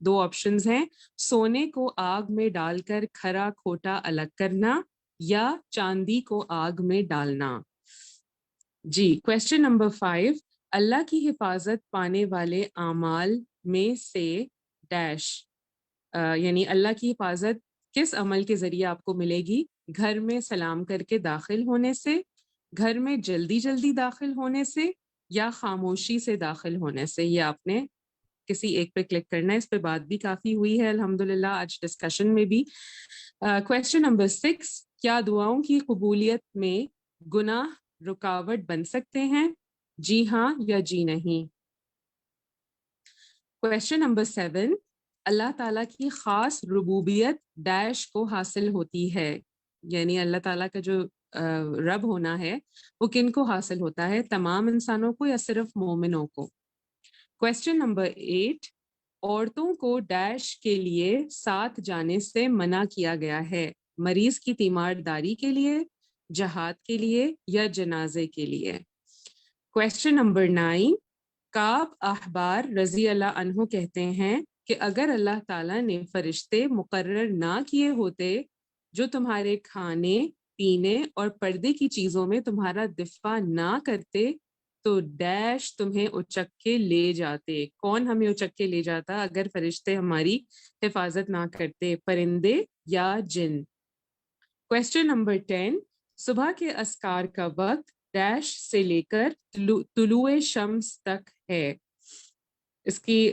2 آپشنز ہیں، سونے کو آگ میں ڈال کر کھرا کھوٹا الگ کرنا، یا چاندی کو آگ میں ڈالنا۔ جی کویسچن نمبر 5، اللہ کی حفاظت پانے والے اعمال میں سے ڈیش، یعنی اللہ کی حفاظت کس عمل کے ذریعے آپ کو ملے گی؟ گھر میں سلام کر کے داخل ہونے سے، گھر میں جلدی جلدی داخل ہونے سے، یا خاموشی سے داخل ہونے سے۔ یہ آپ نے کسی ایک پہ کلک کرنا ہے، اس پہ بات بھی کافی ہوئی ہے الحمدللہ آج ڈسکشن میں بھی۔ کویسچن نمبر 6، کیا دعاؤں کی قبولیت میں گناہ رکاوٹ بن سکتے ہیں؟ جی ہاں یا جی نہیں۔ کویسچن نمبر 7، اللہ تعالیٰ کی خاص ربوبیت ڈیش کو حاصل ہوتی ہے، یعنی اللہ تعالیٰ کا جو رب ہونا ہے وہ کن کو حاصل ہوتا ہے؟ تمام انسانوں کو یا صرف مومنوں کو؟ Question number 8, عورتوں کو ڈیش کے لیے ساتھ جانے سے منع کیا گیا ہے، مریض کی تیمارداری کے لیے، جہاد کے لیے یا جنازے کے لیے۔ Question number 9، کعب احبار رضی اللہ عنہ کہتے ہیں کہ اگر اللہ تعالیٰ نے فرشتے مقرر نہ کیے ہوتے جو تمہارے کھانے پینے اور پردے کی چیزوں میں تمہارا دفاع نہ کرتے تو ڈیش تمہیں اچک کے لے جاتے۔ کون ہمیں اچک کے لے جاتا اگر فرشتے ہماری حفاظت نہ کرتے؟ پرندے یا جن۔ Question number 10، صبح کے اذکار کا وقت ڈیش سے لے کر طلوع شمس تک ہے۔ اس کی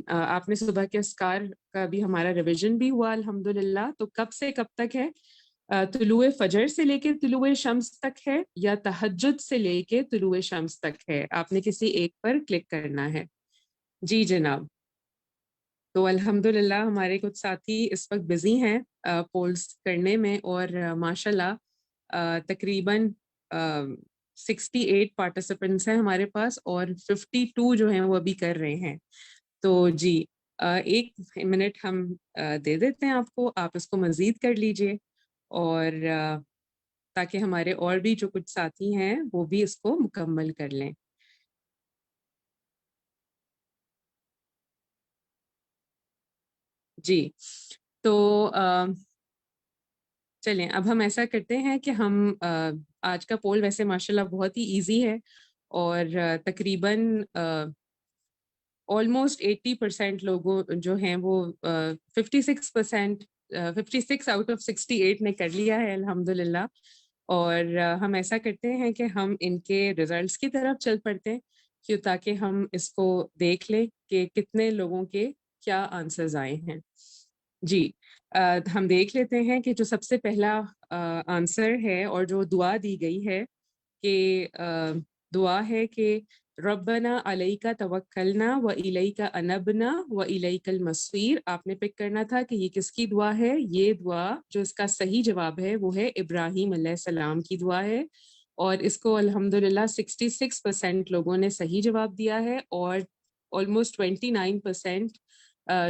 آپ نے صبح کے اذکار کا بھی ہمارا ریویژن بھی ہوا الحمدللہ، تو کب سے کب تک ہے؟ طلوع فجر سے لے کے طلوع شمس تک ہے یا تہجد سے لے کے طلوع شمس تک ہے؟ آپ نے کسی ایک پر کلک کرنا ہے۔ جی جناب، تو الحمدللہ ہمارے کچھ ساتھی اس وقت بزی ہیں پولز کرنے میں، اور ماشاءاللہ تقریباً 68 پارٹیسپینٹس ہیں ہمارے پاس، اور 52 جو ہیں وہ ابھی کر رہے ہیں۔ تو جی 1 منٹ ہم دے دیتے ہیں آپ کو، آپ اس کو مزید کر لیجئے، اور تاکہ ہمارے اور بھی جو کچھ ساتھی ہیں وہ بھی اس کو مکمل کر لیں۔ جی تو چلیں اب ہم ایسا کرتے ہیں کہ ہم آج کا پول ویسے ماشاءاللہ بہت ہی ایزی ہے، اور تقریباً آلموسٹ 80% لوگوں جو ہیں وہ 56 آؤٹ آف 68 نے کر لیا ہے الحمدللہ۔ اور ہم ایسا کرتے ہیں کہ ہم ان کے ریزلٹس کی طرف چل پڑتے ہیں، کیوں تاکہ ہم اس کو دیکھ لیں کہ کتنے لوگوں کے کیا آنسرز آئے ہیں۔ جی ہم دیکھ لیتے ہیں کہ جو سب سے پہلا آنسر ہے اور جو دعا دی گئی ہے، کہ دعا ہے کہ ربنا علیکا توکلنا و الیکا انبنا و الیک المصیر۔ آپ نے پک کرنا تھا کہ یہ کس کی دعا ہے۔ یہ دعا جو اس کا صحیح جواب ہے وہ ہے ابراہیم علیہ السلام کی دعا ہے، اور اس کو الحمدللہ 66% لوگوں نے صحیح جواب دیا ہے، اور آلموسٹ 29%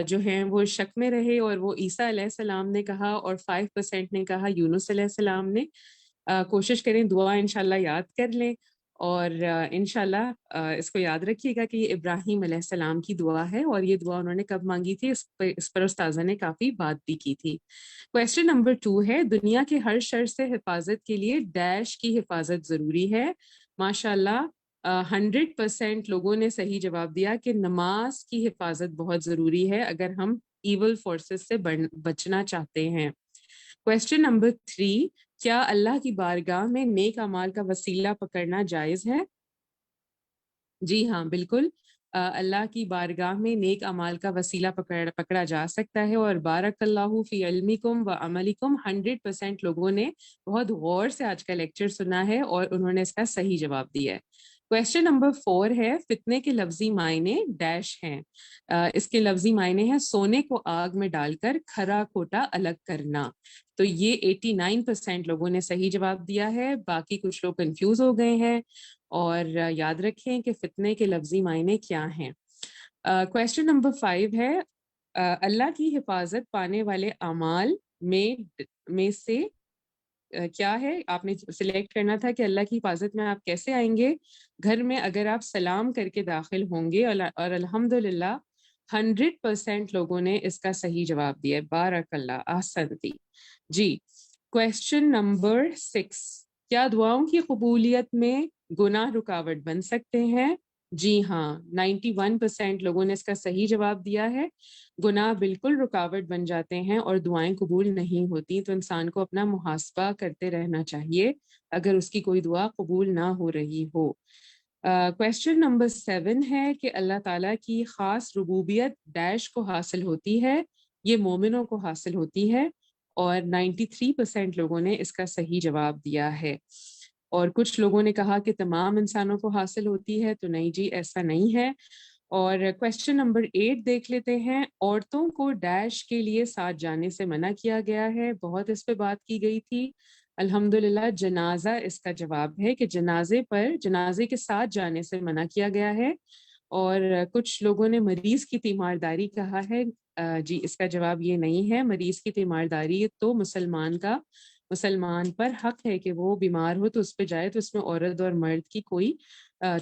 جو ہیں وہ شک میں رہے، اور وہ عیسیٰ علیہ السلام نے کہا، اور 5% نے کہا یونس علیہ السلام نے۔ کوشش کریں دعا انشاءاللہ یاد کر لیں، اور انشاءاللہ اس کو یاد رکھیے گا کہ یہ ابراہیم علیہ السلام کی دعا ہے، اور یہ دعا انہوں نے کب مانگی تھی، اس پر استاذہ نے کافی بات بھی کی تھی۔ کویسچن نمبر 2 ہے، دنیا کے ہر شر سے حفاظت کے لیے ڈیش کی حفاظت ضروری ہے۔ ماشاءاللہ 100% لوگوں نے صحیح جواب دیا کہ نماز کی حفاظت بہت ضروری ہے اگر ہم ایول فورسز سے بچنا چاہتے ہیں۔ کویسچن نمبر 3، کیا اللہ کی بارگاہ میں نیک اعمال کا وسیلہ پکڑنا جائز ہے؟ جی ہاں بالکل، اللہ کی بارگاہ میں نیک اعمال کا وسیلہ پکڑا جا سکتا ہے، اور بارک اللہ فی علمکم و عملکم 100% لوگوں نے بہت غور سے آج کا لیکچر سنا ہے اور انہوں نے اس کا صحیح جواب دیا ہے۔ کویسچن نمبر 4 ہے، فتنے کے لفظی معنی ڈیش ہیں۔ اس کے لفظی معنی ہیں سونے کو آگ میں ڈال کر کھرا کھوٹا الگ کرنا۔ تو یہ 89% لوگوں نے صحیح جواب دیا ہے، باقی کچھ لوگ کنفیوز ہو گئے ہیں، اور یاد رکھیں کہ فتنے کے لفظی معنی کیا ہیں۔ کویسچن نمبر 5 ہے، اللہ کی حفاظت پانے والے اعمال میں سے کیا ہے؟ آپ نے سلیکٹ کرنا تھا کہ اللہ کی حفاظت میں آپ کیسے آئیں گے۔ گھر میں اگر آپ سلام کر کے داخل ہوں گے، اور الحمدللہ 100% لوگوں نے اس کا صحیح جواب دیا۔ بارک اللہ، احسنتی۔ جی کویسچن نمبر 6، کیا دعاؤں کی قبولیت میں گناہ رکاوٹ بن سکتے ہیں؟ جی ہاں، 91% لوگوں نے اس کا صحیح جواب دیا ہے۔ گناہ بالکل رکاوٹ بن جاتے ہیں اور دعائیں قبول نہیں ہوتی، تو انسان کو اپنا محاسبہ کرتے رہنا چاہیے اگر اس کی کوئی دعا قبول نہ ہو رہی ہو۔ کویسچن نمبر 7 ہے کہ اللہ تعالیٰ کی خاص ربوبیت ڈیش کو حاصل ہوتی ہے، یہ مومنوں کو حاصل ہوتی ہے، اور 93% لوگوں نے اس کا صحیح جواب دیا ہے۔ اور کچھ لوگوں نے کہا کہ تمام انسانوں کو حاصل ہوتی ہے، تو نہیں جی ایسا نہیں ہے۔ اور کویسچن نمبر 8 دیکھ لیتے ہیں، عورتوں کو ڈیش کے لیے ساتھ جانے سے منع کیا گیا ہے، بہت اس پہ بات کی گئی تھی۔ الحمدللہ جنازہ اس کا جواب ہے کہ جنازے کے ساتھ جانے سے منع کیا گیا ہے، اور کچھ لوگوں نے مریض کی تیمارداری کہا ہے. جی اس کا جواب یہ نہیں ہے. مریض کی تیمارداری تو مسلمان پر حق ہے کہ وہ بیمار ہو تو اس پہ جائے، تو اس میں عورت اور مرد کی کوئی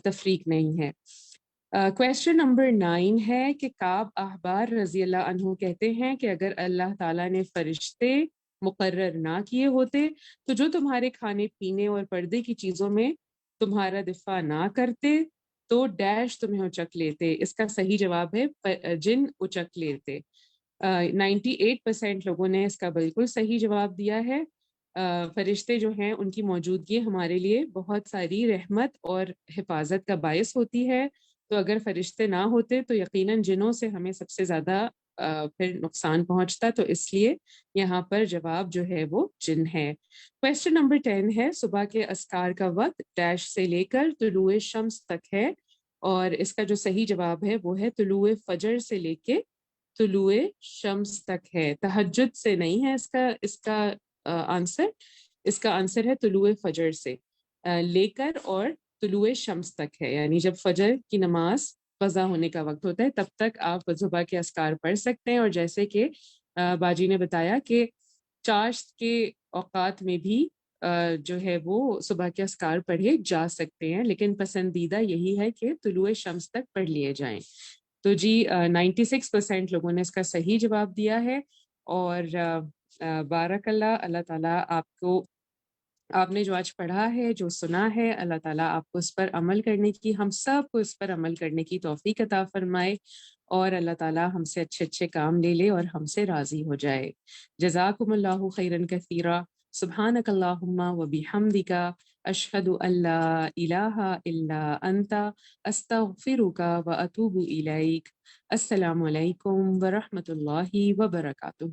تفریق نہیں ہے. کویسچن نمبر 9 ہے کہ کعب احبار رضی اللہ عنہ کہتے ہیں کہ اگر اللہ تعالیٰ نے فرشتے مقرر نہ کیے ہوتے تو جو تمہارے کھانے پینے اور پردے کی چیزوں میں تمہارا دفاع نہ کرتے تو ڈیش تمہیں اچک لیتے. اس کا صحیح جواب ہے جن اچک لیتے. 98% لوگوں نے اس کا بالکل صحیح جواب دیا ہے. فرشتے جو ہیں ان کی موجودگی ہمارے لیے بہت ساری رحمت اور حفاظت کا باعث ہوتی ہے. تو اگر فرشتے نہ ہوتے تو یقیناً جنوں سے ہمیں سب سے زیادہ پھر نقصان پہنچتا، تو اس لیے یہاں پر جواب جو ہے وہ جن ہے. کویسچن نمبر 10 ہے صبح کے اذکار کا وقت ڈیش سے لے کر طلوع شمس تک ہے، اور اس کا جو صحیح جواب ہے وہ ہے طلوع فجر سے لے کے طلوع شمس تک ہے. تہجد سے نہیں ہے اس کا آنسر. اس کا آنسر ہے طلوع فجر سے لے کر اور طلوع شمس تک ہے، یعنی جب فجر کی نماز قضا ہونے کا وقت ہوتا ہے تب تک آپ صبح کے اذکار پڑھ سکتے ہیں. اور جیسے کہ باجی نے بتایا کہ چاشت کے اوقات میں بھی جو ہے وہ صبح کے اذکار پڑھے جا سکتے ہیں، لیکن پسندیدہ یہی ہے کہ طلوع شمس تک پڑھ لیے جائیں. تو جی 96% لوگوں نے اس کا صحیح جواب دیا ہے. اور بارک اللہ، اللہ تعالیٰ آپ نے جو آج پڑھا ہے، جو سنا ہے، اللہ تعالیٰ آپ کو اس پر عمل کرنے کی، ہم سب کو اس پر عمل کرنے کی توفیق عطا فرمائے، اور اللہ تعالیٰ ہم سے اچھے اچھے کام لے لے اور ہم سے راضی ہو جائے. جزاکم اللہ خیرا کثیرا. سبحانک اللہم و بحمدک، اشہد ان لا الہ الا انت، استغفرک و اتوب الیک. السلام علیکم ورحمۃ اللہ وبرکاتہ.